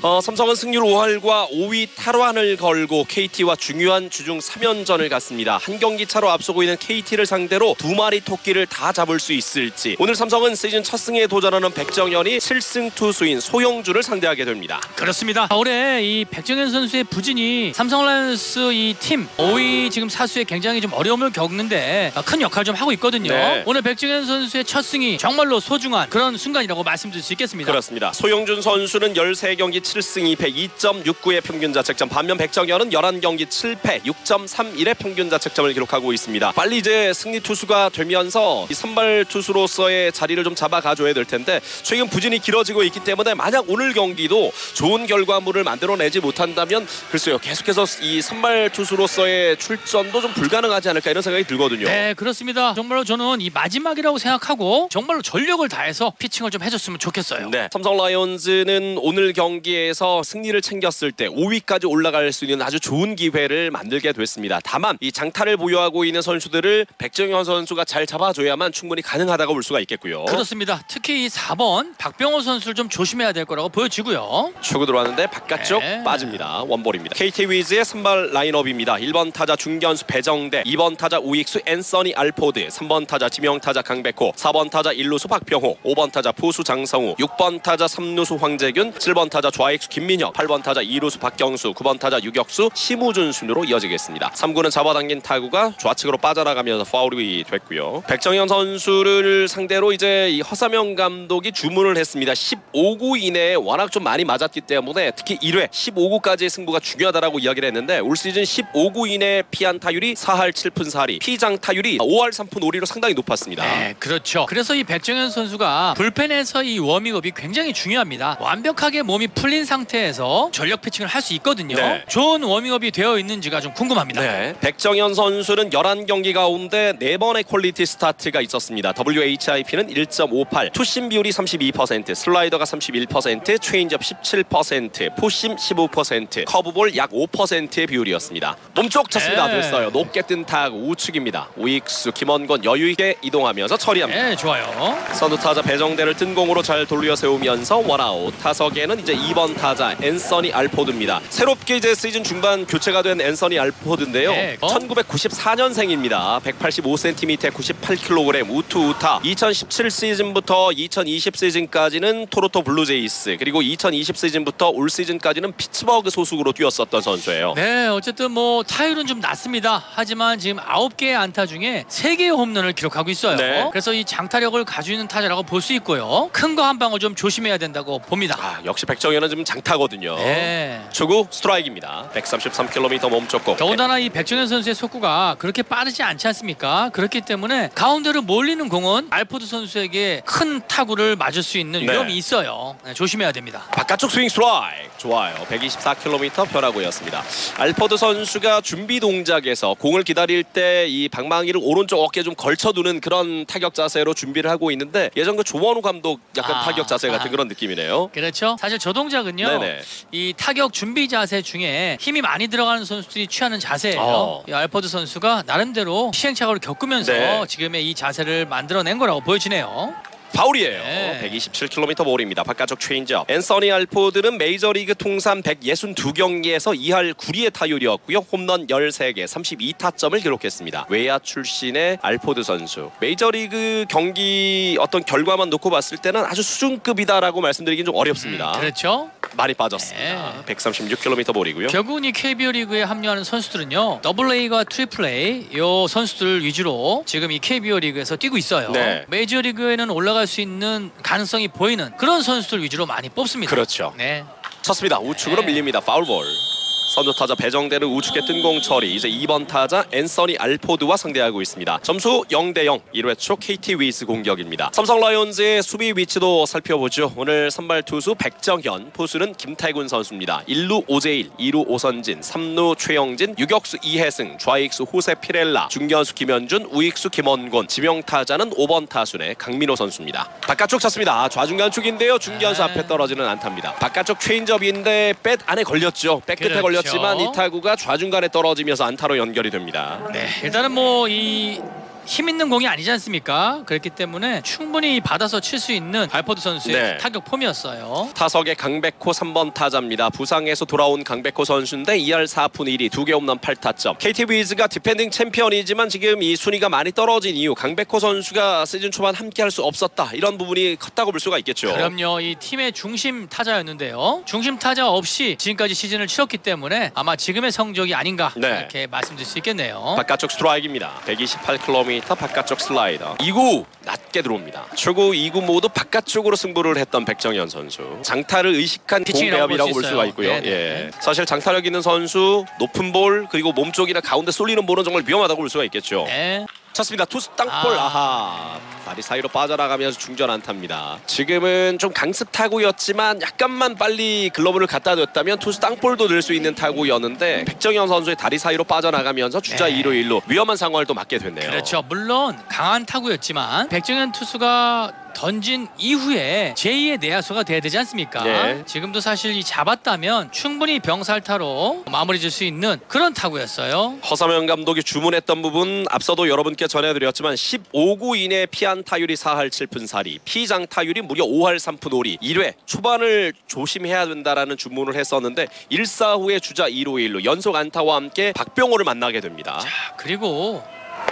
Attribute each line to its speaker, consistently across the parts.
Speaker 1: 삼성은 승률 5할과 5위 탈환을 걸고 KT와 중요한 주중 3연전을 갖습니다. 한 경기 차로 앞서고 있는 KT를 상대로 두 마리 토끼를 다 잡을 수 있을지. 오늘 삼성은 시즌 첫 승에 도전하는 백정현이 7승 투수인 소영주를 상대하게 됩니다.
Speaker 2: 그렇습니다. 올해 이 백정현 선수의 부진이 삼성 라이온스 이 팀 5위 지금 사수에 굉장히 좀 어려움을 겪는데 큰 역할을 좀 하고 있거든요.
Speaker 1: 네.
Speaker 2: 오늘 백정현 선수의 첫 승이 정말로 소중한 그런 순간이라고 말씀드릴 수 있겠습니다.
Speaker 1: 그렇습니다. 소영준 선수는 13경기 7승 2패 2.69의 평균 자책점, 반면 백정현은 11경기 7패 6.31의 평균 자책점을 기록하고 있습니다. 빨리 이제 승리 투수가 되면서 이 선발 투수로서의 자리를 좀 잡아가줘야 될 텐데 최근 부진이 길어지고 있기 때문에 만약 오늘 경기도 좋은 결과물을 만들어내지 못한다면 글쎄요, 계속해서 이 선발 투수로서의 출전도 좀 불가능하지 않을까 이런 생각이 들거든요.
Speaker 2: 네, 그렇습니다. 정말로 저는 이 마지막이라고 생각하고 정말로 전력을 다해서 피칭을 좀 해줬으면 좋겠어요.
Speaker 1: 네, 삼성 라이온즈는 오늘 경기에서 승리를 챙겼을 때 5위까지 올라갈 수 있는 아주 좋은 기회를 만들게 됐습니다. 다만 이 장타를 보유하고 있는 선수들을 백정현 선수가 잘 잡아줘야만 충분히 가능하다고 볼 수가 있겠고요.
Speaker 2: 그렇습니다. 특히 이 4번 박병호 선수를 좀 조심해야 될 거라고 보여지고요.
Speaker 1: 초구 들어왔는데 바깥쪽
Speaker 2: 네.
Speaker 1: 빠집니다. 원볼입니다. KT 위즈의 선발 라인업입니다. 1번 타자 중견수 배정대, 2번 타자 우익수 앤서니 알포드, 3번 타자 지명타자 강백호, 4번 타자 1루수 박병호, 5번 타자 포수 장성우, 6번 타자 3루수 황재균, 7번 타자 좌익수 김민혁, 8번 타자 2루수 박경수, 9번 타자 유격수 심우준 순으로 이어지겠습니다. 3구는 잡아당긴 타구가 좌측으로 빠져나가면서 파울이 됐고요. 백정현 선수를 상대로 이제 이 허삼영 감독이 주문을 했습니다. 15구 이내에 워낙 좀 많이 맞았기 때문에 특히 1회 15구까지의 승부가 중요하다라고 이야기를 했는데 올 시즌 15구 이내 피안 타율이 4할 7푼 4리, 피장 타율이 5할 3푼 5리로 상당히 높았습니다.
Speaker 2: 네, 그렇죠. 그래서 이 백정현 선수가 불펜에서 이 워밍업이 굉장히 중요합니다. 완벽하게 몸이 풀린 상태에서 전력 피칭을 할 수 있거든요.
Speaker 1: 네.
Speaker 2: 좋은 워밍업이 되어 있는지가 좀 궁금합니다.
Speaker 1: 네, 백정현 선수는 11경기 가운데 4번의 퀄리티 스타트가 있었습니다. WHIP는 1.58, 투심 비율이 32%, 슬라이더가 31%, 체인지업 17%, 포심 15%, 커브볼 약 5%의 비율이었습니다. 몸쪽 쳤습니다.
Speaker 2: 네.
Speaker 1: 됐어요. 높게 뜬 타구 우측입니다. 우익수 김원건 여유있게 이동하면서 처리합니다.
Speaker 2: 네, 좋아요.
Speaker 1: 선두 타자 배정대를 뜬 공으로 잘 돌려 세우면서 원아웃. 타석에는 이제 2번 타자 앤서니 알포드입니다. 새롭게 이제 시즌 중반 교체가 된 앤서니 알포드인데요.
Speaker 2: 네.
Speaker 1: 1994년생입니다. 185cm, 98kg 우투 우타. 2017 시즌부터 2020 시즌까지는 토론토 블루제이스, 그리고 2020 시즌부터 올 시즌까지는 피츠버그 소속으로 뛰었었던 선수예요.
Speaker 2: 네, 어쨌든 뭐 타율은 좀 낮습니다. 하지만 지금 9개의 안타 중에 3개의 홈런을 기록하고 있어요.
Speaker 1: 네.
Speaker 2: 그래서 이 장타력을 가지고 있는 타자라고 볼 수 있고요. 큰 거 한 방을 좀 조심해야 된다고 봅니다.
Speaker 1: 역시 백정현은 좀 장타거든요.
Speaker 2: 네.
Speaker 1: 초구 스트라이크입니다. 133km 몸쪽고.
Speaker 2: 더군다나 이 백정현 선수의 속구가 그렇게 빠르지 않지 않습니까? 그렇기 때문에 가운데로 몰리는 공은 알포드 선수에게 큰 타구를 맞을 수 있는
Speaker 1: 네.
Speaker 2: 위험이 있어요. 네, 조심해야 됩니다.
Speaker 1: 바깥쪽 스윙 스트라이크 좋아요. 124km 변화구였습니다. 알포드 선수가 준비 동작에서 공을 기다릴 때 이 방망이를 오른쪽 어깨에 좀 걸쳐두는 그런 타격 자세로 준비를 하고 있는데 예전 그 조원우 감독 약간 타격 자세 같은 그런 느낌이네요.
Speaker 2: 그렇죠. 사실 저 동작은요.
Speaker 1: 네네.
Speaker 2: 이 타격 준비 자세 중에 힘이 많이 들어가는 선수들이 취하는 자세예요. 이 알포드 선수가 나름대로 시행착오를 겪으면서
Speaker 1: 네.
Speaker 2: 지금의 이 자세를 만들어낸 거라고 보여지네요.
Speaker 1: 파울이에요.
Speaker 2: 네.
Speaker 1: 127km 볼입니다. 바깥쪽 체인지업. 앤서니 알포드는 메이저리그 통산 162경기에서 2할 9리의 타율이었고요. 홈런 13개, 32타점을 기록했습니다. 외야 출신의 알포드 선수. 메이저리그 경기 어떤 결과만 놓고 봤을 때는 아주 수준급이다라고 말씀드리긴 좀 어렵습니다.
Speaker 2: 그렇죠.
Speaker 1: 많이 빠졌습니다.
Speaker 2: 네.
Speaker 1: 136km 볼이고요.
Speaker 2: 결국은 이 KBO 리그에 합류하는 선수들은요. AA 과 AAA 요 선수들 위주로 지금 이 KBO 리그에서 뛰고 있어요.
Speaker 1: 네.
Speaker 2: 메이저 리그에는 올라갈 수 있는 가능성이 보이는 그런 선수들 위주로 많이 뽑습니다.
Speaker 1: 그렇죠.
Speaker 2: 네.
Speaker 1: 쳤습니다. 우측으로
Speaker 2: 네.
Speaker 1: 밀립니다. 파울볼. 선두 타자 배정대는 우측에 뜬 공 처리. 이제 2번 타자 앤서니 알포드와 상대하고 있습니다. 점수 0대0. 1회 초 KT 위즈 공격입니다. 삼성 라이온즈의 수비 위치도 살펴보죠. 오늘 선발 투수 백정현, 포수는 김태군 선수입니다. 1루 오재일, 2루 오선진, 3루 최영진, 유격수 이혜승, 좌익수 호세 피렐라, 중견수 김현준, 우익수 김원곤, 지명타자는 5번 타순의 강민호 선수입니다. 바깥쪽 쳤습니다. 좌중간 쪽인데요. 중견수 앞에 떨어지는 안타입니다. 바깥쪽 체인지업인데 뱃 안에 걸렸죠. 백 끝에
Speaker 2: 그렇죠.
Speaker 1: 걸렸지만 이 타구가 좌중간에 떨어지면서 안타로 연결이 됩니다.
Speaker 2: 네. 일단은 뭐 이 힘 있는 공이 아니지 않습니까? 그렇기 때문에 충분히 받아서 칠 수 있는 알포드 선수의
Speaker 1: 네.
Speaker 2: 타격 폼이었어요.
Speaker 1: 타석의 강백호 3번 타자입니다. 부상에서 돌아온 강백호 선수인데 2할 4푼 1리 2개 홈런 8타점. KT 위즈가 디펜딩 챔피언이지만 지금 이 순위가 많이 떨어진 이유 강백호 선수가 시즌 초반 함께할 수 없었다. 이런 부분이 컸다고 볼 수가 있겠죠.
Speaker 2: 그럼요. 이 팀의 중심 타자였는데요. 중심 타자 없이 지금까지 시즌을 치렀기 때문에 아마 지금의 성적이 아닌가
Speaker 1: 네.
Speaker 2: 이렇게 말씀드릴 수 있겠네요.
Speaker 1: 바깥쪽 스트라이크입니다. 128km 바깥쪽 슬라이더. 2구 낮게 들어옵니다. 초구 2구 모두 바깥쪽으로 승부를 했던 백정현 선수. 장타를 의식한
Speaker 2: 피칭이라고
Speaker 1: 공배합이라고
Speaker 2: 볼
Speaker 1: 볼
Speaker 2: 수
Speaker 1: 수가
Speaker 2: 있어요.
Speaker 1: 있고요.
Speaker 2: 네네.
Speaker 1: 예. 사실 장타력 있는 선수, 높은 볼 그리고 몸쪽이나 가운데 쏠리는 볼은 정말 위험하다고 볼 수가 있겠죠.
Speaker 2: 네.
Speaker 1: 쳤습니다. 투수 땅볼. 아하. 다리 사이로 빠져나가면서 중전 안타입니다. 지금은 좀 강습 타구였지만 약간만 빨리 글러브를 갖다 뒀다면 투수 땅볼도 늘 수 있는 타구였는데 백정현 선수의 다리 사이로 빠져나가면서 주자
Speaker 2: 네.
Speaker 1: 2루 1루 위험한 상황을 또 맞게 됐네요.
Speaker 2: 그렇죠. 물론 강한 타구였지만 백정현 투수가 던진 이후에 제2의 내야수가 돼야 되지 않습니까?
Speaker 1: 예.
Speaker 2: 지금도 사실 이 잡았다면 충분히 병살타로 마무리 질 수 있는 그런 타구였어요.
Speaker 1: 허삼영 감독이 주문했던 부분 앞서도 여러분께 전해드렸지만 15구 이내 피안 타율이 4할 7푼 4리 피장 타율이 무려 5할 3푼 5리 1회 초반을 조심해야 된다라는 주문을 했었는데 1사 후에 주자 2루 1루 연속 안타와 함께 박병호를 만나게 됩니다.
Speaker 2: 그리고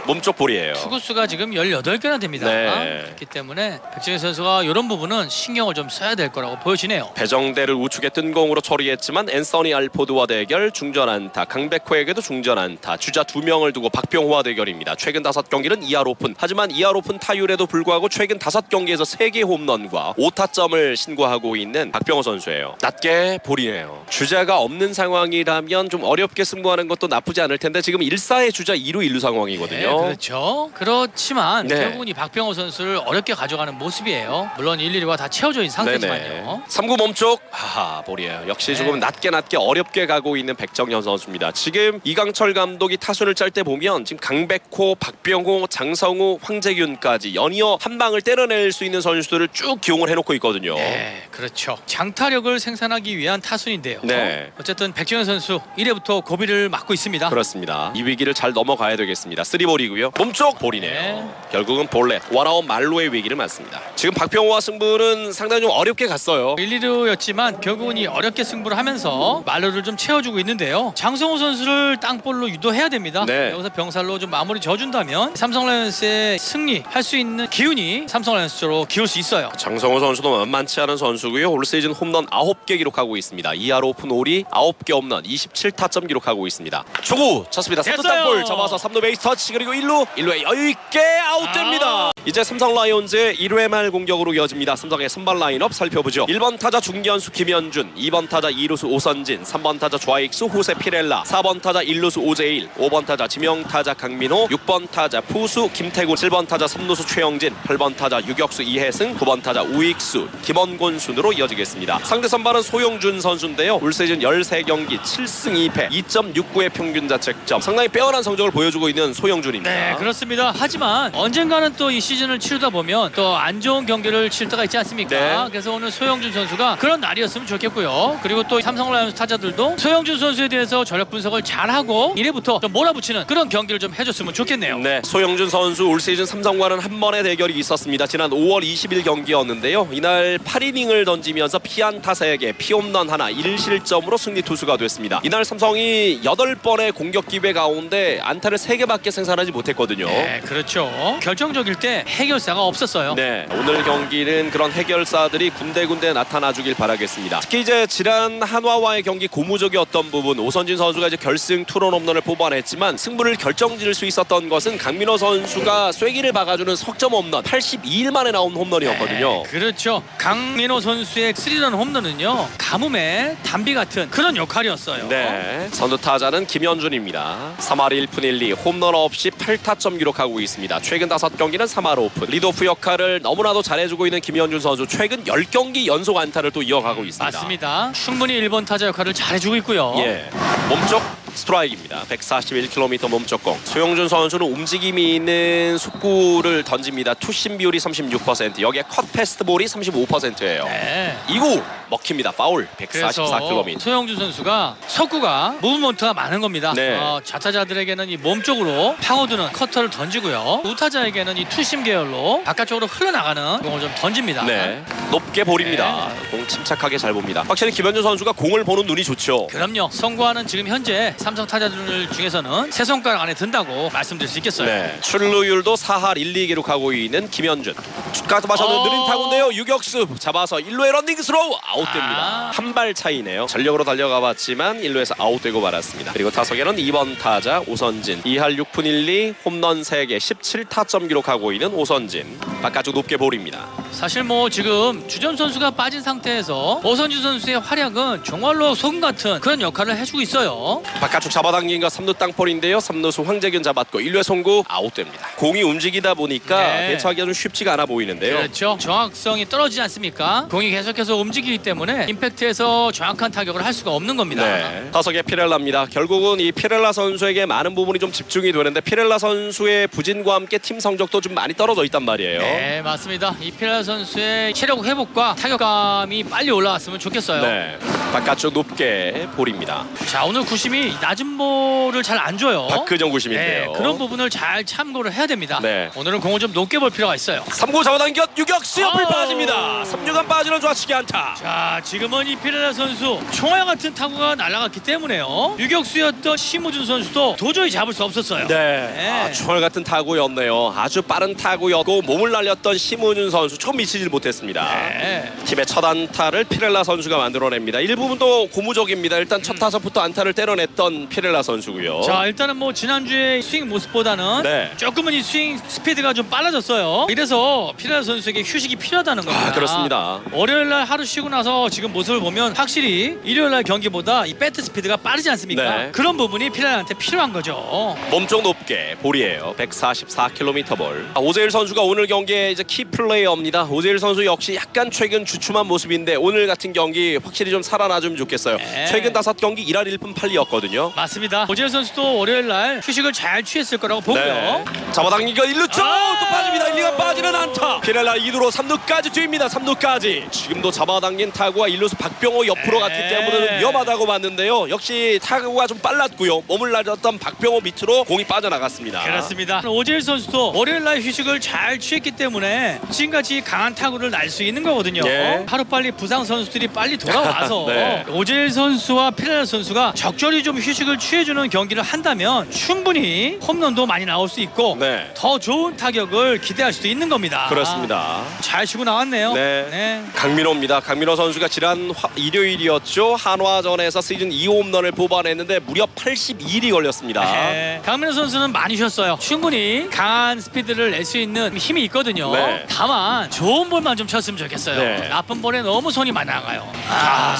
Speaker 1: 몸쪽 볼이에요.
Speaker 2: 투구수가 지금 18개나 됩니다.
Speaker 1: 네.
Speaker 2: 그렇기 때문에 백정현 선수가 이런 부분은 신경을 좀 써야 될 거라고 보여지네요.
Speaker 1: 배정대를 우측에 뜬 공으로 처리했지만 앤서니 알포드와 대결 중전 안타 강백호에게도 중전 안타 주자 2명을 두고 박병호와 대결입니다. 최근 5경기는 2할 오픈 하지만 2할 오픈 타율에도 불구하고 최근 5경기에서 3개 홈런과 5타점을 신고하고 있는 박병호 선수예요. 낮게 볼이네요. 주자가 없는 상황이라면 좀 어렵게 승부하는 것도 나쁘지 않을 텐데 지금 1사의 주자 2루 1루 상황이거든요.
Speaker 2: 네, 그렇죠. 그렇지만
Speaker 1: 네.
Speaker 2: 결국은 이 박병호 선수를 어렵게 가져가는 모습이에요. 물론 1, 2루가 다 채워져 있는 상태지만요.
Speaker 1: 3구 몸쪽 하하 볼이에요. 역시
Speaker 2: 네.
Speaker 1: 조금 낮게 어렵게 가고 있는 백정현 선수입니다. 지금 이강철 감독이 타순을 짤 때 보면 지금 강백호, 박병호, 장성우, 황재균까지 연이어 한 방을 때려낼 수 있는 선수들을 쭉 기용을 해놓고 있거든요.
Speaker 2: 네, 그렇죠. 장타력을 생산하기 위한 타순인데요.
Speaker 1: 네.
Speaker 2: 어쨌든 백정현 선수 1회부터 고비를 맞고 있습니다.
Speaker 1: 그렇습니다. 이 위기를 잘 넘어가야 되겠습니다. 3볼이고요. 몸쪽 볼이네요.
Speaker 2: 네.
Speaker 1: 결국은 볼넷 원아웃 말로의 위기를 맞습니다. 지금 박병호와 승부는 상당히 좀 어렵게 갔어요.
Speaker 2: 1, 2루였지만 결국은 이 어렵게 승부를 하면서 말로를 좀 채워주고 있는데요. 장성호 선수를 땅볼로 유도해야 됩니다.
Speaker 1: 네.
Speaker 2: 여기서 병살로 좀 마무리 져준다면 삼성 라이온스의 승리할 수 있는 기운이 삼성 라이온스로 기울 수 있어요.
Speaker 1: 장성호 선수도 만만치 않은 선수고요. 올 시즌 홈런 9개 기록하고 있습니다. 2할 오픈 5리 9개 홈런 27타점 기록하고 있습니다. 초구 쳤습니다. 3루
Speaker 2: 됐어요.
Speaker 1: 땅볼 잡아서 3루 베이스 터치 그리고 1루에 여유있게 아웃됩니다. 이제 삼성 라이온즈의 1회 말 공격으로 이어집니다. 삼성의 선발 라인업 살펴보죠. 1번 타자 중견수 김현준, 2번 타자 2루수 오선진, 3번 타자 좌익수 호세 피렐라, 4번 타자 1루수 오재일, 5번 타자 지명 타자 강민호, 6번 타자 푸수 김태군, 7번 타자 3루수 최영진, 8번 타자 유격수 이혜승, 9번 타자 우익수 김원곤 순으로 이어지겠습니다. 상대 선발은 소용준 선수인데요. 올 시즌 13경기 7승 2패 2.69의 평균 자책점 상당히 빼어난 성적을 보여주고 있는 소용준입니다.
Speaker 2: 네, 그렇습니다. 하지만 언젠가는 또 이 시즌을 치르다 보면 또 안 좋은 경기를 칠 때가 있지 않습니까?
Speaker 1: 네.
Speaker 2: 그래서 오늘 소영준 선수가 그런 날이었으면 좋겠고요. 그리고 또 삼성 라이온스 타자들도 소영준 선수에 대해서 전력 분석을 잘하고 1회부터 좀 몰아붙이는 그런 경기를 좀 해줬으면 좋겠네요.
Speaker 1: 네, 소영준 선수 올 시즌 삼성과는 한 번의 대결이 있었습니다. 지난 5월 20일 경기였는데요. 이날 8이닝을 던지면서 피안타 3개, 피홈런 하나, 1실점으로 승리 투수가 됐습니다. 이날 삼성이 8번의 공격 기회 가운데 안타를 3개밖에 생산하지 못했거든요.
Speaker 2: 네, 그렇죠. 결정적일 때 해결사가 없었어요.
Speaker 1: 네, 오늘 경기는 그런 해결사들이 군데군데 나타나주길 바라겠습니다. 특히 이제 지난 한화와의 경기 고무적이었던 부분 오선진 선수가 이제 결승 투런 홈런을 뽑아냈지만 승부를 결정지을 수 있었던 것은 강민호 선수가 쐐기를 박아주는 석점 홈런 82일 만에 나온 홈런이었거든요.
Speaker 2: 네, 그렇죠. 강민호 선수의 3런 홈런은요 가뭄의 단비 같은 그런 역할이었어요.
Speaker 1: 네, 선두 타자는 김현준입니다. 3할 1푼 1리 홈런 없이 8타점 기록하고 있습니다. 최근 5경기는 3할 오픈 리드오프 역할을 너무나도 잘해주고 있는 김현준 선수 최근 10경기 연속 안타를 또 이어가고 있습니다.
Speaker 2: 맞습니다. 충분히 1번 타자 역할을 잘해주고 있고요.
Speaker 1: 예, 몸쪽 스트라이크입니다. 141km 몸쪽 공. 소영준 선수는 움직임이 있는 속구를 던집니다. 투심 비율이 36%, 여기에 컷 패스트 볼이 35%예요.
Speaker 2: 네.
Speaker 1: 2구 먹힙니다. 파울.
Speaker 2: 그래서
Speaker 1: 144km.
Speaker 2: 소영준 선수가 속구가 무브먼트가 많은 겁니다.
Speaker 1: 네.
Speaker 2: 좌타자들에게는 이 몸쪽으로 파고드는 커터를 던지고요. 우타자에게는 이 투심 계열로 바깥쪽으로 흘러나가는 공을 좀 던집니다.
Speaker 1: 네, 높게 볼입니다. 공 침착하게 잘 봅니다. 확실히 김현준 선수가 공을 보는 눈이 좋죠.
Speaker 2: 그럼요. 성구와는 지금 현재 삼성 타자들 중에서는 세 손가락 안에 든다고 말씀드릴 수 있겠어요.
Speaker 1: 네, 출루율도 4할 1, 2 기록하고 있는 김현준. 축가도 마셔는 느린 타구인데요. 유격수 잡아서 1루에 런닝 스로우 아웃됩니다. 한 발 차이네요. 전력으로 달려가 봤지만 1루에서 아웃되고 말았습니다. 그리고 타석에는 2번 타자 오선진. 2할 6푼 1리 홈런 3개 17타점 기록하고 있는 오선진. 바깥쪽 높게 볼입니다.
Speaker 2: 사실 뭐 지금 주전 선수가 빠진 상태에서 오선진 선수의 활약은 정말로 소금 같은 그런 역할을 해주고 있어요.
Speaker 1: 바깥쪽 잡아당긴 거 3루 땅볼인데요. 3루수 황재균 잡았고 1루에 송구 아웃됩니다. 공이 움직이다 보니까
Speaker 2: 네.
Speaker 1: 대처하기가 좀 쉽지가 않아 보이는데요.
Speaker 2: 그렇죠. 정확성이 떨어지지 않습니까? 공이 계속해서 움직이기 때문에 임팩트에서 정확한 타격을 할 수가 없는 겁니다.
Speaker 1: 네. 타석에 피렐라입니다. 결국은 이 피렐라 선수에게 많은 부분이 좀 집중이 되는데 피렐라 선수의 부진과 함께 팀 성적도 좀 많이 떨어져 있단 말이에요.
Speaker 2: 네, 맞습니다. 이 피렐라 선수의 체력 회복과 타격감이 빨리 올라왔으면 좋겠어요.
Speaker 1: 네. 바깥쪽 높게 볼입니다.
Speaker 2: 자, 오늘 구심이 낮은 볼을 잘 안 줘요.
Speaker 1: 박근정
Speaker 2: 네,
Speaker 1: 구심인데요.
Speaker 2: 그런 부분을 잘 참고를 해야 됩니다.
Speaker 1: 네.
Speaker 2: 오늘은 공을 좀 높게 볼 필요가 있어요.
Speaker 1: 3구 잡아당겨 유격수 옆을
Speaker 2: 아우.
Speaker 1: 빠집니다. 3루간 빠지는 좌측에 안타.
Speaker 2: 자, 지금은 이 피렐라 선수 총알 같은 타구가 날아갔기 때문에요. 유격수였던 심우준 선수도 도저히 잡을 수 없었어요.
Speaker 1: 네. 아, 총알 같은 타구였네요. 아주 빠른 타구였고 몸을 날렸던 심은준 선수 조금 미치질 못했습니다.
Speaker 2: 네.
Speaker 1: 팀의 첫 안타를 피렐라 선수가 만들어냅니다. 일부분도 고무적입니다. 일단 첫 타석부터 안타를 때려냈던 피렐라 선수고요.
Speaker 2: 자, 일단은 뭐 지난주에 스윙 모습보다는
Speaker 1: 네.
Speaker 2: 조금은 이 스윙 스피드가 좀 빨라졌어요. 이래서 피렐라 선수에게 휴식이 필요하다는 겁니다.
Speaker 1: 아, 그렇습니다.
Speaker 2: 월요일날 하루 쉬고 나서 지금 모습을 보면 확실히 일요일날 경기보다 이 배트 스피드가 빠르지 않습니까?
Speaker 1: 네.
Speaker 2: 그런 부분이 피렐라한테 필요한 거죠.
Speaker 1: 몸쪽 높게 볼이에요. 144km 볼. 오재일 선수가 오늘 경기에 이제 키 플레이어입니다. 오재일 선수 역시 약간 최근 주춤한 모습인데 오늘 같은 경기 확실히 좀 살아나주면 좋겠어요.
Speaker 2: 네.
Speaker 1: 최근 5경기 1할 1푼 8리였거든요.
Speaker 2: 맞습니다. 오재일 선수도 월요일날 휴식을 잘 취했을 거라고 보고요.
Speaker 1: 네. 잡아당기고 1루 쪽!
Speaker 2: 아!
Speaker 1: 또 빠집니다. 1루가 빠지는 안타. 피렐라 2루로 3루까지 뛰입니다. 3루까지. 지금도 잡아당긴 타구가 1루수 박병호 옆으로
Speaker 2: 네.
Speaker 1: 갔기 때문에 위험하다고 봤는데요. 역시 타구가 좀 빨랐고요. 몸을 날렸던 박병호 밑으로 공이 빠져나갔습니다.
Speaker 2: 그렇습니다. 오재일 선수도 월요일날 휴식을 잘 취했기 때문에 지금같이 강한 타구를 날 수 있는 거거든요.
Speaker 1: 예.
Speaker 2: 하루빨리 부상 선수들이 빨리 돌아와서
Speaker 1: 네.
Speaker 2: 오재일 선수와 피렐라 선수가 적절히 좀 휴식을 취해주는 경기를 한다면 충분히 홈런도 많이 나올 수 있고
Speaker 1: 네.
Speaker 2: 더 좋은 타격을 기대할 수도 있는 겁니다.
Speaker 1: 그렇습니다.
Speaker 2: 잘 치고 나왔네요.
Speaker 1: 네. 강민호입니다. 강민호 선수가 지난 일요일이었죠. 한화전에서 시즌 2홈런을 뽑아냈는데 무려 82일이 걸렸습니다.
Speaker 2: 네. 강민호 선수는 많이 쉬었어요. 충분히 강한 스피드를 낼 수 있는 힘이 있거든요.
Speaker 1: 네.
Speaker 2: 다만 좋은 볼만 좀 쳤으면 좋겠어요.
Speaker 1: 네.
Speaker 2: 나쁜 볼에 너무 손이 많이 나가요.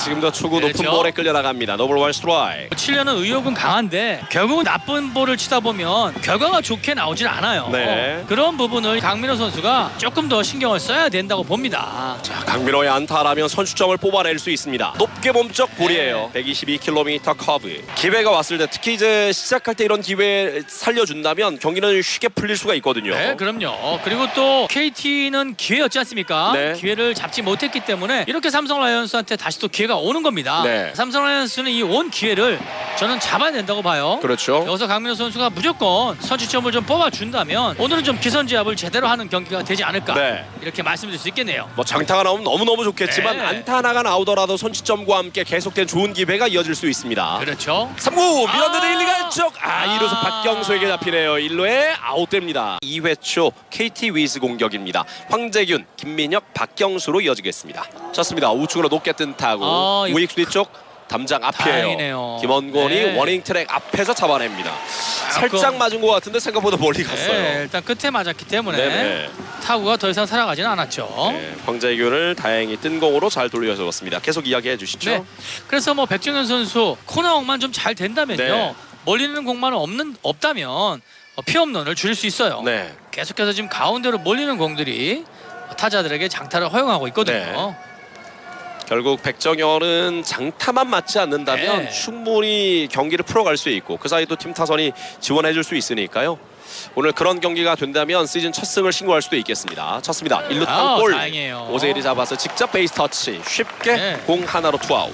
Speaker 1: 지금도 초구 높은
Speaker 2: 그렇죠.
Speaker 1: 볼에 끌려나갑니다. 노블 원 스트라이크.
Speaker 2: 치려는 의욕은 강한데 결국은 나쁜 볼을 치다 보면 결과가 좋게 나오질 않아요.
Speaker 1: 네.
Speaker 2: 그런 부분을 강민호 선수가 조금 더 신경을 써야 된다고 봅니다.
Speaker 1: 자, 강민호의 안타라면 선취점을 뽑아낼 수 있습니다. 높게 몸쪽 볼이에요. 122km 커브. 기회가 왔을 때 특히 이제 시작할 때 이런 기회 살려준다면 경기는 쉽게 풀릴 수가 있거든요.
Speaker 2: 네, 그럼요. 그리고 또 KT는 기회였지 않습니까?
Speaker 1: 네.
Speaker 2: 기회를 잡지 못했기 때문에 이렇게 삼성 라이온스한테 다시 또 기회가 오는 겁니다.
Speaker 1: 네.
Speaker 2: 삼성 라이온스는 이 온 기회를 저는 잡아야 된다고 봐요.
Speaker 1: 그렇죠.
Speaker 2: 여기서 강민호 선수가 무조건 선취점을 좀 뽑아준다면 오늘은 좀 기선제압을 제대로 하는 경기가 되지 않을까
Speaker 1: 네.
Speaker 2: 이렇게 말씀드릴 수 있겠네요.
Speaker 1: 뭐 장타가 나오면 너무너무 좋겠지만
Speaker 2: 네.
Speaker 1: 안타 하나가 나오더라도 선취점과 함께 계속된 좋은 기회가 이어질 수 있습니다.
Speaker 2: 그렇죠.
Speaker 1: 3구 밀었는데
Speaker 2: 아!
Speaker 1: 1루가 안쪽. 2루수 박경수에게 잡히네요. 1루에 아웃됩니다. 2회 초 KT 위즈 공격입니다. 황재균, 김민혁, 박경수로 이어지겠습니다. 쳤습니다. 우측으로 높게 뜬 타구.
Speaker 2: 이거
Speaker 1: 우익수 뒤쪽 담장 앞이에요.
Speaker 2: 다행이네요.
Speaker 1: 김원곤이
Speaker 2: 네.
Speaker 1: 워닝 트랙 앞에서 잡아냅니다. 살짝 맞은 것 같은데 생각보다 멀리 갔어요.
Speaker 2: 네, 일단 끝에 맞았기 때문에
Speaker 1: 네네.
Speaker 2: 타구가 더 이상 살아가지는 않았죠.
Speaker 1: 네, 황재균을 다행히 뜬 공으로 잘 돌려줬습니다. 계속 이야기해 주시죠.
Speaker 2: 네. 그래서 뭐 백정현 선수 코너work만 좀 잘 된다면요.
Speaker 1: 네.
Speaker 2: 몰리는 공만 없다면 피홈런을 줄일 수 있어요.
Speaker 1: 네.
Speaker 2: 계속해서 지금 가운데로 몰리는 공들이 타자들에게 장타를 허용하고 있거든요.
Speaker 1: 결국 백정현은 장타만 맞지 않는다면
Speaker 2: 네.
Speaker 1: 충분히 경기를 풀어갈 수 있고 그 사이도 팀 타선이 지원해줄 수 있으니까요. 오늘 그런 경기가 된다면 시즌 첫 승을 신고할 수도 있겠습니다. 쳤습니다. 1루 땅볼.
Speaker 2: 다행이에요.
Speaker 1: 오재일이 잡아서 직접 베이스 터치. 쉽게
Speaker 2: 네.
Speaker 1: 공 하나로 투아웃.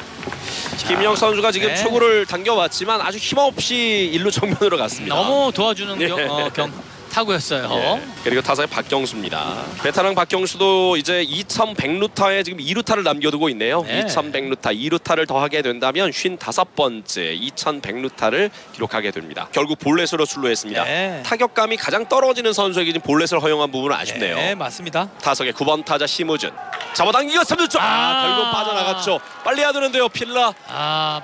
Speaker 1: 김영 선수가 지금
Speaker 2: 네.
Speaker 1: 초구를 당겨왔지만 아주 힘없이 1루 정면으로 갔습니다.
Speaker 2: 너무 도와주는
Speaker 1: 예.
Speaker 2: 타구였어요.
Speaker 1: 예. 그리고 타석의 박경수입니다. 베테랑 박경수도 이제 2100루타에 지금 2루타를 남겨두고 있네요.
Speaker 2: 네.
Speaker 1: 2100루타 2루타를 더하게 된다면 55번째 2100루타를 기록하게 됩니다. 결국 볼넷으로 출루했습니다.
Speaker 2: 네.
Speaker 1: 타격감이 가장 떨어지는 선수에게 지금 볼넷을 허용한 부분은 아쉽네요.
Speaker 2: 네, 맞습니다.
Speaker 1: 타석의 9번 타자 심우준 잡아당기고 3루쪽 결국 빠져나갔죠. 빨리 해야 되는데요. 필라.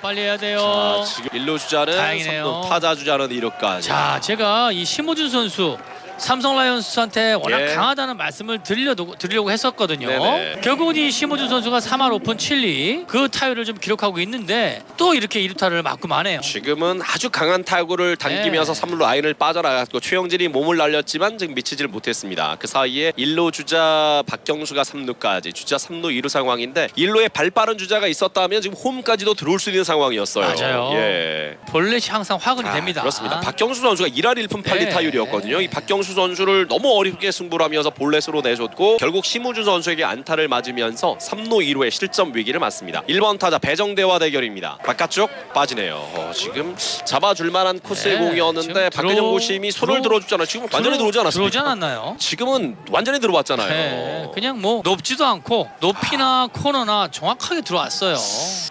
Speaker 2: 빨리 해야 돼요.
Speaker 1: 자, 지금 1루 주자는
Speaker 2: 다행이네요.
Speaker 1: 3루 타자 주자는 2루까지.
Speaker 2: 자, 제가 이 심우준 선수 삼성 라이온스한테 워낙
Speaker 1: 예.
Speaker 2: 강하다는 말씀을 드리려고 했었거든요.
Speaker 1: 네네.
Speaker 2: 결국은 이 심우준 선수가 3할 오픈 7리 그 타율을 좀 기록하고 있는데 또 이렇게 2루타를 맞고 마네요.
Speaker 1: 지금은 아주 강한 타구를 당기면서
Speaker 2: 네.
Speaker 1: 3루 라인을 빠져나갔고 최영진이 몸을 날렸지만 지금 미치질 못했습니다. 그 사이에 1루 주자 박경수가 3루까지 주자 3루 2루 상황인데 1루에 발 빠른 주자가 있었다면 지금 홈까지도 들어올 수 있는 상황이었어요.
Speaker 2: 맞아요.
Speaker 1: 예.
Speaker 2: 볼넷이 항상 화근이 됩니다.
Speaker 1: 그렇습니다. 박경수 선수가 1할 1푼 8리
Speaker 2: 네.
Speaker 1: 타율이었거든요. 이 박경수 선수를 너무 어렵게 승부를 하면서 볼넷으로 내줬고 결국 심우준 선수에게 안타를 맞으면서 3루 2루의 실점 위기를 맞습니다. 1번 타자 배정대와 대결입니다. 바깥쪽 빠지네요. 지금 잡아줄 만한 코스의
Speaker 2: 네,
Speaker 1: 공이었는데
Speaker 2: 지금
Speaker 1: 박근영 고심이 손을 들어주잖아요. 지금 완전히 들어오지 않았습니까?
Speaker 2: 들어오지 않았나요?
Speaker 1: 지금은 완전히 들어왔잖아요.
Speaker 2: 네, 그냥 뭐 높지도 않고 높이나 코너나 정확하게 들어왔어요.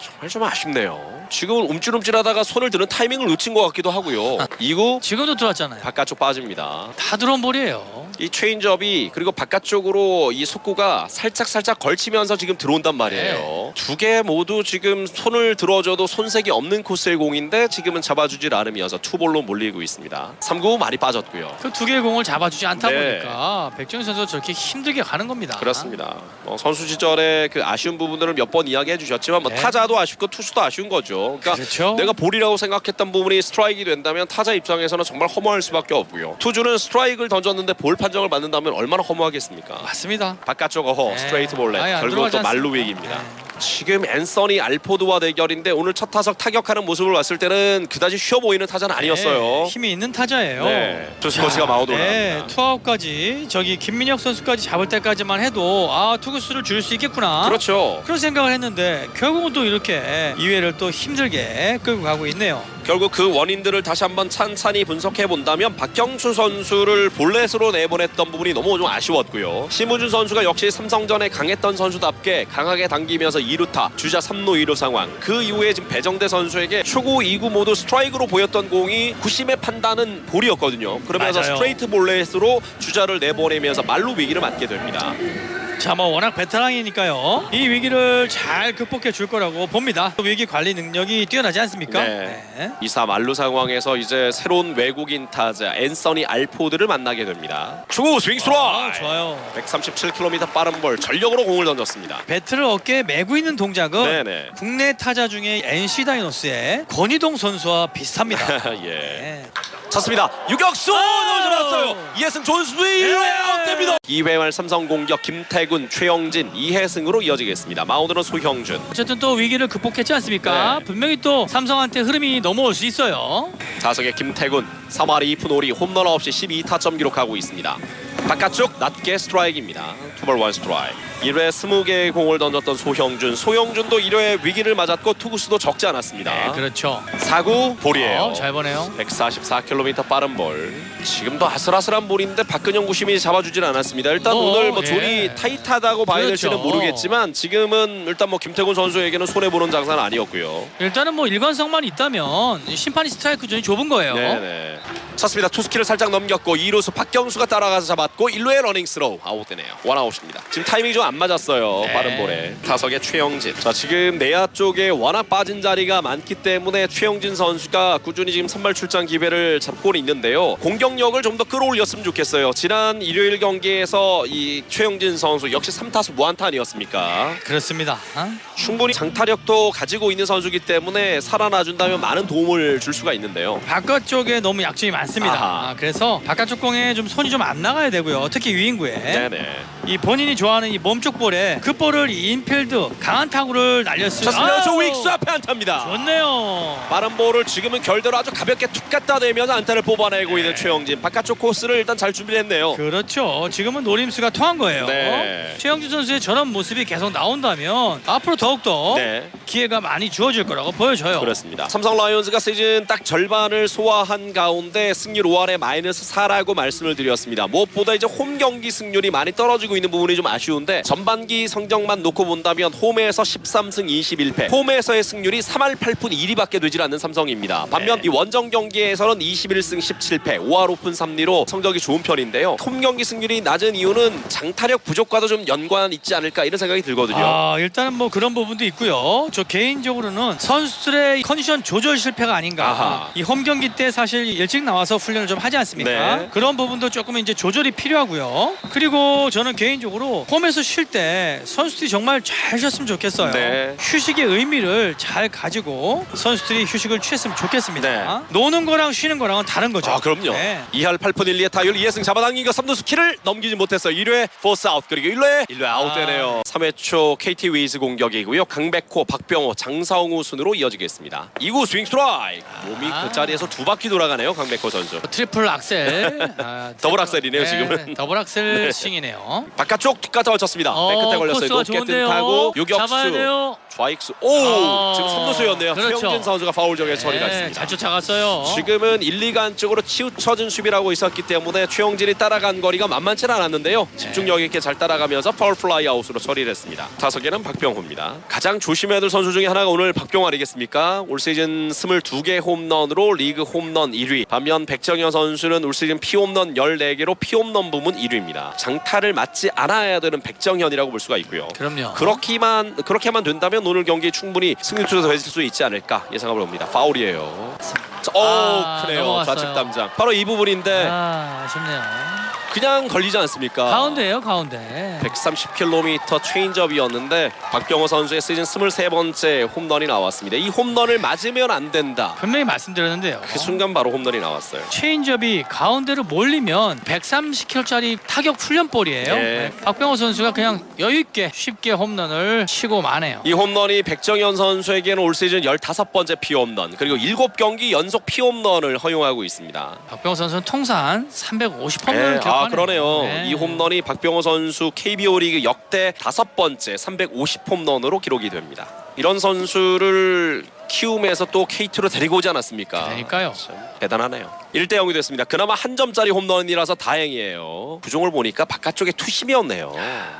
Speaker 1: 정말 좀 아쉽네요. 지금은 움찔움찔하다가 손을 드는 타이밍을 놓친 것 같기도 하고요. 2구
Speaker 2: 지금도 들어왔잖아요.
Speaker 1: 바깥쪽 빠집니다.
Speaker 2: 다 들어온 볼이에요.
Speaker 1: 이 체인지업이 그리고 바깥쪽으로 이 속구가 살짝 걸치면서 지금 들어온단 말이에요. 두 개 모두 지금 손을 들어줘도 손색이 없는 코스의 공인데 지금은 잡아주질 않으면서 투볼로 몰리고 있습니다. 3구 많이 빠졌고요.
Speaker 2: 그 두 개의 공을 잡아주지 않다
Speaker 1: 네.
Speaker 2: 보니까 백정현 선수가 저렇게 힘들게 가는 겁니다.
Speaker 1: 그렇습니다. 선수 시절에 그 아쉬운 부분들을 몇 번 이야기해 주셨지만 뭐
Speaker 2: 네.
Speaker 1: 타자도 아쉽고 투수도 아쉬운 거죠. 그러니까
Speaker 2: 그렇죠.
Speaker 1: 내가 볼이라고 생각했던 부분이 스트라이크가 된다면 타자 입장에서는 정말 허무할 수밖에 없고요. 투수는 스트라이크를 던졌는데 볼 판정을 받는다면 얼마나 허무하겠습니까?
Speaker 2: 맞습니다.
Speaker 1: 바깥쪽 어허
Speaker 2: 네.
Speaker 1: 스트레이트 볼넷
Speaker 2: 아예 안
Speaker 1: 결국
Speaker 2: 들어가지
Speaker 1: 또 말루
Speaker 2: 않습니다.
Speaker 1: 위기입니다.
Speaker 2: 네.
Speaker 1: 지금 앤서니 알포드와 대결인데 오늘 첫 타석 타격하는 모습을 봤을 때는 그다지 쉬워 보이는 타자는 아니었어요.
Speaker 2: 네, 힘이 있는 타자예요.
Speaker 1: 네. 투수코치가 마운드로 나옵니다.
Speaker 2: 투아웃까지 저기 김민혁 선수까지 잡을 때까지만 해도 투구수를 줄일 수 있겠구나.
Speaker 1: 그렇죠.
Speaker 2: 그런 생각을 했는데 결국은 또 이렇게 2회를 또 힘들게 끌고 가고 있네요.
Speaker 1: 결국 그 원인들을 다시 한번 찬찬히 분석해 본다면 박경수 선수를 볼넷으로 내보냈던 부분이 너무 좀 아쉬웠고요. 심우준 선수가 역시 삼성전에 강했던 선수답게 강하게 당기면서 2루타 주자 3루 2루 상황. 그 이후에 지금 배정대 선수에게 초구 2구 모두 스트라이크로 보였던 공이 구심의 판단은 볼이었거든요. 그러면서
Speaker 2: 맞아요.
Speaker 1: 스트레이트 볼넷으로 주자를 내보내면서 말루 위기를 맞게 됩니다.
Speaker 2: 자, 뭐 워낙 베테랑이니까요. 이 위기를 잘 극복해 줄 거라고 봅니다. 위기 관리 능력이 뛰어나지 않습니까?
Speaker 1: 네. 2사 말루 상황에서 이제 새로운 외국인 타자 앤서니 알포드를 만나게 됩니다. 초구 스윙 스트라이크.
Speaker 2: 좋아요.
Speaker 1: 137km 빠른 볼 전력으로 공을 던졌습니다.
Speaker 2: 배트를 어깨에 메고 있는 동작은
Speaker 1: 네네.
Speaker 2: 국내 타자 중에 NC 다이노스의 권희동 선수와 비슷합니다.
Speaker 1: 예.
Speaker 2: 네.
Speaker 1: 찼습니다. 유격수 너무 잘했어요. 이해승 존스 2회 아웃됩니다. 2회 말 삼성 공격 김태군, 최영진, 이해승으로 이어지겠습니다. 마운드는 소형준.
Speaker 2: 어쨌든 또 위기를 극복했지 않습니까?
Speaker 1: 네.
Speaker 2: 분명히 또 삼성한테 흐름이 넘어올 수 있어요.
Speaker 1: 타석의 김태군 3할 2푼 5리 홈런 없이 12타점 기록하고 있습니다. 바깥쪽 낮게 스트라이크입니다. 투볼 원 스트라이크. 1회 20개의 공을 던졌던 소형준도 1회 위기를 맞았고 투구수도 적지 않았습니다.
Speaker 2: 네, 그렇죠.
Speaker 1: 4구 볼이에요.
Speaker 2: 잘 보네요.
Speaker 1: 144km 빠른 볼. 지금도 아슬아슬한 볼인데 박근영 구심이 잡아주질 않았습니다. 일단 오늘 뭐
Speaker 2: 예.
Speaker 1: 존이 타이트하다고 봐야 될지는
Speaker 2: 그렇죠.
Speaker 1: 모르겠지만 지금은 일단 뭐 김태군 선수에게는 손해 보는 장사는 아니었고요.
Speaker 2: 일단은 뭐 일관성만 있다면 심판이 스트라이크 존이 좁은 거예요.
Speaker 1: 네네. 찼습니다. 투스키를 살짝 넘겼고 2루수 박경수가 따라가서 잡았고 1루에 러닝 스로우 아웃되네요. 원아웃입니다. 지금 타이밍이 좀 안 맞았어요.
Speaker 2: 네.
Speaker 1: 빠른 볼에. 타석의 최영진. 자, 지금 내야 쪽에 워낙 빠진 자리가 많기 때문에 최영진 선수가 꾸준히 지금 선발 출장 기회를 잡고 있는데요. 공격력을 좀 더 끌어올렸으면 좋겠어요. 지난 일요일 경기에서 이 최영진 선수 역시 3타수 무안타 아니었습니까?
Speaker 2: 그렇습니다.
Speaker 1: 충분히 장타력도 가지고 있는 선수이기 때문에 살아나준다면 많은 도움을 줄 수가 있는데요.
Speaker 2: 바깥쪽에 너무 약점이 많습니다.
Speaker 1: 아하.
Speaker 2: 그래서 바깥쪽 공에 좀 손이 좀 안 나가야 되고 되고요. 특히 유인구에
Speaker 1: 네네.
Speaker 2: 이 본인이 좋아하는 이 몸쪽 볼에 그 볼을 인필드 강한 타구를 날렸어요.
Speaker 1: 좋습니다. 저 우익수 앞에 안타입니다.
Speaker 2: 좋네요.
Speaker 1: 빠른 볼을 지금은 결대로 아주 가볍게 툭 갖다 대면서 안타를 뽑아내고 있는 최영진. 바깥쪽 코스를 일단 잘 준비를 했네요.
Speaker 2: 그렇죠. 지금은 노림수가 통한 거예요.
Speaker 1: 네.
Speaker 2: 최영준 선수의 저런 모습이 계속 나온다면 앞으로 더욱더
Speaker 1: 네.
Speaker 2: 기회가 많이 주어질 거라고 보여져요.
Speaker 1: 그렇습니다. 삼성 라이온즈가 시즌 딱 절반을 소화한 가운데 승률 5할에 -4라고 말씀을 드렸습니다. 무엇보다 이제 홈 경기 승률이 많이 떨어지고 있는 부분이 좀 아쉬운데 전반기 성적만 놓고 본다면 홈에서 13승 21패, 홈에서의 승률이 3할 8푼 1리밖에 되질 않는 삼성입니다. 반면 이 원정 경기에서는 21승 17패, 5할 5푼 3리로 성적이 좋은 편인데요. 홈 경기 승률이 낮은 이유는 장타력 부족과도 좀 연관 있지 않을까 이런 생각이 들거든요.
Speaker 2: 일단은 뭐 그런 부분도 있고요. 저 개인적으로는 선수들의 컨디션 조절 실패가 아닌가.
Speaker 1: 아하.
Speaker 2: 이 홈 경기 때 사실 일찍 나와서 훈련을 좀 하지 않습니까?
Speaker 1: 네.
Speaker 2: 그런 부분도 조금 이제 조절이 필요하고요. 그리고 저는 개인적으로 홈에서 쉴 때 선수들이 정말 잘 쉬었으면 좋겠어요.
Speaker 1: 네.
Speaker 2: 휴식의 의미를 잘 가지고 선수들이 휴식을 취했으면 좋겠습니다.
Speaker 1: 네.
Speaker 2: 노는 거랑 쉬는 거랑은 다른 거죠.
Speaker 1: 아 그럼요.
Speaker 2: 네.
Speaker 1: 2할 8푼 1리의 타율 2회승 잡아당긴 거 3루수 키를 넘기지 못했어요. 1회 포스 아웃 그리고 1회 아웃되네요. 3회 초 KT 위즈 공격이고요. 강백호, 박병호, 장성우 순으로 이어지겠습니다. 2구 스윙 스트라이크. 몸이 그 자리에서 두 바퀴 돌아가네요. 강백호 선수.
Speaker 2: 트리플 악셀.
Speaker 1: 더블 악셀이네요, 지금은.
Speaker 2: 더블 악셀
Speaker 1: 네.
Speaker 2: 스윙이네요.
Speaker 1: 바깥쪽 툭가타 걸쳤습니다. 백끝에 걸렸어요.
Speaker 2: 코스가
Speaker 1: 높게 뜬
Speaker 2: 좋은데요.
Speaker 1: 타구
Speaker 2: 잡아야
Speaker 1: 유격수
Speaker 2: 돼요.
Speaker 1: 좌익수. 오 지금 3루수였네요.
Speaker 2: 그렇죠.
Speaker 1: 최영진 선수가 파울 지역에 처리가 있습니다.
Speaker 2: 잘 쫓아갔어요.
Speaker 1: 지금은 1, 2가 안쪽으로 치우쳐진 수비라고 있었기 때문에 최영진이 따라간 거리가 만만치 않았는데요. 집중력 있게 잘 따라가면서 파울 플라이 아웃으로 처리를 했습니다. 타석에는 박병호입니다. 가장 조심해야 될 선수 중에 하나가 오늘 박병호 아니겠습니까? 올 시즌 22개 홈런으로 리그 홈런 1위. 반면 백정현 선수는 올 시즌 피홈런 14개로 피홈런 부문 1위입니다. 장타를 맞지 않아야 되는 백정현이라고 볼 수가 있고요.
Speaker 2: 그럼요.
Speaker 1: 그렇게만 된다면 오늘 경기에 충분히 승리투에서 맺을 수 있지 않을까 예상을 봅니다. 파울이에요. 크네요.
Speaker 2: 넘어갔어요.
Speaker 1: 좌측 담장. 바로 이 부분인데
Speaker 2: 아쉽네요.
Speaker 1: 그냥 걸리지 않습니까?
Speaker 2: 가운데예요, 가운데.
Speaker 1: 130km 체인지업이었는데 박병호 선수의 시즌 23번째 홈런이 나왔습니다. 이 홈런을 맞으면 안 된다.
Speaker 2: 분명히 말씀드렸는데요.
Speaker 1: 그 순간 바로 홈런이 나왔어요.
Speaker 2: 체인지업이 가운데로 몰리면 130km짜리 타격 훈련볼이에요.
Speaker 1: 네.
Speaker 2: 박병호 선수가 그냥 여유있게 쉽게 홈런을 치고 마네요.
Speaker 1: 이 홈런이 백정현 선수에게는 올 시즌 15번째 피홈런 그리고 7경기 연속 피홈런을 허용하고 있습니다.
Speaker 2: 박병호 선수는 통산 350홈런을 기록하네요.
Speaker 1: 그러네요.
Speaker 2: 네.
Speaker 1: 이 홈런이 박병호 선수 KBO 리그 역대 5번째 350홈런으로 기록이 됩니다. 이런 선수를 키움에서 또 K2로 데리고 오지 않았습니까?
Speaker 2: 그러니까요.
Speaker 1: 참 대단하네요. 1대0이 됐습니다. 그나마 한 점짜리 홈런이라서 다행이에요. 구종을 보니까 바깥쪽에 투심이었네요.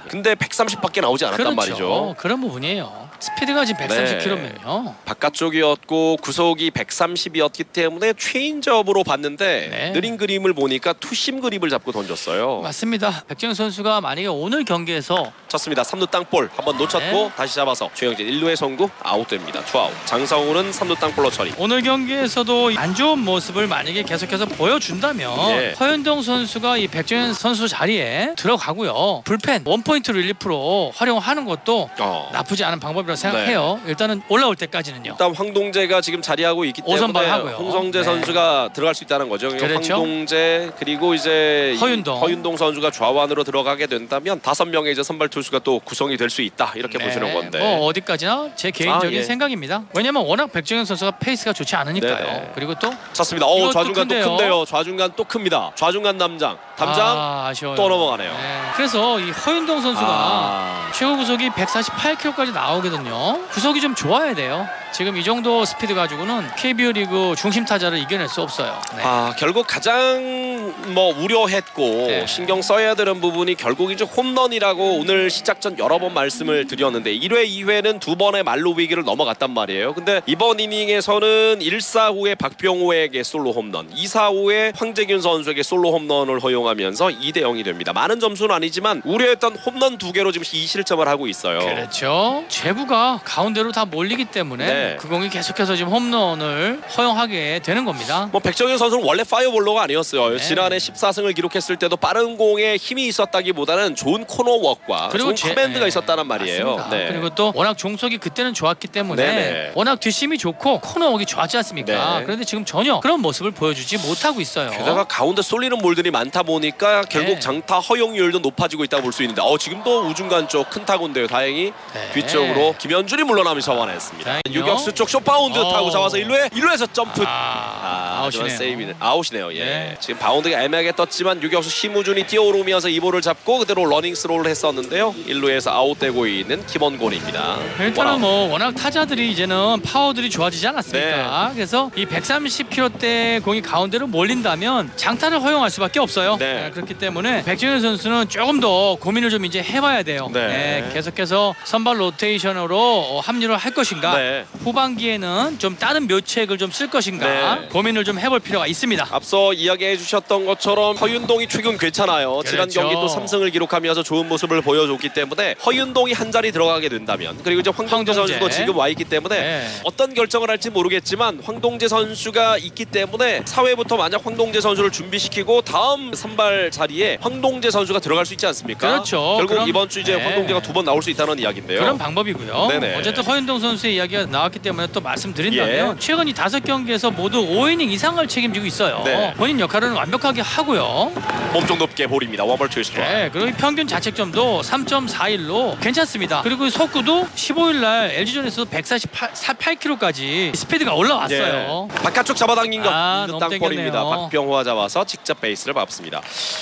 Speaker 1: 근데 130밖에 나오지 않았단 말이죠.
Speaker 2: 그런 부분이에요. 스피드가 지금 130km면요.
Speaker 1: 바깥쪽이었고 구속이 130이었기 때문에 체인지업으로 봤는데
Speaker 2: 네.
Speaker 1: 느린 그림을 보니까 투심 그립을 잡고 던졌어요.
Speaker 2: 맞습니다. 백정현 선수가 만약에 오늘 경기에서
Speaker 1: 쳤습니다. 3루 땅볼 한번 놓쳤고
Speaker 2: 네.
Speaker 1: 다시 잡아서 최영진 1루의 송구 아웃됩니다. 투아웃. 장성우는 3루 땅볼로 처리.
Speaker 2: 오늘 경기에서도 안 좋은 모습을 만약에 계속해서 보여준다면
Speaker 1: 예.
Speaker 2: 허윤동 선수가 이 백정현 선수 자리에 들어가고요. 불펜 원포인트 릴리프로 활용하는 것도 나쁘지 않은 방법이라고 생각해요. 일단은 올라올 때까지는요.
Speaker 1: 일단 황동재가 지금 자리하고 있기 때문에
Speaker 2: 오선발 하고요.
Speaker 1: 홍성재
Speaker 2: 네.
Speaker 1: 선수가 들어갈 수 있다는 거죠.
Speaker 2: 그렇죠.
Speaker 1: 황동재 그리고 이제
Speaker 2: 허윤동
Speaker 1: 선수가 좌완으로 들어가게 된다면 5명의 이제 선발 투수가 또 구성이 될 수 있다 이렇게 보시는 건데.
Speaker 2: 뭐 어디까지나 제 개인적인
Speaker 1: 예.
Speaker 2: 생각입니다. 왜냐면 워낙 백정현 선수가 페이스가 좋지 않으니까요.
Speaker 1: 네네.
Speaker 2: 그리고 또
Speaker 1: 쳤습니다.
Speaker 2: 이것도
Speaker 1: 좌중간 또
Speaker 2: 큰데요.
Speaker 1: 큰데요. 좌중간 또 큽니다. 좌중간 담장
Speaker 2: 아쉬워요.
Speaker 1: 또 넘어가네요.
Speaker 2: 그래서 이 허윤동 선수가 최고 구속이 148km까지 나오거든요. 구속이 좀 좋아야 돼요. 지금 이 정도 스피드 가지고는 KBO 리그 중심 타자를 이겨낼 수 없어요. 네.
Speaker 1: 결국 가장 우려했고
Speaker 2: 네.
Speaker 1: 신경 써야 되는 부분이 결국 이제 홈런이라고 오늘 시작전 여러 번 말씀을 드렸는데 1회, 2회는 두 번의 말로 위기를 넘어갔단 말이에요. 근데 이번 이닝에서는 1-4후에 박병호에게 솔로 홈런, 2-4후에 황재균 선수에게 솔로 홈런을 허용하면서 2대0이 됩니다. 많은 점수는 아니지만 우려했던 홈런 2개로 지금 2실점을 하고 있어요.
Speaker 2: 그렇죠. 제구가 가운데로 다 몰리기 때문에
Speaker 1: 네.
Speaker 2: 그 공이 계속해서 지금 홈런을 허용하게 되는 겁니다.
Speaker 1: 뭐 백정현 선수는 원래 파이어볼러가 아니었어요.
Speaker 2: 네.
Speaker 1: 지난해 14승을 기록했을 때도 빠른 공에 힘이 있었다기보다는 좋은 코너웍과 좋은 커맨드가 있었다는 말이에요.
Speaker 2: 맞습니다.
Speaker 1: 네.
Speaker 2: 그리고 또 워낙 종속이 그때는 좋았기 때문에
Speaker 1: 네네.
Speaker 2: 워낙 뒷심이 좋고 코너웍이 좋았지 않습니까?
Speaker 1: 네.
Speaker 2: 그런데 지금 전혀 그런 모습을 보여주지 못하고 있어요.
Speaker 1: 게다가 가운데 쏠리는 볼들이 많다 보니까 결국
Speaker 2: 네.
Speaker 1: 장타 허용률도 높아지고 있다고 볼 수 있는데 지금도 우중간 쪽 큰 타구인데요. 다행히
Speaker 2: 네.
Speaker 1: 뒤쪽으로 김현준이 물러나면서 잡아냈습니다.
Speaker 2: 다행이요.
Speaker 1: 유격수 쪽 숏바운드 타고 잡아서 1루에서 점프.
Speaker 2: 아웃이네요.
Speaker 1: 세이브는 아웃이네요. 예.
Speaker 2: 네.
Speaker 1: 지금 바운드가 애매하게 떴지만 유격수 심우준이 뛰어오르면서 이 볼을 잡고 그대로 러닝 스로우를 했었는데요. 1루에서 아웃되고 있는 김원곤입니다.
Speaker 2: 일단은 뭐 워낙 타자들이 이제는 파워들이 좋아지지 않았습니까?
Speaker 1: 네.
Speaker 2: 그래서 이 130km대 공이 가운데로 몰린다면 장타를 허용할 수밖에 없어요.
Speaker 1: 네.
Speaker 2: 그렇기 때문에 백정현 선수는 조금 더 고민을 좀 이제 해봐야 돼요.
Speaker 1: 네.
Speaker 2: 계속해서 선발 로테이션으로 합류를 할 것인가?
Speaker 1: 네.
Speaker 2: 후반기에는 좀 다른 묘책을 좀 쓸 것인가?
Speaker 1: 네.
Speaker 2: 고민을 좀 해볼 필요가 있습니다.
Speaker 1: 앞서 이야기해 주셨던 것처럼 허윤동이 최근 괜찮아요. 지난
Speaker 2: 그렇죠.
Speaker 1: 경기 또 3승을 기록하면서 좋은 모습을 보여줬기 때문에 허윤동이 한 자리 들어가게 된다면 그리고 이제 황동재 선수도 지금 와 있기 때문에
Speaker 2: 네.
Speaker 1: 어떤 결정을 할지 모르겠지만 황동재 선수가 있기 때문에 사회부터 만약 황동재 선수를 준비시키고 다음 선발 자리에 황동재 선수가 들어갈 수 있지 않습니까?
Speaker 2: 그렇죠.
Speaker 1: 결국
Speaker 2: 그럼,
Speaker 1: 이번 주 이제
Speaker 2: 네.
Speaker 1: 황동재가 두 번 나올 수 있다는 이야기인데요.
Speaker 2: 그런 방법이고요.
Speaker 1: 네네.
Speaker 2: 어쨌든 허윤동 선수의 이야기가 나왔기 때문에 또 말씀드린다면
Speaker 1: 예.
Speaker 2: 최근 이 5경기에서 모두 5이닝 이상을 책임지고 있어요.
Speaker 1: 네.
Speaker 2: 본인 역할은 완벽하게 하고요.
Speaker 1: 몸쪽 높게 볼입니다. 원볼 투 스트라이크.
Speaker 2: 네, 그리고 이 평균 자책점도 3.41로 괜찮습니다. 그리고 속구도 15일날 LG전에서 148km까지 스피드가 올라왔어요.
Speaker 1: 예. 바깥쪽 잡아당긴 거
Speaker 2: 너무
Speaker 1: 땅볼입니다.
Speaker 2: 땡겼네요.
Speaker 1: 박병호가 잡아서 직접 베이스를 밟습니다.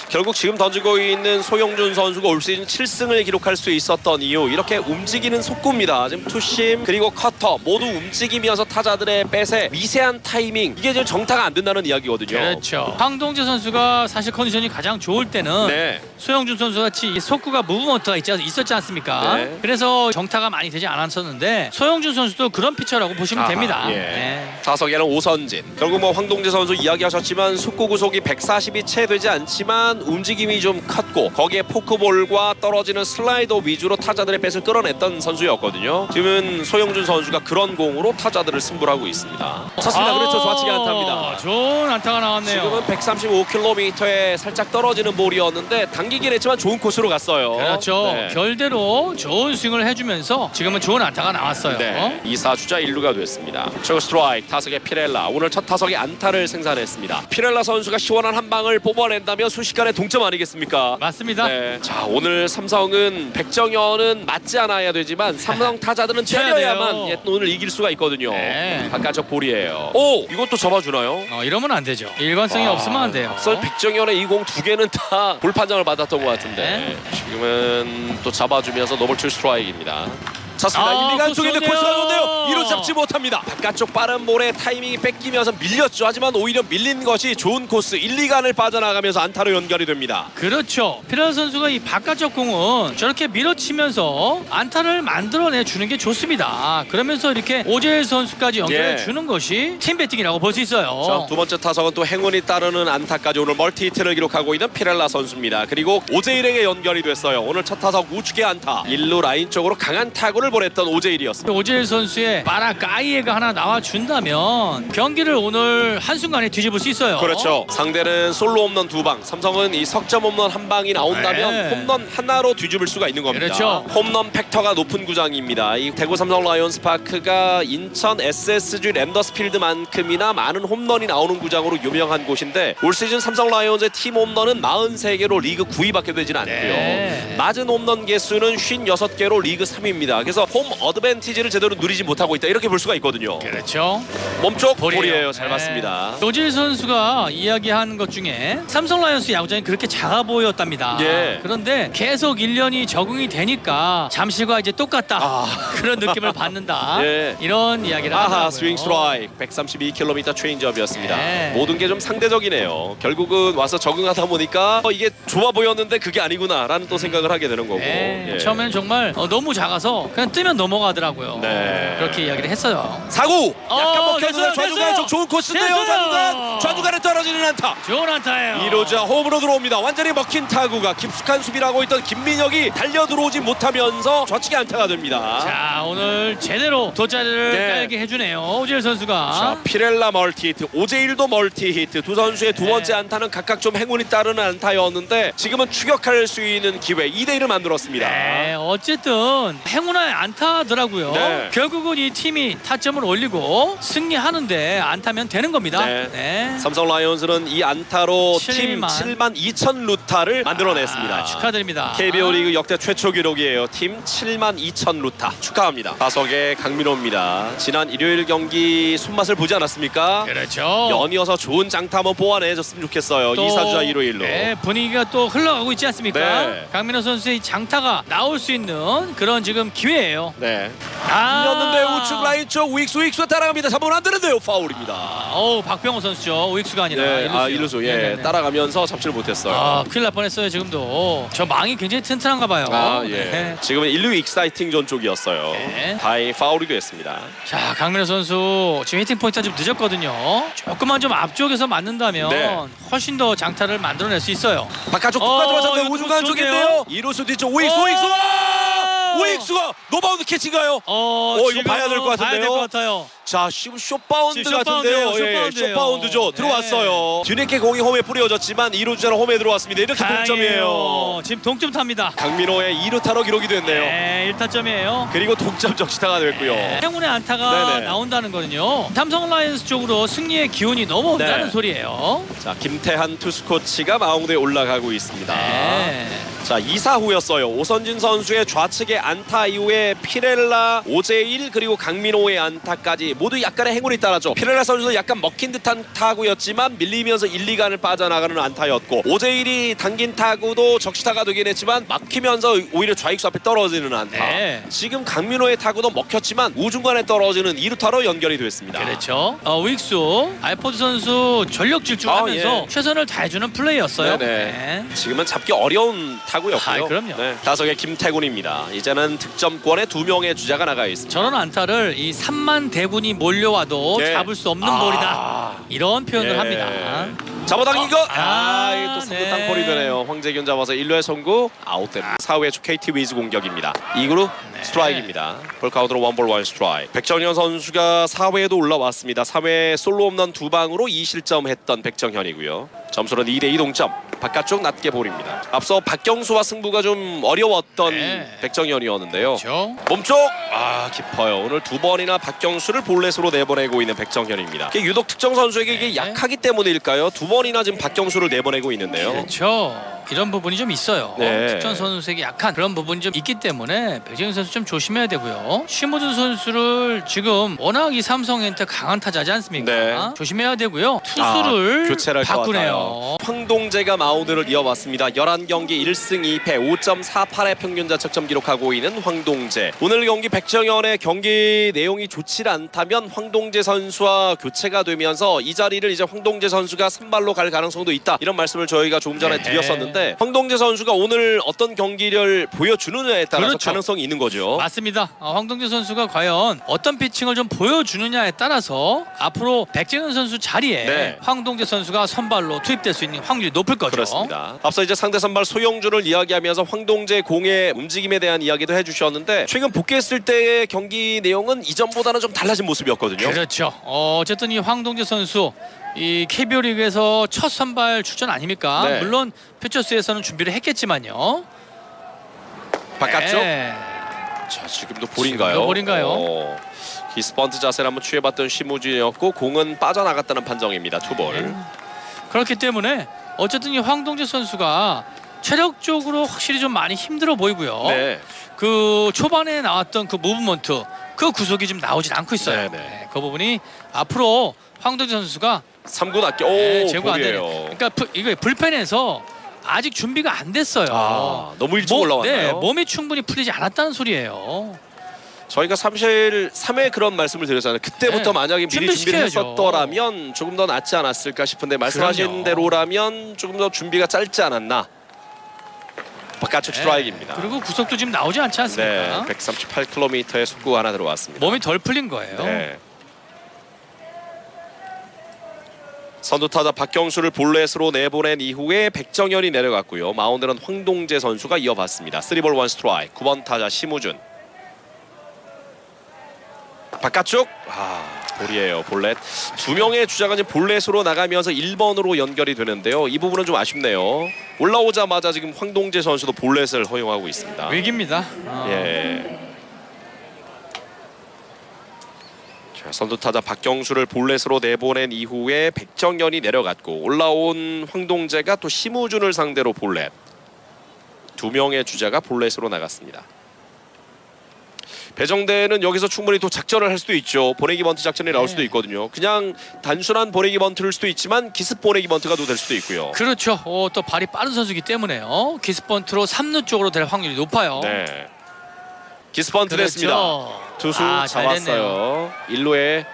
Speaker 1: 결국 지금 던지고 있는 소영준 선수가 올 시즌 7승을 기록할 수 있었던 이유 이렇게 움직이는 속구입니다. 지금 투심 그리고 커터 모두 움직이면서 타자들의 뱃의 미세한 타이밍 이게 지금 정타가 안 된다는 이야기거든요.
Speaker 2: 그렇죠. 황동재 선수가 사실 컨디션이 가장 좋을 때는
Speaker 1: 네.
Speaker 2: 소영준 선수 같이 이 속구가 무브먼트가 있었지 않습니까?
Speaker 1: 네.
Speaker 2: 그래서 정타가 많이 되지 않았었는데 소영준 선수도 그런 피처라고 보시면 됩니다.
Speaker 1: 예.
Speaker 2: 네.
Speaker 1: 타석에는 오선진. 결국 뭐 황동재 선수 이야기하셨지만 속구 구속이 140이 채 되지 않지만 움직임이 좀 컸고 거기에 포크볼과 떨어지는 슬라이더 위주로 타자들의 뱃을 끌어냈던 선수였거든요. 지금은 소영준 선수가 그런 공으로 타자들을 승부하고 있습니다. 쳤습니다. 그렇죠. 좌측에 안타입니다.
Speaker 2: 좋은 안타가 나왔네요.
Speaker 1: 지금은 135km에 살짝 떨어지는 볼이었는데 당기긴 했지만 좋은 코스로 갔어요.
Speaker 2: 그렇죠.
Speaker 1: 네.
Speaker 2: 결대로 좋은 스윙을 해주면서 지금은 좋은 안타가 나왔어요.
Speaker 1: 네. 2사주자 1루가 됐습니다. 초구 스트라이크 타석의 피렐라 오늘 첫 타석에 안타를 생산했습니다. 피렐라 선수가 시원한 한 방을 뽑아낸다면 순식간에 동점 아니겠습니까?
Speaker 2: 맞습니다.
Speaker 1: 네. 자 오늘 삼성은 백정현은 맞지 않아야 되지만 삼성 타자들은
Speaker 2: 쳐야
Speaker 1: 때려야만
Speaker 2: 돼요.
Speaker 1: 예, 오늘 이길 수가 있거든요.
Speaker 2: 네.
Speaker 1: 바깥쪽 볼이에요. 오 이것도 잡아주나요?
Speaker 2: 이러면 안 되죠. 일관성이 없으면 안 돼요.
Speaker 1: 앞서 백정현의 이 공 두 개는 다 볼 판정을 받았던 것 같은데
Speaker 2: 네.
Speaker 1: 지금은 또 잡아주면서 노볼 투 스트라이크입니다. 찼습니다. 1, 2간 쪽인데
Speaker 2: 좋네요.
Speaker 1: 코스가 좋은데요. 이루 잡지 못합니다. 바깥쪽 빠른 볼에 타이밍이 뺏기면서 밀렸죠. 하지만 오히려 밀린 것이 좋은 코스 1, 2간을 빠져나가면서 안타로 연결이 됩니다.
Speaker 2: 그렇죠. 피렐라 선수가 이 바깥쪽 공은 저렇게 밀어치면서 안타를 만들어내 주는 게 좋습니다. 그러면서 이렇게 오재일 선수까지 연결해 주는 것이 팀 배팅이라고 볼 수 있어요.
Speaker 1: 자, 두 번째 타석은 또 행운이 따르는 안타까지 오늘 멀티 히트를 기록하고 있는 피렐라 선수입니다. 그리고 오재일에게 연결이 됐어요. 오늘 첫 타석 우측의 안타. 1루 라인 쪽으로 강한 타구를 보냈던 오재일이었습니다.
Speaker 2: 오재일 선수의 마라까이에가 하나 나와준다면 경기를 오늘 한순간에 뒤집을 수 있어요.
Speaker 1: 그렇죠. 상대는 솔로 홈런 2방. 삼성은 이 석점 홈런 한 방이 나온다면
Speaker 2: 네.
Speaker 1: 홈런 하나로 뒤집을 수가 있는 겁니다.
Speaker 2: 그렇죠.
Speaker 1: 홈런 팩터가 높은 구장입니다. 이 대구 삼성 라이온스 파크가 인천 SSG 랜더스필드만큼이나 많은 홈런이 나오는 구장으로 유명한 곳인데 올 시즌 삼성 라이온즈의 팀 홈런은 43개로 리그 9위밖에 되지는 않고요.
Speaker 2: 네.
Speaker 1: 맞은 홈런 개수는 56개로 리그 3위입니다. 그래서 홈 어드밴티지를 제대로 누리지 못하고 있다. 이렇게 볼 수가 있거든요.
Speaker 2: 그렇죠.
Speaker 1: 몸쪽 볼이에요. 잘
Speaker 2: 네.
Speaker 1: 맞습니다.
Speaker 2: 오재일 선수가 이야기한 것 중에 삼성 라이온스 야구장이 그렇게 작아 보였답니다.
Speaker 1: 예.
Speaker 2: 그런데 계속 1년이 적응이 되니까 잠실과 이제 똑같다. 그런 느낌을 받는다.
Speaker 1: 예.
Speaker 2: 이런 이야기를
Speaker 1: 아하
Speaker 2: 하더라고요.
Speaker 1: 스윙 스트라이크 132km 체인지업이었습니다.
Speaker 2: 네.
Speaker 1: 모든 게 좀 상대적이네요. 결국은 와서 적응하다 보니까 이게 좋아 보였는데 그게 아니구나 라는 또 생각을 하게 되는 거고.
Speaker 2: 네.
Speaker 1: 예.
Speaker 2: 처음에는 정말 너무 작아서 그냥 탁 뜨면 넘어가더라고요.
Speaker 1: 네.
Speaker 2: 그렇게 이야기를 했어요.
Speaker 1: 사구 약간 먹혔어요.
Speaker 2: 됐어요,
Speaker 1: 좌중간
Speaker 2: 됐어요.
Speaker 1: 쪽 좋은 코스인데요.
Speaker 2: 됐어요.
Speaker 1: 좌중간에 떨어지는 안타.
Speaker 2: 좋은 안타예요.
Speaker 1: 2루자 홈으로 들어옵니다. 완전히 먹힌 타구가 깊숙한 수비를 하고 있던 김민혁이 달려 들어오지 못하면서 좌측에 안타가 됩니다.
Speaker 2: 자, 오늘 제대로 돗자리를
Speaker 1: 네.
Speaker 2: 깔게 해주네요. 오지일 선수가.
Speaker 1: 자, 피렐라 멀티히트, 오제일도 멀티히트. 두 선수의 두
Speaker 2: 네.
Speaker 1: 번째 안타는 각각 좀 행운이 따르는 안타였는데 지금은 추격할 수 있는 기회 2대1을 만들었습니다.
Speaker 2: 네, 어쨌든 행운의 안타더라고요.
Speaker 1: 네.
Speaker 2: 결국은 이 팀이 타점을 올리고 승리하는데 안타면 되는 겁니다.
Speaker 1: 네. 삼성 라이온즈는 이 안타로 팀 7만 2천 루타를 만들어냈습니다.
Speaker 2: 축하드립니다.
Speaker 1: KBO 리그 역대 최초 기록이에요. 팀 7만 2천 루타 축하합니다. 타석의 강민호입니다. 지난 일요일 경기 손맛을 보지 않았습니까?
Speaker 2: 그렇죠.
Speaker 1: 연이어서 좋은 장타 한번 뽑아내줬으면 좋겠어요.
Speaker 2: 또,
Speaker 1: 2사주자 1루 1루.
Speaker 2: 네, 분위기가 또 흘러가고 있지 않습니까?
Speaker 1: 네.
Speaker 2: 강민호 선수의 장타가 나올 수 있는 그런 지금 기회예요.
Speaker 1: 네.
Speaker 2: 아,
Speaker 1: 였는데 우측 라인 쪽 우익수 따라갑니다. 잡으면 안 되는데요. 파울입니다.
Speaker 2: 어우, 박병호 선수죠. 우익수가 아니라
Speaker 1: 네,
Speaker 2: 일루수요.
Speaker 1: 일루수 예,
Speaker 2: 네네네.
Speaker 1: 따라가면서 잡지를 못했어요.
Speaker 2: 아, 큰일 날 뻔했어요. 지금도 저 망이 굉장히 튼튼한가 봐요.
Speaker 1: 예.
Speaker 2: 네.
Speaker 1: 지금은 1루 익사이팅 존 쪽이었어요.
Speaker 2: 네.
Speaker 1: 다행히 파울이 됐습니다.
Speaker 2: 자, 강민호 선수 지금 히팅 포인트가 좀 늦었거든요. 조금만 좀 앞쪽에서 맞는다면
Speaker 1: 네.
Speaker 2: 훨씬 더 장타를 만들어낼 수 있어요.
Speaker 1: 바깥쪽 끝까지 맞았는데
Speaker 2: 이거
Speaker 1: 우중간
Speaker 2: 좋은데요?
Speaker 1: 쪽인데요. 이루수 뒤쪽 우익수가 노바운드 캐치인가요? 이거
Speaker 2: 지금
Speaker 1: 봐야 될 것 같은데요.
Speaker 2: 봐야 될 것 같아요.
Speaker 1: 자, 지금 숏바운드
Speaker 2: 지금
Speaker 1: 같은데요.
Speaker 2: 숏바운드예요.
Speaker 1: 숏바운드죠.
Speaker 2: 네.
Speaker 1: 들어왔어요. 뒤늦게 공이 홈에 뿌려졌지만 2루주자는 홈에 들어왔습니다. 이렇게 동점이에요.
Speaker 2: 지금 동점 탑니다.
Speaker 1: 강민호의 2루타로 기록이 됐네요.
Speaker 2: 네, 1타점이에요.
Speaker 1: 그리고 동점 적시타가 됐고요.
Speaker 2: 행운의 안타가
Speaker 1: 네네.
Speaker 2: 나온다는 거는요. 삼성 라이온즈 쪽으로 승리의 기운이 넘어온다는
Speaker 1: 네.
Speaker 2: 소리예요.
Speaker 1: 자, 김태한 투수 코치가 마운드에 올라가고 있습니다.
Speaker 2: 네.
Speaker 1: 자, 2사 후였어요. 오선진 선수의 좌측의 안타 이후에 피렐라, 오제일 그리고 강민호의 안타까지 모두 약간의 행운이 따랐죠. 피렐라 선수는 약간 먹힌 듯한 타구였지만 밀리면서 1, 2간을 빠져나가는 안타였고 오제일이 당긴 타구도 적시타가 되긴 했지만 막히면서 오히려 좌익수 앞에 떨어지는 안타.
Speaker 2: 네.
Speaker 1: 지금 강민호의 타구도 먹혔지만 우중간에 떨어지는 2루타로 연결이 됐습니다.
Speaker 2: 그렇죠. 우익수 알포드 선수 전력 질주하면서
Speaker 1: 예.
Speaker 2: 최선을 다해주는 플레이였어요.
Speaker 1: 네네. 지금은 잡기 어려운 타구였고요.
Speaker 2: 그럼요.
Speaker 1: 네. 타석의 김태군입니다. 이제는 득점권에 2명의 주자가 나가 있습니다.
Speaker 2: 저런 안타를 이 3만 대군이 몰려와도
Speaker 1: 네.
Speaker 2: 잡을 수 없는 볼이다. 이런 표현을
Speaker 1: 예.
Speaker 2: 합니다.
Speaker 1: 잡아당긴 거. 이게 또
Speaker 2: 네.
Speaker 1: 상대 땅볼이 되네요. 황재균 잡아서 1루에 송구 아웃됩니다. 4회 초 KT 위즈 공격입니다. 2구로
Speaker 2: 네.
Speaker 1: 스트라이크입니다. 볼 카운트로 원볼 원 스트라이크. 백정현 선수가 4회에도 올라왔습니다. 3회 솔로 홈런 2방으로 2실점했던 백정현이고요. 점수는 2대2 동점. 바깥쪽 낮게 볼입니다. 앞서 박경수와 승부가 좀 어려웠던
Speaker 2: 네.
Speaker 1: 백정현이었는데요.
Speaker 2: 그렇죠.
Speaker 1: 몸쪽 깊어요. 오늘 두 번이나 박경수를 볼넷으로 내보내고 있는 백정현입니다. 이게 유독 특정 선수에게 이게
Speaker 2: 네.
Speaker 1: 약하기 때문일까요? 두 번이나 지금 박경수를 내보내고 있는데요.
Speaker 2: 그렇죠. 이런 부분이 좀 있어요.
Speaker 1: 네.
Speaker 2: 특정 선수에게 약한 그런 부분이 좀 있기 때문에 백정현 선수 좀 조심해야 되고요. 심호준 선수를 지금 워낙 이 삼성한테 강한 타자지 않습니까?
Speaker 1: 네.
Speaker 2: 조심해야 되고요. 투수를
Speaker 1: 교체를 할 것
Speaker 2: 바꾸네요.
Speaker 1: 같아요. 황동재가 마운드를 이어왔습니다. 11경기 1승 2패 5.48의 평균 자책점 기록하고 있는 황동재. 오늘 경기 백정현의 경기 내용이 좋지 않다면 황동재 선수와 교체가 되면서 이 자리를 이제 황동재 선수가 선발로 갈 가능성도 있다. 이런 말씀을 저희가 조금 전에
Speaker 2: 네.
Speaker 1: 드렸었는데 황동재 선수가 오늘 어떤 경기를 보여주느냐에 따라서
Speaker 2: 그렇죠.
Speaker 1: 가능성이 있는 거죠.
Speaker 2: 맞습니다. 황동재 선수가 과연 어떤 피칭을 좀 보여주느냐에 따라서 앞으로 백정현 선수 자리에
Speaker 1: 네.
Speaker 2: 황동재 선수가 선발로 투입될 수 있는 확률이 높을 거죠.
Speaker 1: 그렇습니다. 앞서 이제 상대 선발 소영주를 이야기하면서 황동재 공의 움직임에 대한 이야기도 해주셨는데 최근 복귀했을 때의 경기 내용은 이전보다는 좀 달라진 모습이었거든요.
Speaker 2: 그렇죠. 어쨌든 이 황동재 선수 이 KBO 리그에서 첫 선발 출전 아닙니까?
Speaker 1: 네.
Speaker 2: 물론 퓨처스에서는 준비를 했겠지만요.
Speaker 1: 바깥쪽.
Speaker 2: 네.
Speaker 1: 자, 지금도 볼인가요?
Speaker 2: 지금도 볼인가요?
Speaker 1: 기스번트 자세를 한번 취해봤던 심우진이었고 공은 빠져나갔다는 판정입니다. 투볼.
Speaker 2: 네. 그렇기 때문에 어쨌든 이 황동재 선수가 체력적으로 확실히 좀 많이 힘들어 보이고요.
Speaker 1: 네.
Speaker 2: 그 초반에 나왔던 그 무브먼트 그 구속이 좀 나오질 않고 있어요.
Speaker 1: 네, 네.
Speaker 2: 네, 그 부분이 앞으로 황동재 선수가
Speaker 1: 3구 낮게.
Speaker 2: 제거 안 되네요.
Speaker 1: 볼이에요.
Speaker 2: 그러니까 이거 불펜에서 아직 준비가 안 됐어요.
Speaker 1: 너무 일찍 올라왔나요?
Speaker 2: 네, 몸이 충분히 풀리지 않았다는 소리예요.
Speaker 1: 저희가 3회 그런 말씀을 드렸잖아요. 그때부터
Speaker 2: 네.
Speaker 1: 만약에 미리 준비를
Speaker 2: 준비시켜야죠.
Speaker 1: 했었더라면 조금 더 낫지 않았을까 싶은데 말씀하신
Speaker 2: 그럼요.
Speaker 1: 대로라면 조금 더 준비가 짧지 않았나. 바깥쪽 스트라이크입니다.
Speaker 2: 그리고 구속도 지금 나오지 않지 않습니까?
Speaker 1: 네, 138km의 속구 하나 들어왔습니다.
Speaker 2: 몸이 덜 풀린 거예요.
Speaker 1: 네. 선두타자 박경수를 볼넷으로 내보낸 이후에 백정현이 내려갔고요. 마운드는 황동재 선수가 이어봤습니다. 3볼 1스트라이크. 9번 타자 심우준. 바깥쪽 볼이에요. 볼넷. 두 명의 주자가 지금 볼넷으로 나가면서 1번으로 연결이 되는데요. 이 부분은 좀 아쉽네요. 올라오자마자 지금 황동재 선수도 볼넷을 허용하고 있습니다.
Speaker 2: 위기입니다.
Speaker 1: 예. 자, 선두타자 박경수를 볼넷으로 내보낸 이후에 백정현이 내려갔고 올라온 황동재가 또 심우준을 상대로 볼넷. 두 명의 주자가 볼넷으로 나갔습니다. 배정대는 여기서 충분히 또 작전을 할 수도 있죠. 보내기 번트 작전이 나올 수도 있거든요. 그냥 단순한 보내기 번트일 수도 있지만 기습 보내기 번트가 될 수도 있고요.
Speaker 2: 그렇죠. 또 발이 빠른 선수이기 때문에요. 기습 번트로 3루 쪽으로 될 확률이 높아요.
Speaker 1: 네. 기습 번트
Speaker 2: 그렇죠.
Speaker 1: 됐습니다. 투수
Speaker 2: 잘
Speaker 1: 잡았어요. 1루에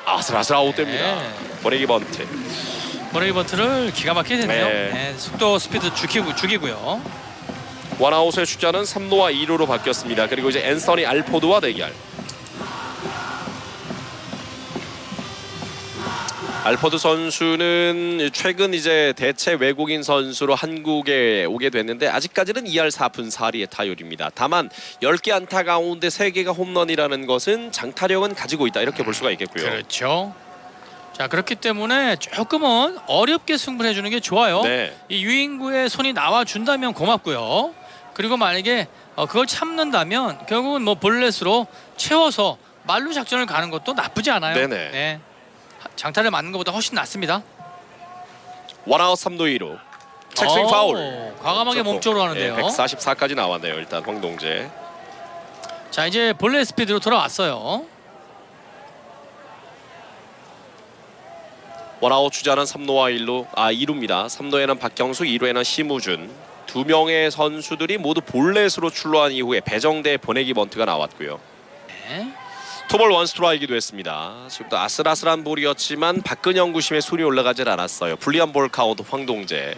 Speaker 1: 아슬아슬 아웃됩니다.
Speaker 2: 네.
Speaker 1: 보내기 번트.
Speaker 2: 보내기 번트를 기가 막히게 됐네요.
Speaker 1: 네.
Speaker 2: 네, 속도 스피드 죽이고요.
Speaker 1: 원아웃의 주자는 3루와 2루로 바뀌었습니다. 그리고 이제 앤서니 알포드와 대결. 알포드 선수는 최근 이제 대체 외국인 선수로 한국에 오게 됐는데 아직까지는 2할 4푼 4리의 타율입니다. 다만 10개 안타 가운데 3개가 홈런이라는 것은 장타력은 가지고 있다 이렇게 볼 수가 있겠고요.
Speaker 2: 그렇죠. 자, 그렇기 때문에 조금은 어렵게 승부를 해주는 게 좋아요.
Speaker 1: 네.
Speaker 2: 이 유인구에 손이 나와준다면 고맙고요. 그리고 만약에 그걸 참는다면 결국은 뭐 볼넷으로 채워서 말루 작전을 가는 것도 나쁘지 않아요.
Speaker 1: 네네.
Speaker 2: 네. 장타를 맞는 것보다 훨씬 낫습니다.
Speaker 1: 원아웃 3루 2루. 책스윙 파울.
Speaker 2: 과감하게 몸쪽으로 하는데요.
Speaker 1: 144까지 나왔네요. 일단 황동재.
Speaker 2: 자, 이제 볼넷 스피드로 돌아왔어요.
Speaker 1: 원아웃 주자는 3루와 2루입니다. 3루에는 박경수, 2루에는 심우준. 두 명의 선수들이 모두 볼넷으로 출루한 이후에 배정대 보내기 번트가 나왔고요.
Speaker 2: 네.
Speaker 1: 투볼 1스트라이크도 했습니다. 지금도 아슬아슬한 볼이었지만 박근영 구심의 손이 올라가질 않았어요. 불리한 볼 카운트 황동재.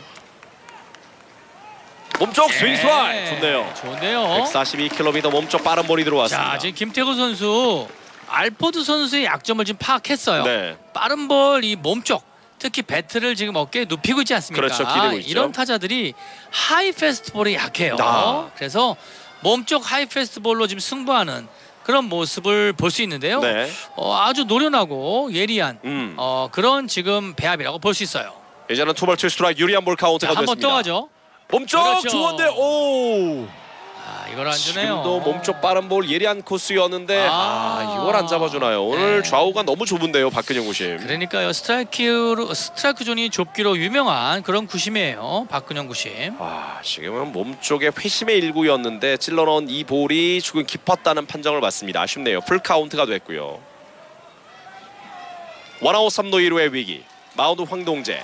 Speaker 1: 몸쪽 스윙 스트라이크 좋네요.
Speaker 2: 좋네요.
Speaker 1: 142km 몸쪽 빠른 볼이 들어왔습니다.
Speaker 2: 자, 지금 김태구 선수 알포드 선수의 약점을 지금 파악했어요.
Speaker 1: 네.
Speaker 2: 빠른 볼 이 몸쪽 특히 배트를 지금 어깨에 눕히고 있지 않습니까?
Speaker 1: 그렇죠, 기대고 있죠.
Speaker 2: 이런 타자들이 하이 패스트볼이 약해요. 그래서 몸쪽 하이 패스트볼로 지금 승부하는 그런 모습을 볼 수 있는데요.
Speaker 1: 네.
Speaker 2: 아주 노련하고 예리한 그런 지금 배합이라고 볼 수 있어요.
Speaker 1: 이제는 투볼 2스트라이크 유리한 볼 카운트가
Speaker 2: 한번
Speaker 1: 됐습니다.
Speaker 2: 또 가죠.
Speaker 1: 몸쪽
Speaker 2: 그렇죠.
Speaker 1: 좋은데 오.
Speaker 2: 이걸 안 주네요.
Speaker 1: 지금도 몸쪽 빠른 볼 예리한 코스였는데 이걸 안 잡아주나요? 오늘
Speaker 2: 네.
Speaker 1: 좌우가 너무 좁은데요, 박근영 구심.
Speaker 2: 그러니까요. 스트라이크 존이 좁기로 유명한 그런 구심이에요. 박근영 구심.
Speaker 1: 지금은 몸쪽에 회심의 일구였는데 찔러넣은 이 볼이 조금 깊었다는 판정을 받습니다. 아쉽네요. 풀 카운트가 됐고요. 원아웃 3루 1루의 위기. 마운드 황동재.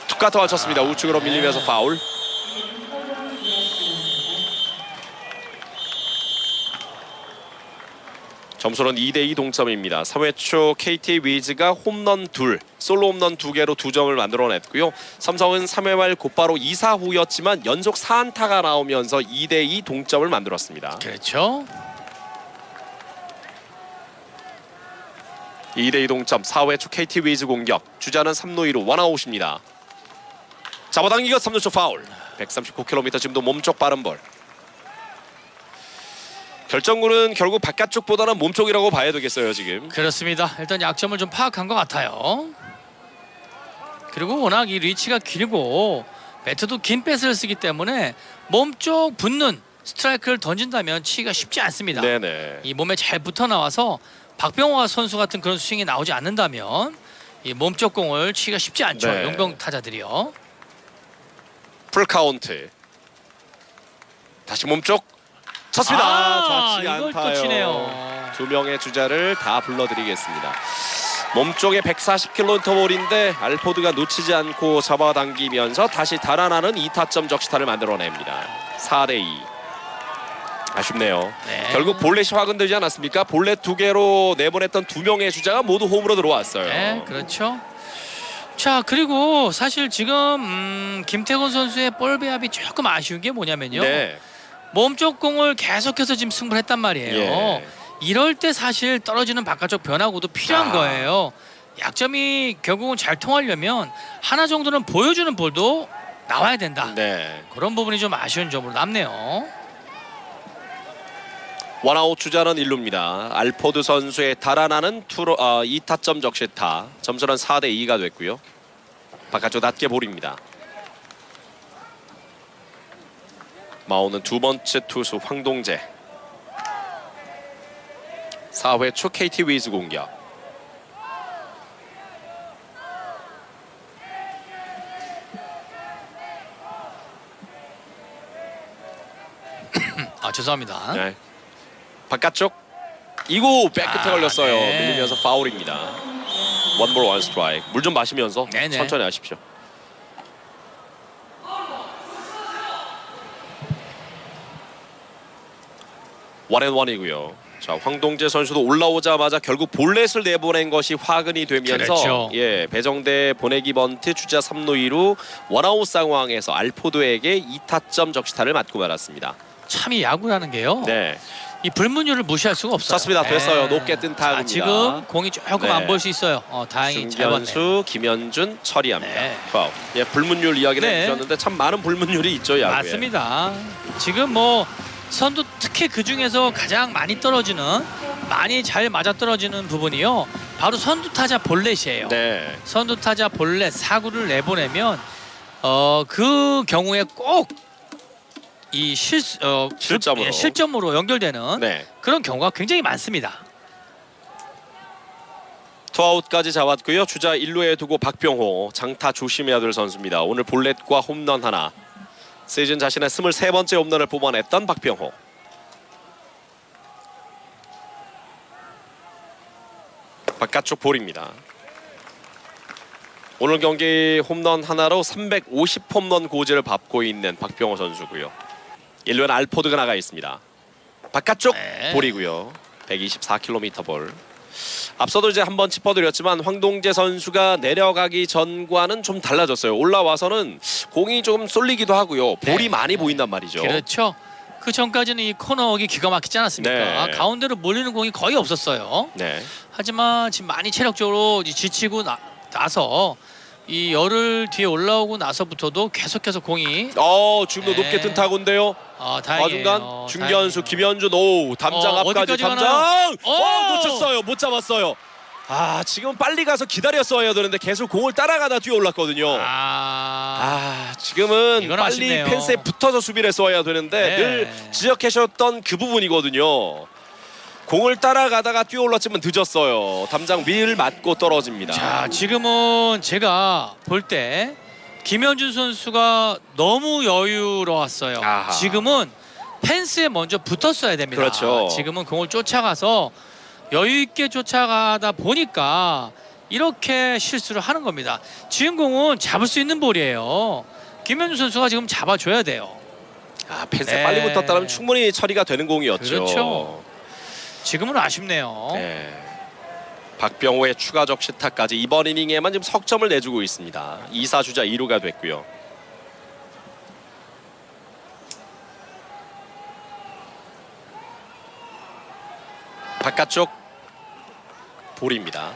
Speaker 1: 툭가터 맞췄습니다. 우측으로 밀리면서 파울. 점수는 2대2 동점입니다. 3회 초 KT 위즈가 홈런 솔로 홈런 2개로 2점을 만들어냈고요. 삼성은 3회 말 곧바로 2사 후였지만 연속 4안타가 나오면서 2대2 동점을 만들었습니다.
Speaker 2: 그렇죠.
Speaker 1: 2대2 동점. 4회 초 KT 위즈 공격. 주자는 3루 2루 원아웃입니다. 잡아당기가 3루 초 파울. 139km 지금도 몸쪽 빠른 볼. 결정구는 결국 바깥쪽보다는 몸쪽이라고 봐야 되겠어요 지금.
Speaker 2: 그렇습니다. 일단 약점을 좀 파악한 것 같아요. 그리고 워낙 이 리치가 길고 배트도 긴 배스를 쓰기 때문에 몸쪽 붙는 스트라이크를 던진다면 치기가 쉽지 않습니다.
Speaker 1: 네네.
Speaker 2: 이 몸에 잘 붙어 나와서 박병호 선수 같은 그런 스윙이 나오지 않는다면 이 몸쪽 공을 치기가 쉽지 않죠.
Speaker 1: 네.
Speaker 2: 용병 타자들이요.
Speaker 1: 풀 카운트. 다시 몸쪽 쳤습니다. 좌측
Speaker 2: 이걸 또
Speaker 1: 안타요.
Speaker 2: 치네요.
Speaker 1: 두 명의 주자를 다 불러드리겠습니다. 몸쪽에 140km 볼인데 알포드가 놓치지 않고 잡아당기면서 다시 달아나는 2타점 적시타를 만들어냅니다. 4대2. 아쉽네요.
Speaker 2: 네.
Speaker 1: 결국 볼넷이 화근되지 않았습니까? 볼넷 2개로 내보냈던 두 명의 주자가 모두 홈으로 들어왔어요.
Speaker 2: 네, 그렇죠. 자, 그리고 사실 지금 김태곤 선수의 볼 배합이 조금 아쉬운 게 뭐냐면요.
Speaker 1: 네.
Speaker 2: 몸쪽 공을 계속해서 지금 승부를 했단 말이에요.
Speaker 1: 예.
Speaker 2: 이럴 때 사실 떨어지는 바깥쪽 변화구도 필요한 거예요. 약점이 결국은 잘 통하려면 하나 정도는 보여주는 볼도 나와야 된다.
Speaker 1: 네.
Speaker 2: 그런 부분이 좀 아쉬운 점으로 남네요.
Speaker 1: 원아웃 주자는 1루입니다. 알포드 선수의 달아나는 2타점 적시타. 점수는 4대 2가 됐고요. 바깥쪽 낮게 볼입니다. 마오는 두 번째 투수 황동재. 4회 초 KT 위즈 공격.
Speaker 2: 죄송합니다.
Speaker 1: 네. 바깥쪽 2구 백끝에 걸렸어요.
Speaker 2: 네.
Speaker 1: 밀리면서 파울입니다. 원볼 원 스트라이크. 물 좀 마시면서
Speaker 2: 네네.
Speaker 1: 천천히 하십시오. 원앤원이고요. 자, 황동재 선수도 올라오자마자 결국 볼넷을 내보낸 것이 화근이 되면서
Speaker 2: 그렇죠.
Speaker 1: 예, 배정대 보내기 번트 주자 3루 2루 원아웃 상황에서 알포드에게 2타점 적시타를 맞고 말았습니다.
Speaker 2: 참 이 야구라는 게요.
Speaker 1: 네.
Speaker 2: 이 불문율을 무시할 수가 없어요.
Speaker 1: 쳤습니다. 됐어요.
Speaker 2: 네.
Speaker 1: 높게 뜬 타구입니다.
Speaker 2: 자, 지금 공이 조금
Speaker 1: 네.
Speaker 2: 안 볼 수 있어요. 다행히 잘 봤네요.
Speaker 1: 중견수 김현준 처리합니다.
Speaker 2: 네.
Speaker 1: 파울. 예, 불문율 이야기를
Speaker 2: 네.
Speaker 1: 해주셨는데 참 많은 불문율이 있죠, 야구에.
Speaker 2: 맞습니다. 지금 뭐 선두 특히 그 중에서 가장 많이 떨어지는 많이 잘 맞아 떨어지는 부분이요. 바로 선두 타자 볼넷이에요.
Speaker 1: 네.
Speaker 2: 선두 타자 볼넷 사구를 내보내면 그 경우에 꼭 이
Speaker 1: 실점으로.
Speaker 2: 실점으로 연결되는
Speaker 1: 네.
Speaker 2: 그런 경우가 굉장히 많습니다.
Speaker 1: 투아웃까지 잡았고요. 주자 1루에 두고 박병호 장타 조심해야 될 선수입니다. 오늘 볼넷과 홈런 하나. 시즌 자신의 23번째 홈런을 뽑아냈던 박병호. 바깥쪽 볼입니다. 오늘 경기 홈런 하나로 350 홈런 고지를 밟고 있는 박병호 선수고요. 1루에는 알포드가 나가 있습니다. 바깥쪽
Speaker 2: 네.
Speaker 1: 볼이고요. 124km 볼. 앞서도 이제 한번 짚어드렸지만 황동재 선수가 내려가기 전과는 좀 달라졌어요. 올라와서는 공이 조금 쏠리기도 하고요. 볼이
Speaker 2: 네.
Speaker 1: 많이 보인단 말이죠.
Speaker 2: 그렇죠. 그 전까지는 이 코너웍이 기가 막히지 않았습니까?
Speaker 1: 네.
Speaker 2: 가운데로 몰리는 공이 거의 없었어요.
Speaker 1: 네.
Speaker 2: 하지만 지금 많이 체력적으로 지치고 나서 이 열흘 뒤에 올라오고 나서부터도 계속해서 공이
Speaker 1: 지금도
Speaker 2: 네.
Speaker 1: 높게 뜬 타구인데요.
Speaker 2: 다행이에요.
Speaker 1: 중간 중견수 김현준 담장 앞까지
Speaker 2: 어디까지
Speaker 1: 담장.
Speaker 2: 가나요?
Speaker 1: 못 쳤어요. 못 잡았어요. 지금 빨리 가서 기다렸어야 되는데 계속 공을 따라가다 뛰어올랐거든요. 지금은
Speaker 2: 이건
Speaker 1: 빨리
Speaker 2: 아쉽네요.
Speaker 1: 펜스에 붙어서 수비를 했어야 되는데
Speaker 2: 네.
Speaker 1: 늘 지적하셨던 그 부분이거든요. 공을 따라가다가 뛰어올랐지만 늦었어요. 담장 밀 맞고 떨어집니다.
Speaker 2: 자, 지금은 제가 볼 때 김현준 선수가 너무 여유로웠어요.
Speaker 1: 아하.
Speaker 2: 지금은 펜스에 먼저 붙었어야 됩니다.
Speaker 1: 그렇죠.
Speaker 2: 지금은 공을 쫓아가서 여유 있게 쫓아가다 보니까 이렇게 실수를 하는 겁니다. 지금 공은 잡을 수 있는 볼이에요. 김현준 선수가 지금 잡아줘야 돼요.
Speaker 1: 펜스에
Speaker 2: 네.
Speaker 1: 빨리 붙었다면 충분히 처리가 되는 공이었죠.
Speaker 2: 그렇죠. 지금은 아쉽네요.
Speaker 1: 네. 박병호의 추가 적시타까지 이번 이닝에만 지금 석점을 내주고 있습니다. 2사 주자 2루가 됐고요. 바깥쪽 볼입니다.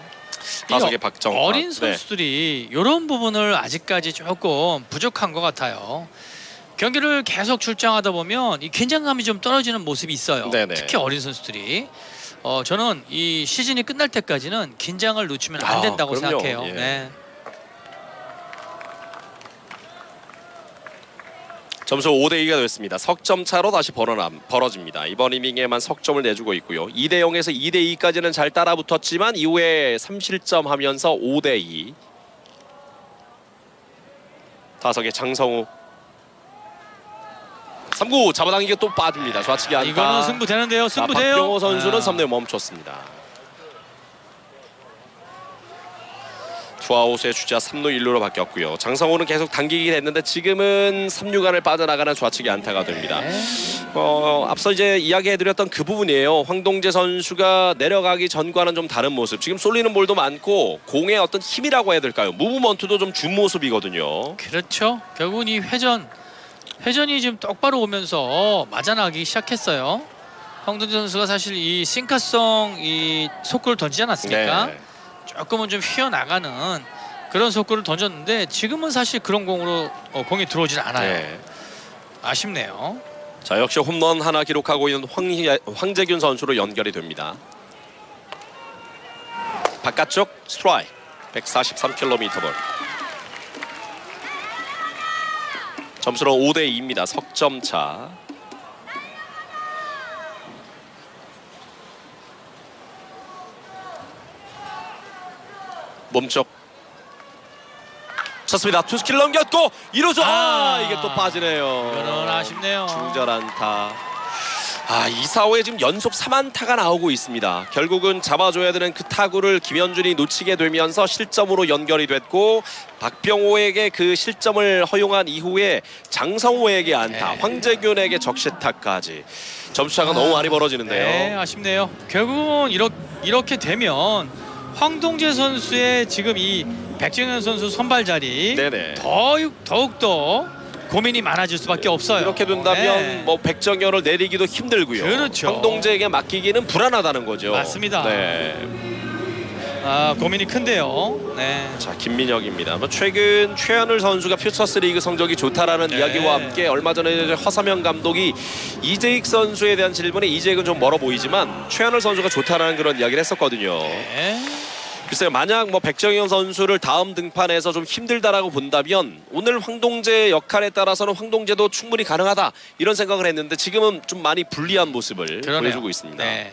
Speaker 1: 타석의 박정환.
Speaker 2: 어린 선수들이 이런 부분을 아직까지 조금 부족한 것 같아요. 경기를 계속 출장하다 보면 이 긴장감이 좀 떨어지는 모습이 있어요.
Speaker 1: 네네.
Speaker 2: 특히 어린 선수들이. 저는 이 시즌이 끝날 때까지는 긴장을 놓치면 안 된다고
Speaker 1: 그럼요.
Speaker 2: 생각해요.
Speaker 1: 예.
Speaker 2: 네.
Speaker 1: 점수 5대2가 됐습니다. 석점 차로 다시 벌어집니다. 이번 이닝에만 석점을 내주고 있고요. 2대0에서 2대2까지는 잘 따라붙었지만 이후에 3실점 하면서 5대2. 타석의 장성우. 3구 잡아당기게 또 빠집니다. 좌측이 안타.
Speaker 2: 이거는 승부 되는데요. 승부 돼요.
Speaker 1: 박병호 선수는 3대 멈췄습니다. 투아웃의 주자 3루 1루로 바뀌었고요. 장성호는 계속 당기긴 했는데 지금은 3루간을 빠져나가는 좌측의 안타가 됩니다. 앞서 이제 이야기해드렸던 그 부분이에요. 황동재 선수가 내려가기 전과는 좀 다른 모습. 지금 쏠리는 볼도 많고 공의 어떤 힘이라고 해야 될까요? 무브먼트도 좀 준 모습이거든요.
Speaker 2: 그렇죠. 결국은 이 회전이 지금 똑바로 오면서 맞아나가기 시작했어요. 황동재 선수가 사실 이 싱커성 이 속구를 던지지 않았습니까?
Speaker 1: 네.
Speaker 2: 조금은 좀 휘어나가는 그런 속구를 던졌는데 지금은 사실 그런 공으로 공이 들어오질 않아요.
Speaker 1: 네.
Speaker 2: 아쉽네요.
Speaker 1: 자, 역시 홈런 하나 기록하고 있는 황재균 선수로 연결이 됩니다. 바깥쪽 스트라이크 143km 볼. 점수는 5대2입니다. 석점 차. 몸쪽 쳤습니다. 투스킬 넘겼고 이루죠. 이게 또 빠지네요.
Speaker 2: 이거는 아쉽네요.
Speaker 1: 중절 안타. 2, 4호에 지금 연속 3안타가 나오고 있습니다. 결국은 잡아줘야 되는 그 타구를 김현준이 놓치게 되면서 실점으로 연결이 됐고 박병호에게 그 실점을 허용한 이후에 장성호에게 안타,
Speaker 2: 네.
Speaker 1: 황재균에게 적시타까지 점수차가 너무 많이 벌어지는데요.
Speaker 2: 네, 아쉽네요. 결국은 이렇게 되면 황동재 선수의 지금 이 백정현 선수 선발 자리
Speaker 1: 네네.
Speaker 2: 더욱더 고민이 많아질 수밖에 없어요.
Speaker 1: 이렇게 된다면
Speaker 2: 네.
Speaker 1: 뭐 백정현을 내리기도 힘들고요.
Speaker 2: 그렇죠.
Speaker 1: 황동재에게 맡기기는 불안하다는 거죠.
Speaker 2: 맞습니다.
Speaker 1: 네.
Speaker 2: 고민이 큰데요. 네.
Speaker 1: 자, 김민혁입니다. 최근 최하늘 선수가 퓨처스리그 성적이 좋다라는
Speaker 2: 네.
Speaker 1: 이야기와 함께 얼마 전에 허삼영 감독이 이재익 선수에 대한 질문에 이재익은 좀 멀어 보이지만 최하늘 선수가 좋다라는 그런 이야기를 했었거든요.
Speaker 2: 네.
Speaker 1: 글쎄요, 만약 뭐 백정현 선수를 다음 등판에서 좀 힘들다라고 본다면 오늘 황동재의 역할에 따라서는 황동재도 충분히 가능하다 이런 생각을 했는데 지금은 좀 많이 불리한 모습을
Speaker 2: 그러네요.
Speaker 1: 보여주고 있습니다.
Speaker 2: 네.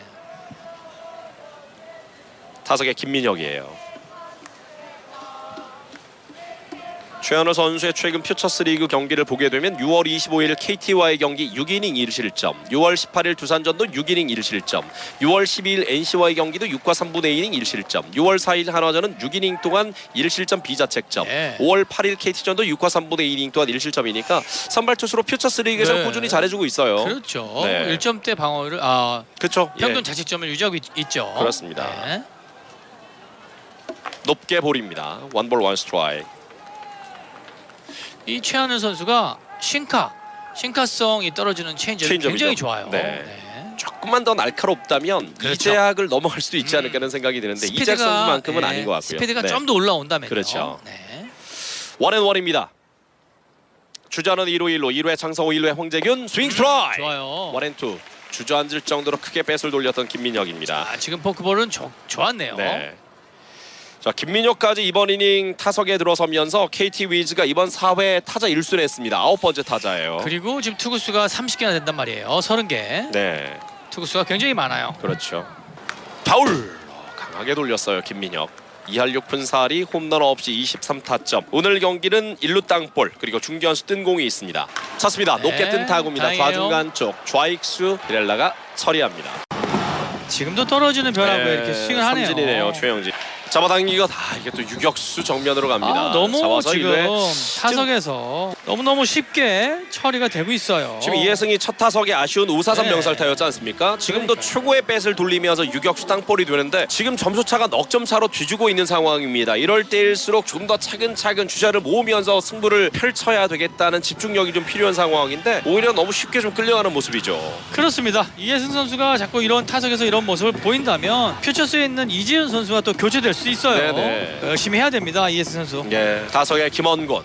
Speaker 1: 타석의 김민혁이에요. 최현우 선수의 최근 퓨처스리그 경기를 보게 되면 6월 25일 KT와의 경기 6이닝 1실점, 6월 18일 두산전도 6이닝 1실점, 6월 12일 NC와의 경기도 6과 3분의 2이닝 1실점, 6월 4일 한화전은 6이닝 동안 1실점 비자책점,
Speaker 2: 네.
Speaker 1: 5월 8일 KT전도 6과 3분의 2이닝 동안 1실점이니까 선발 투수로 퓨처스리그에서
Speaker 2: 네.
Speaker 1: 꾸준히 잘해주고 있어요.
Speaker 2: 그렇죠.
Speaker 1: 네.
Speaker 2: 1점대 방어를
Speaker 1: 그렇죠.
Speaker 2: 평균 자책점을 유지하고 있죠.
Speaker 1: 그렇습니다.
Speaker 2: 네.
Speaker 1: 높게 볼입니다. 원볼 원 스트라이크.
Speaker 2: 이 최하늘 선수가 싱카성이 떨어지는 체인지업이 굉장히 좋아요.
Speaker 1: 네. 조금만 더 날카롭다면
Speaker 2: 그렇죠.
Speaker 1: 이재학을 넘어갈 수도 있지 않을까라는 생각이 드는데 이재학 선수만큼은 아닌 것 같고요.
Speaker 2: 스피드가
Speaker 1: 네.
Speaker 2: 좀 더 올라온다면요.
Speaker 1: 그렇죠.
Speaker 2: 네.
Speaker 1: 원앤원입니다. 주자는 1루 1루 1루에 장성호 1루에 황재균 스윙 스트라이크.
Speaker 2: 좋아요.
Speaker 1: 원앤투 주저앉을 정도로 크게 배스를 돌렸던 김민혁입니다.
Speaker 2: 지금 포크볼은 좋았네요.
Speaker 1: 네. 자, 김민혁까지 이번 이닝 타석에 들어서면서 KT 위즈가 이번 4회 타자 1순위 했습니다. 9번째 타자예요.
Speaker 2: 그리고 지금 투구수가 30개나 된단 말이에요. 30개.
Speaker 1: 네,
Speaker 2: 투구수가 굉장히 많아요.
Speaker 1: 그렇죠. 파울 강하게 돌렸어요 김민혁. 2할 6푼 4리 홈런 없이 23타점. 오늘 경기는 1루 땅볼 그리고 중견수 뜬 공이 있습니다. 쳤습니다.
Speaker 2: 네,
Speaker 1: 높게 뜬 타구입니다.
Speaker 2: 다행이에요.
Speaker 1: 좌중간 쪽 좌익수 비렐라가 처리합니다.
Speaker 2: 지금도 떨어지는 벼락을 이렇게 스윙을 하네요.
Speaker 1: 삼진이네요 최영진. 잡아당기가 이게 또 유격수 정면으로 갑니다.
Speaker 2: 너무
Speaker 1: 잡아서
Speaker 2: 지금
Speaker 1: 일루에.
Speaker 2: 타석에서 너무너무 쉽게 처리가 되고 있어요.
Speaker 1: 지금 이혜승이 첫 타석에 아쉬운 5-4-3
Speaker 2: 네.
Speaker 1: 명살타였지 않습니까? 지금도
Speaker 2: 그러니까요.
Speaker 1: 최고의 뱃을 돌리면서 유격수 땅볼이 되는데 지금 점수차가 넉 점 차로 뒤지고 있는 상황입니다. 이럴 때일수록 좀 더 차근차근 주자를 모으면서 승부를 펼쳐야 되겠다는 집중력이 좀 필요한 상황인데 오히려 너무 쉽게 좀 끌려가는 모습이죠.
Speaker 2: 그렇습니다. 이혜승 선수가 자꾸 이런 타석에서 이런 모습을 보인다면 퓨처스에 있는 이지훈 선수가 또 교체될 수 있어요.
Speaker 1: 네네.
Speaker 2: 열심히 해야 됩니다. 이혜승 선수.
Speaker 1: 예, 타석의 김원곤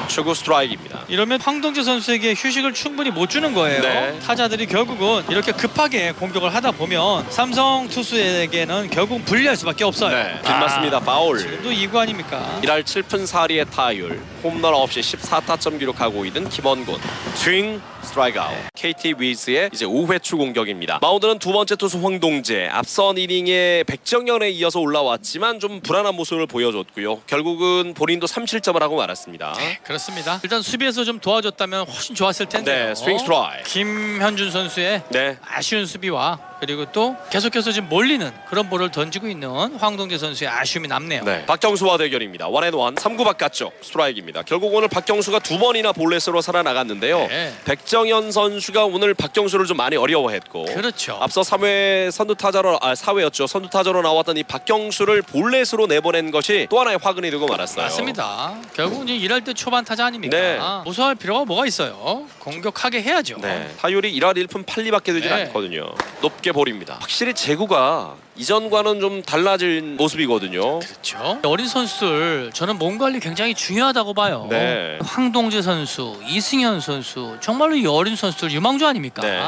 Speaker 1: 초구 스트라이크입니다.
Speaker 2: 이러면 황동재 선수에게 휴식을 충분히 못 주는 거예요.
Speaker 1: 네.
Speaker 2: 타자들이 결국은 이렇게 급하게 공격을 하다 보면 삼성 투수에게는 결국 불리할 수밖에 없어요.
Speaker 1: 네, 빗 맞습니다. 파울.
Speaker 2: 지금도 2구 아닙니까?
Speaker 1: 1할 7푼 4리의 타율, 홈런 없이 14타점 기록하고 있는 김원곤. 스윙 스트라이크 아웃. KT 위즈의 이제 5회 초 공격입니다. 마운드는 두 번째 투수 황동재. 앞선 이닝에 백정현에 이어서 올라왔지만 좀 불안한 모습을 보여줬고요. 결국은 본인도 3실점을 하고 말았습니다.
Speaker 2: 그렇습니다. 일단 수비에서 좀 도와줬다면 훨씬 좋았을 텐데요.
Speaker 1: 네, 스윙 스트라이크.
Speaker 2: 김현준 선수의
Speaker 1: 네,
Speaker 2: 아쉬운 수비와 그리고 또 계속해서 지금 몰리는 그런 볼을 던지고 있는 황동재 선수의 아쉬움이 남네요.
Speaker 1: 네, 박경수와 대결입니다. 원앤원 3구 바깥쪽 스트라이크입니다. 결국 오늘 박경수가 2번이나 볼넷으로 살아나갔는데요.
Speaker 2: 네.
Speaker 1: 백정현 선수가 오늘 박경수를 좀 많이 어려워했고
Speaker 2: 그렇죠.
Speaker 1: 앞서 3회 선두 타자로 4회였죠. 선두 타자로 나왔던 이 박경수를 볼넷으로 내보낸 것이 또 하나의 화근이 되고 말았어요.
Speaker 2: 맞습니다. 결국 이제 일할 때 초반 타자 아닙니까?
Speaker 1: 네.
Speaker 2: 무서워할 필요가 뭐가 있어요? 공격하게 해야죠.
Speaker 1: 네, 타율이 1할 1푼 8리밖에 되지
Speaker 2: 네.
Speaker 1: 않거든요. 높게 볼입니다. 확실히 제구가 이전과는 좀 달라진 모습이거든요.
Speaker 2: 그렇죠. 어린 선수들 저는 몸 관리 굉장히 중요하다고 봐요.
Speaker 1: 네.
Speaker 2: 황동재 선수, 이승현 선수 정말로 이 어린 선수들 유망주 아닙니까?
Speaker 1: 네.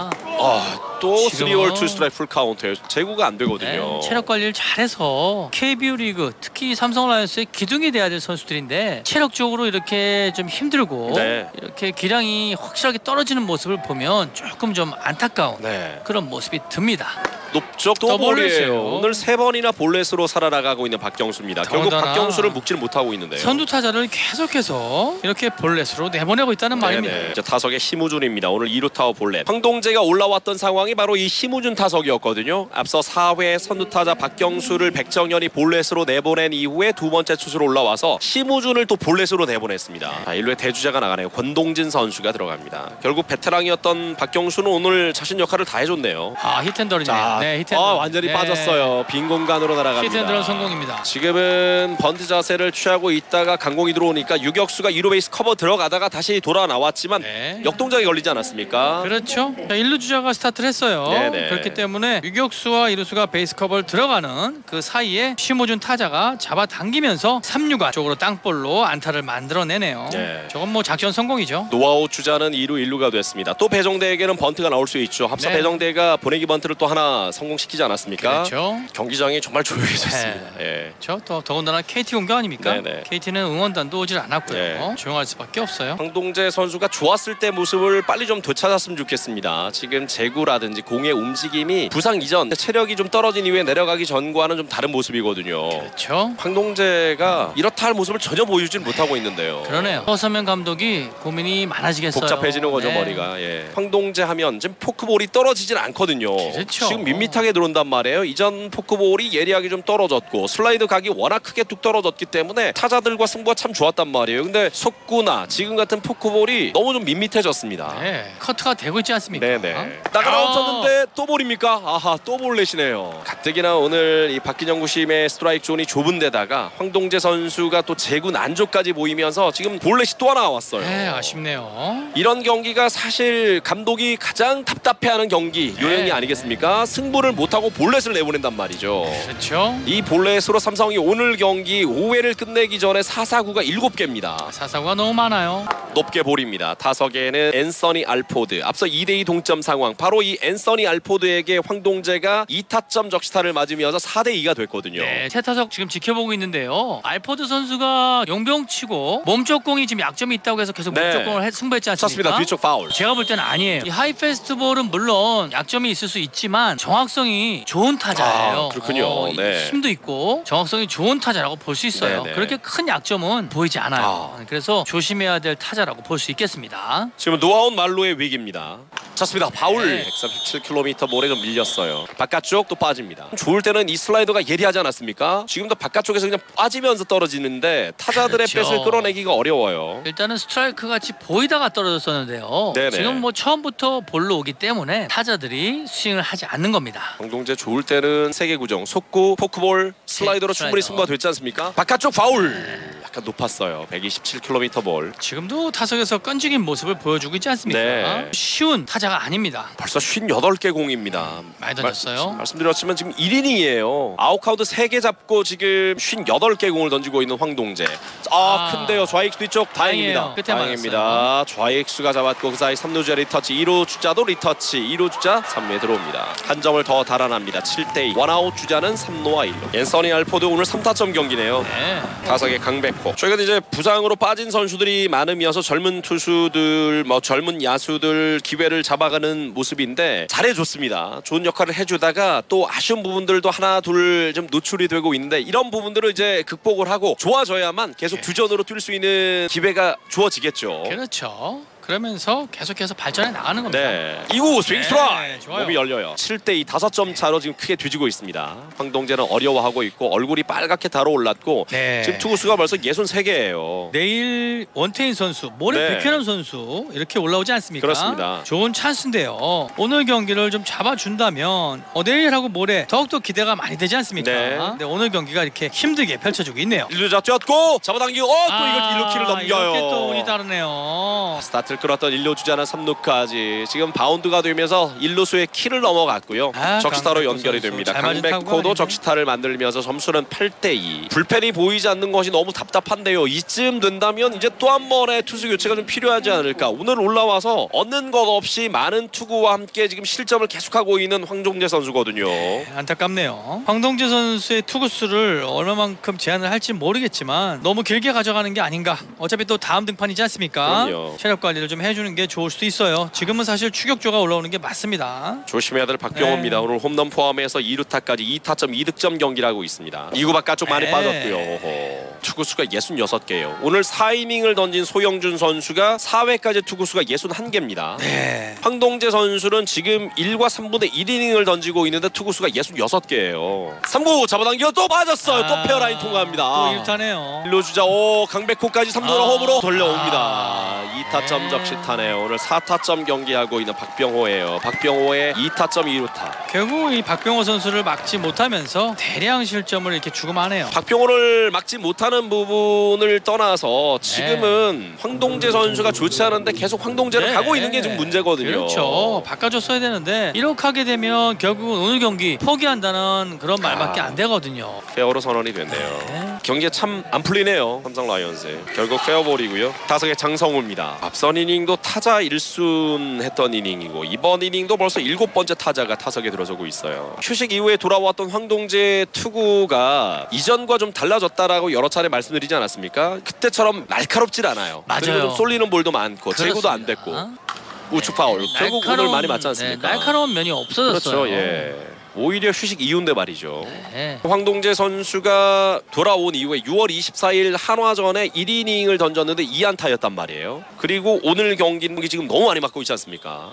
Speaker 1: 또
Speaker 2: 지금은
Speaker 1: 3월 2 스트라이크 풀 카운트예요. 제구가 안 되거든요.
Speaker 2: 네, 체력 관리를 잘해서 KBO 리그 특히 삼성 라이온스의 기둥이 돼야 될 선수들인데 체력적으로 이렇게 좀 힘들고
Speaker 1: 네.
Speaker 2: 이렇게 기량이 확실하게 떨어지는 모습을 보면 조금 좀 안타까운
Speaker 1: 네.
Speaker 2: 그런 모습이 듭니다.
Speaker 1: 높죠. 또
Speaker 2: 또
Speaker 1: 볼이에요.
Speaker 2: 볼넷이에요.
Speaker 1: 오늘 3번이나 볼넷으로 살아나가고 있는 박경수입니다. 결국
Speaker 2: 더군다나
Speaker 1: 박경수를 묶지는 못하고 있는데요.
Speaker 2: 선두 타자를 계속해서 이렇게 볼넷으로 내보내고 있다는 말입니다.
Speaker 1: 네네. 이제 타석의 심우준입니다. 오늘 2루 타워 볼넷. 황동재가 올라왔던 상황이 바로 이 심우준 타석이었거든요. 앞서 4회 선두 타자 박경수를 백정현이 볼넷으로 내보낸 이후에 두 번째 투수로 올라와서 심우준을 또 볼넷으로 내보냈습니다. 1루에 대주자가 나가네요. 권동진 선수가 들어갑니다. 결국 베테랑이었던 박경수는 오늘 자신 역할을 다 해줬네요.
Speaker 2: 히트앤런이네요. 네, 히트앤런.
Speaker 1: 완전히
Speaker 2: 네.
Speaker 1: 빠졌어요. 빈 공간으로 날아갑니다.
Speaker 2: 히트앤런 성공입니다.
Speaker 1: 지금은 번트 자세를 취하고 있다가 강공이 들어오니까 유격수가 2루 베이스 커버 들어가다가 다시 돌아 나왔지만
Speaker 2: 네.
Speaker 1: 역동작이 걸리지 않았습니까?
Speaker 2: 그렇죠. 1루 주자가 스타트를 했어요.
Speaker 1: 네네.
Speaker 2: 그렇기 때문에 유격수와 2루수가 베이스 커버를 들어가는 그 사이에 심호준 타자가 잡아당기면서 3루간 쪽으로 땅볼로 안타를 만들어내네요.
Speaker 1: 네.
Speaker 2: 저건 뭐 작전 성공이죠.
Speaker 1: 노아웃 주자는 2루 1루가 됐습니다. 또 배정대에게는 번트가 나올 수 있죠. 앞서
Speaker 2: 네.
Speaker 1: 배정대가 보내기 번트를 또 하나 성공시키지 않았습니까?
Speaker 2: 그렇죠.
Speaker 1: 경기장이 정말 조용해졌습니다.
Speaker 2: 네.
Speaker 1: 예.
Speaker 2: 저 더군다나 KT 공격 아닙니까?
Speaker 1: 네네.
Speaker 2: KT는 응원단도 오질 않았고요.
Speaker 1: 네.
Speaker 2: 조용할 수밖에 없어요.
Speaker 1: 황동재 선수가 좋았을 때 모습을 빨리 좀 되찾았으면 좋겠습니다. 지금 제구라든지 공의 움직임이 부상 이전 체력이 좀 떨어진 이후에 내려가기 전과는 좀 다른 모습이거든요.
Speaker 2: 그렇죠.
Speaker 1: 황동재가 이렇다 할 모습을 전혀 보여주진 못하고 있는데요.
Speaker 2: 그러네요. 허서면 감독이 고민이 많아지겠어요.
Speaker 1: 복잡해지는 거죠.
Speaker 2: 네.
Speaker 1: 머리가. 예. 황동재 하면 지금 포크볼이 떨어지진 않거든요.
Speaker 2: 그렇죠.
Speaker 1: 지금 밋밋하게 들어온단 말이에요. 이전 포크볼이 예리하게 좀 떨어졌고 슬라이드 각이 워낙 크게 뚝 떨어졌기 때문에 타자들과 승부가 참 좋았단 말이에요. 근데 속구나 지금 같은 포크볼이 너무 좀 밋밋해졌습니다.
Speaker 2: 네. 커트가 되고 있지 않습니까?
Speaker 1: 네네. 나가나웃쳤는데 또 볼입니까? 아하, 또 볼넷이네요. 가뜩이나 오늘 이 박기정 구심의 스트라이크 존이 좁은 데다가 황동재 선수가 또 제구 난조까지 보이면서 지금 볼넷이 또 하나 나왔어요.
Speaker 2: 네, 아쉽네요.
Speaker 1: 이런 경기가 사실 감독이 가장 답답해하는 경기 요령이
Speaker 2: 네.
Speaker 1: 아니겠습니까? 승부를 못하고 볼넷을 내보낸단 말이죠.
Speaker 2: 그렇죠.
Speaker 1: 이 볼넷으로 삼성이 오늘 경기 5회를 끝내기 전에 4사구가 7개입니다.
Speaker 2: 사사구가 너무 많아요.
Speaker 1: 높게 볼입니다. 타석에는 앤서니 알포드. 앞서 2대2 동점 상황. 바로 이 앤서니 알포드에게 황동재가 2타점 적시타를 맞으면서 4대2가 됐거든요.
Speaker 2: 네, 세타석 지금 지켜보고 있는데요. 알포드 선수가 용병치고 몸쪽 공이 지금 약점이 있다고 해서 계속
Speaker 1: 네.
Speaker 2: 몸쪽 공을 승부했지 않습니까?
Speaker 1: 쳤습니다. 뒤쪽 파울.
Speaker 2: 제가 볼 때는 아니에요. 이 하이 페스트볼은 물론 약점이 있을 수 있지만 정확성이 좋은 타자예요.
Speaker 1: 아, 그렇군요. 네.
Speaker 2: 힘도 있고 정확성이 좋은 타자라고 볼 수 있어요.
Speaker 1: 네네.
Speaker 2: 그렇게 큰 약점은 보이지 않아요. 그래서 조심해야 될 타자라고 볼 수 있겠습니다.
Speaker 1: 지금 노아웃 말로의 위기입니다. 쳤습니다. 파울.
Speaker 2: 네.
Speaker 1: 137km 볼에 좀 밀렸어요. 바깥쪽 또 빠집니다. 좋을 때는 이 슬라이더가 예리하지 않았습니까? 지금도 바깥쪽에서 그냥 빠지면서 떨어지는데 타자들의
Speaker 2: 그렇죠.
Speaker 1: 뱃을 끌어내기가 어려워요.
Speaker 2: 일단은 스트라이크 같이 보이다가 떨어졌었는데요.
Speaker 1: 네네.
Speaker 2: 지금 뭐 처음부터 볼로 오기 때문에 타자들이 스윙을 하지 않는 겁니다.
Speaker 1: 황동재 좋을 때는 세개 구정, 속구, 포크볼, 슬라이더로
Speaker 2: 네,
Speaker 1: 충분히
Speaker 2: 슬라이더.
Speaker 1: 승부가 됐지 않습니까? 바깥쪽 파울. 약간 높았어요. 127km 볼.
Speaker 2: 지금도 타석에서 끈질긴 모습을 보여주고 있지 않습니까?
Speaker 1: 네.
Speaker 2: 쉬운 타자가 아닙니다.
Speaker 1: 벌써 58개 공입니다.
Speaker 2: 많이 던졌어요.
Speaker 1: 말씀드렸지만 지금 1이닝이에요. 아웃카운트 3개 잡고 지금 58개 공을 던지고 있는 황동재. 큰데요. 좌익수 뒤쪽 다행입니다.
Speaker 2: 다행이에요. 끝에
Speaker 1: 다행입니다. 좌익수가 잡았고 그 사이 3루주자 리터치, 2루 주자도 리터치, 2루 주자 3루에 들어옵니다. 한 점을 더 달아납니다. 7대2. 원아웃 주자는 3루와 1루. 앤서니 알포드 오늘 3타점 경기네요.
Speaker 2: 네.
Speaker 1: 타석의 강백호. 최근 이제 부상으로 빠진 선수들이 많으면서 젊은 투수들, 젊은 야수들 기회를 잡아가는 모습인데 잘해줬습니다. 좋은 역할을 해주다가 또 아쉬운 부분들도 하나 둘 좀 노출이 되고 있는데 이런 부분들을 이제 극복을 하고 좋아져야만 계속
Speaker 2: 네.
Speaker 1: 주전으로 뛸 수 있는 기회가 주어지겠죠.
Speaker 2: 그렇죠. 그러면서 계속해서 발전해 나가는 겁니다.
Speaker 1: 네. 이후 스윙 스트라이크.
Speaker 2: 좋아요.
Speaker 1: 몸이 열려요. 7대2 5점 차로 지금 크게 뒤지고 있습니다. 황동재는 어려워하고 있고 얼굴이 빨갛게 달아올랐고
Speaker 2: 네.
Speaker 1: 지금 투구수가 벌써 63개예요.
Speaker 2: 내일 원태인 선수, 모레
Speaker 1: 네.
Speaker 2: 백현원 선수 이렇게 올라오지 않습니까?
Speaker 1: 그렇습니다.
Speaker 2: 좋은 찬스인데요. 오늘 경기를 좀 잡아준다면 내일하고 모레 더욱더 기대가 많이 되지 않습니까?
Speaker 1: 네.
Speaker 2: 근데 오늘 경기가 이렇게 힘들게 펼쳐지고 있네요.
Speaker 1: 1루자 뛰었고 잡아당기고 또 이걸 1루키를 넘겨요.
Speaker 2: 이렇게 또 운이 다르네요.
Speaker 1: 스타트를 끌었던 1루 주자는 3루까지 지금 바운드가 되면서 1루수의 키를 넘어갔고요. 적시타로
Speaker 2: 강백호
Speaker 1: 연결이
Speaker 2: 선수
Speaker 1: 됩니다.
Speaker 2: 잘 맞은 타구가
Speaker 1: 강백호도
Speaker 2: 아니네.
Speaker 1: 적시타를 만들면서 점수는 8대2. 불펜이 보이지 않는 것이 너무 답답한데요. 이쯤 된다면 이제 또 한 번의 투수 교체가 좀 필요하지 않을까. 오늘 올라와서 얻는 것 없이 많은 투구와 함께 지금 실점을 계속하고 있는 황종재 선수거든요.
Speaker 2: 안타깝네요. 황동재 선수의 투구수를 얼마만큼 제한을 할지 모르겠지만 너무 길게 가져가는 게 아닌가. 어차피 또 다음 등판이지 않습니까?
Speaker 1: 그럼요.
Speaker 2: 체력 관리를 좀 해주는 게 좋을 수도 있어요. 지금은 사실 추격조가 올라오는 게 맞습니다.
Speaker 1: 조심해야 될 박병호입니다.
Speaker 2: 네.
Speaker 1: 오늘 홈런 포함해서 2루타까지 2타점 2득점 경기를 하고 있습니다. 2구 바깥쪽 많이
Speaker 2: 네.
Speaker 1: 빠졌고요. 오호. 투구수가 66개예요. 오늘 4이닝을 던진 소영준 선수가 4회까지 투구수가 61개입니다.
Speaker 2: 네.
Speaker 1: 황동재 선수는 지금 1과 3분의 1이닝을 던지고 있는데 투구수가 66개예요. 3구 잡아당겨 또 맞았어요. 또 페어라인 통과합니다.
Speaker 2: 또 1타네요.
Speaker 1: 1루 주자 강백호까지 3루로 홈으로 돌려옵니다.
Speaker 2: 네.
Speaker 1: 2타점 적시타네요. 오늘 4타점 경기하고 있는 박병호예요. 박병호의 2타점 2루타.
Speaker 2: 결국 이 박병호 선수를 막지 못하면서 대량 실점을 이렇게 주고 마네요.
Speaker 1: 박병호를 막지 못하는 부분을 떠나서 지금은 황동재 선수가 좋지 않은데 계속 황동재를
Speaker 2: 네.
Speaker 1: 가고 있는 게 좀 문제거든요.
Speaker 2: 그렇죠. 바꿔줬어야 되는데 이렇게 하게 되면 결국은 오늘 경기 포기한다는 그런 말밖에 안 되거든요.
Speaker 1: 페어로 선언이 됐네요.
Speaker 2: 네.
Speaker 1: 경기에 참 안 풀리네요. 삼성 라이온즈. 결국 페어볼이고요. 타석의 장성우입니다. 앞선 이닝도 타자 1순 했던 이닝이고 이번 이닝도 벌써 7번째 타자가 타석에 들어서고 있어요. 휴식 이후에 돌아왔던 황동재 투구가 이전과 좀 달라졌다라고 여러 차례 말씀드리지 않았습니까? 그때처럼 날카롭질 않아요.
Speaker 2: 맞아요.
Speaker 1: 그리고 좀 쏠리는 볼도 많고 제구도 안 됐고 우측 파울. 결국 오늘 많이 맞지 않습니까?
Speaker 2: 날카로운 면이 없어졌어요.
Speaker 1: 그렇죠. 예. 오히려 휴식 이후인데 말이죠.
Speaker 2: 네.
Speaker 1: 황동재 선수가 돌아온 이후에 6월 24일 한화전에 1이닝을 던졌는데 2안타였단 말이에요. 그리고 오늘 경기는 지금 너무 많이 맞고 있지 않습니까?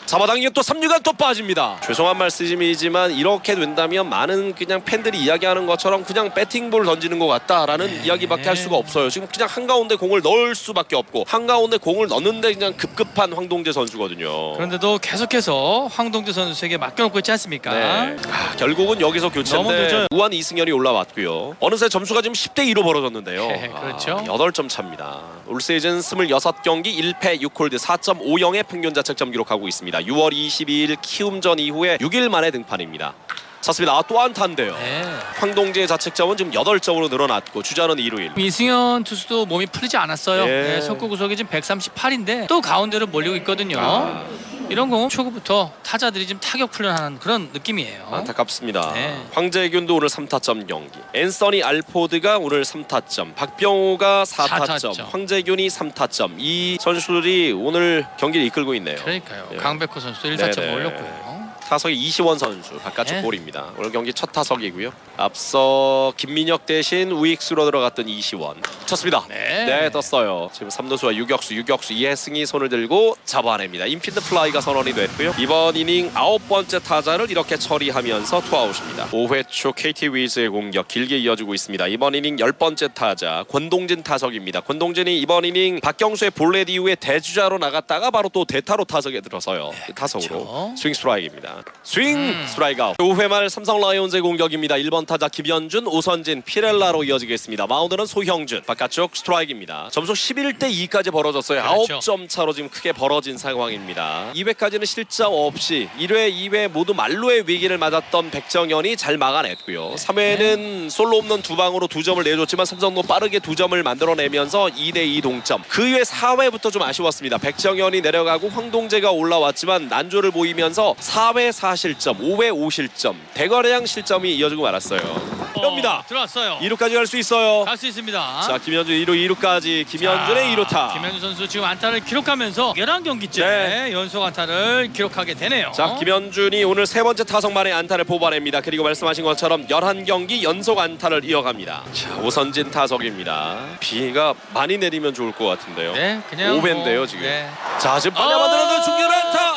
Speaker 1: 잡아당기고 또 3루간 또 빠집니다. 죄송한 말씀이지만 이렇게 된다면 많은 그냥 팬들이 이야기하는 것처럼 그냥 배팅볼 던지는 것 같다라는 이야기밖에 할 수가 없어요. 지금 그냥 한가운데 공을 넣을 수밖에 없고 한가운데 공을 넣는데 그냥 급급한 황동재 선수거든요.
Speaker 2: 그런데도 계속해서 황동재 선수에게 맡겨놓고 있지 않습니까?
Speaker 1: 네. 결국은 여기서
Speaker 2: 너무
Speaker 1: 교체인데
Speaker 2: 늦어요.
Speaker 1: 우한 이승현이 올라왔고요. 어느새 점수가 지금 10대2로 벌어졌는데요.
Speaker 2: 네, 그렇죠.
Speaker 1: 8점 차입니다. 올 시즌 26경기 1패 6홀드 4.50의 평균 자책점 기록하고 있습니다. 6월 22일 키움전 이후에 6일 만에 등판입니다. 찼습니다. 또 안타인데요.
Speaker 2: 네.
Speaker 1: 황동재의 자책점은 지금 8점으로 늘어났고 주자는 2루인.
Speaker 2: 이승현 투수도 몸이 풀리지 않았어요.
Speaker 1: 예.
Speaker 2: 네, 속구 구속이 지금 138인데 또 가운데로 몰리고 있거든요. 이런 공은 초구부터 타자들이 지금 타격 훈련하는 그런 느낌이에요.
Speaker 1: 안타깝습니다.
Speaker 2: 네.
Speaker 1: 황재균도 오늘 3타점 경기. 앤서니 알포드가 오늘 3타점. 박병호가 4타점.
Speaker 2: 4타점.
Speaker 1: 황재균이 3타점. 이 선수들이 오늘 경기를 이끌고 있네요.
Speaker 2: 그러니까요.
Speaker 1: 예.
Speaker 2: 강백호 선수도 1타점
Speaker 1: 네네.
Speaker 2: 올렸고요.
Speaker 1: 타석이 이시원 선수 바깥쪽
Speaker 2: 네.
Speaker 1: 볼입니다. 오늘 경기 첫 타석이고요. 앞서 김민혁 대신 우익수로 들어갔던 이시원 쳤습니다.
Speaker 2: 네.
Speaker 1: 떴어요. 지금 3루수와 유격수 이해승이 손을 들고 잡아냅니다. 인필드 플라이가 선언이 됐고요. 이번 이닝 9번째 타자를 이렇게 처리하면서 투아웃입니다. 5회 초 KT 위즈의 공격 길게 이어지고 있습니다. 이번 이닝 10번째 타자 권동진 타석입니다. 권동진이 이번 이닝 박경수의 볼넷 이후에 대주자로 나갔다가 바로 또 대타로 타석에 들어서요. 타석으로
Speaker 2: 그렇죠.
Speaker 1: 스윙 스트라이크입니다. 스윙 스트라이크 아웃. 5회 말 삼성 라이온즈의 공격입니다. 1번 타자 김현준, 오선진, 피렐라로 이어지겠습니다. 마운드는 소형준. 바깥쪽 스트라이크입니다. 점수 11대 2까지 벌어졌어요.
Speaker 2: 그렇죠.
Speaker 1: 9점 차로 지금 크게 벌어진 상황입니다. 2회까지는 실점 없이 1회, 2회 모두 말로의 위기를 맞았던 백정현이 잘 막아냈고요. 3회는 솔로 홈런 2방으로 2점을 내줬지만 삼성도 빠르게 2점을 만들어내면서 2대 2 동점. 그 이후에 4회부터 좀 아쉬웠습니다. 백정현이 내려가고 황동재가 올라왔지만 난조를 보이면서 4회 4실점, 5회 5실점, 대거래양 실점이 이어지고 말았어요. 들어왔어요. 옵니다.
Speaker 2: 들어왔어요.
Speaker 1: 2루까지 갈 수 있어요.
Speaker 2: 갈 수 있습니다.
Speaker 1: 자, 김현준 1루 2루까지 김현준의 2루타.
Speaker 2: 김현준 선수 지금 안타를 기록하면서 11경기째
Speaker 1: 네.
Speaker 2: 연속 안타를 기록하게 되네요.
Speaker 1: 자, 김현준이 오늘 세 번째 타석 만에 안타를 뽑아냅니다. 그리고 말씀하신 것처럼 11경기 연속 안타를 이어갑니다. 자, 오선진 타석입니다. 비가 많이 내리면 좋을 것 같은데요.
Speaker 2: 네, 그냥
Speaker 1: 5배인데요 지금.
Speaker 2: 네.
Speaker 1: 자, 지금 빨리 만들어도 중견 안타.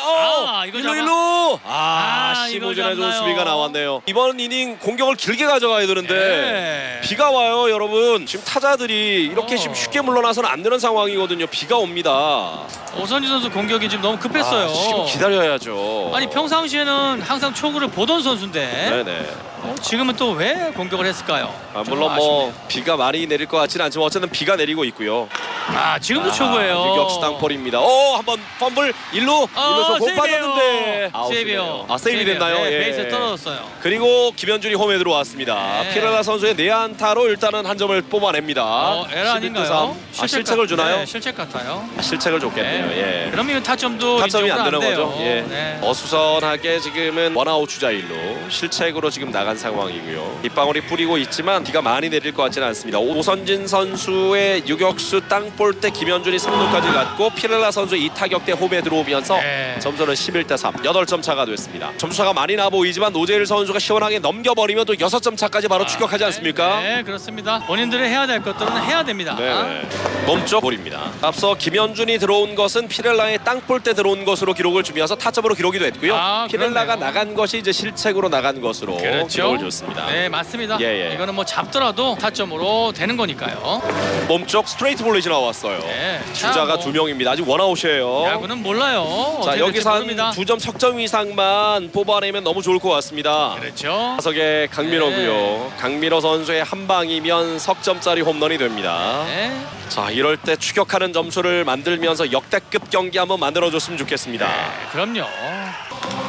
Speaker 2: 이거
Speaker 1: 1루
Speaker 2: 잡아.
Speaker 1: 1루.
Speaker 2: 이거
Speaker 1: 시무진의 좋은
Speaker 2: 잡나요?
Speaker 1: 수비가 나왔네요. 이번 이닝 공격을 길게 가져가야 되는데
Speaker 2: 네.
Speaker 1: 비가 와요, 여러분. 지금 타자들이 이렇게 지금 쉽게 물러나서는 안 되는 상황이거든요. 비가 옵니다.
Speaker 2: 오선지 선수 공격이 지금 너무 급했어요.
Speaker 1: 지금 기다려야죠.
Speaker 2: 아니 평상시에는 항상 초구를 보던 선수인데
Speaker 1: 네네.
Speaker 2: 지금은 또 왜 공격을 했을까요? 좀
Speaker 1: 물론 뭐
Speaker 2: 아쉽네요.
Speaker 1: 비가 많이 내릴 것 같지는 않지만 어쨌든 비가 내리고 있고요.
Speaker 2: 지금도 초구예요.
Speaker 1: 유격수 땅볼입니다. 한번 펌블 1루 1루서 공 빠졌는데
Speaker 2: 세이비요.
Speaker 1: 세이비 됐나요?
Speaker 2: 네,
Speaker 1: 예.
Speaker 2: 베이스에 떨어졌어요.
Speaker 1: 그리고 김현준이 홈에 들어왔습니다.
Speaker 2: 네.
Speaker 1: 피렐라 선수의 내안타로 일단은 한 점을 뽑아냅니다.
Speaker 2: 에라
Speaker 1: 11대3.
Speaker 2: 아닌가요?
Speaker 1: 실책을 주나요?
Speaker 2: 네, 실책 같아요.
Speaker 1: 실책을 줬겠네요.
Speaker 2: 네.
Speaker 1: 예.
Speaker 2: 그러면 타점도
Speaker 1: 타점이 안 되는
Speaker 2: 돼요.
Speaker 1: 거죠. 예.
Speaker 2: 네.
Speaker 1: 어수선하게 지금은 원아웃 주자 1루 실책으로 지금 나간 상황이고요. 빗방울이 뿌리고 있지만 비가 많이 내릴 것 같지는 않습니다. 오선진 선수의 유격수 땅볼 때 김현준이 3루까지 갔고 피렐라 선수의 이타격 때 홈에 들어오면서
Speaker 2: 네.
Speaker 1: 점수는 11대3 8점 차가 됐습니다. 점수차가 많이 나 보이지만 노재일 선수가 시원하게 넘겨버리면 또 6점 차까지 바로 추격하지 않습니까?
Speaker 2: 네, 그렇습니다. 본인들이 해야 될 것들은 해야 됩니다.
Speaker 1: 네. 몸쪽 볼입니다. 앞서 김현준이 들어온 것은 피렐라의 땅볼 때 들어온 것으로 기록을 주면서 타점으로 기록이 됐고요. 피렐라가
Speaker 2: 그러네요.
Speaker 1: 나간 것이 이제 실책으로 나간 것으로
Speaker 2: 그렇죠.
Speaker 1: 기록을 줬습니다.
Speaker 2: 네, 맞습니다.
Speaker 1: 예.
Speaker 2: 이거는 뭐 잡더라도 타점으로 되는 거니까요.
Speaker 1: 몸쪽 스트레이트 볼넷이 나왔어요.
Speaker 2: 네.
Speaker 1: 주자가
Speaker 2: 뭐
Speaker 1: 2명입니다. 아직 원아웃이에요.
Speaker 2: 야구는 몰라요.
Speaker 1: 자,
Speaker 2: 어떻게
Speaker 1: 여기서 한
Speaker 2: 모릅니다.
Speaker 1: 2점 석점 이상만 뽑아내면 너무 좋을 것 같습니다.
Speaker 2: 그렇죠.
Speaker 1: 타석의 강민호고요. 강민호 선수의 한 방이면 석점짜리 홈런이 됩니다.
Speaker 2: 네.
Speaker 1: 자, 이럴 때 추격하는 점수를 만들면서 역대급 경기 한번 만들어줬으면 좋겠습니다.
Speaker 2: 그럼요.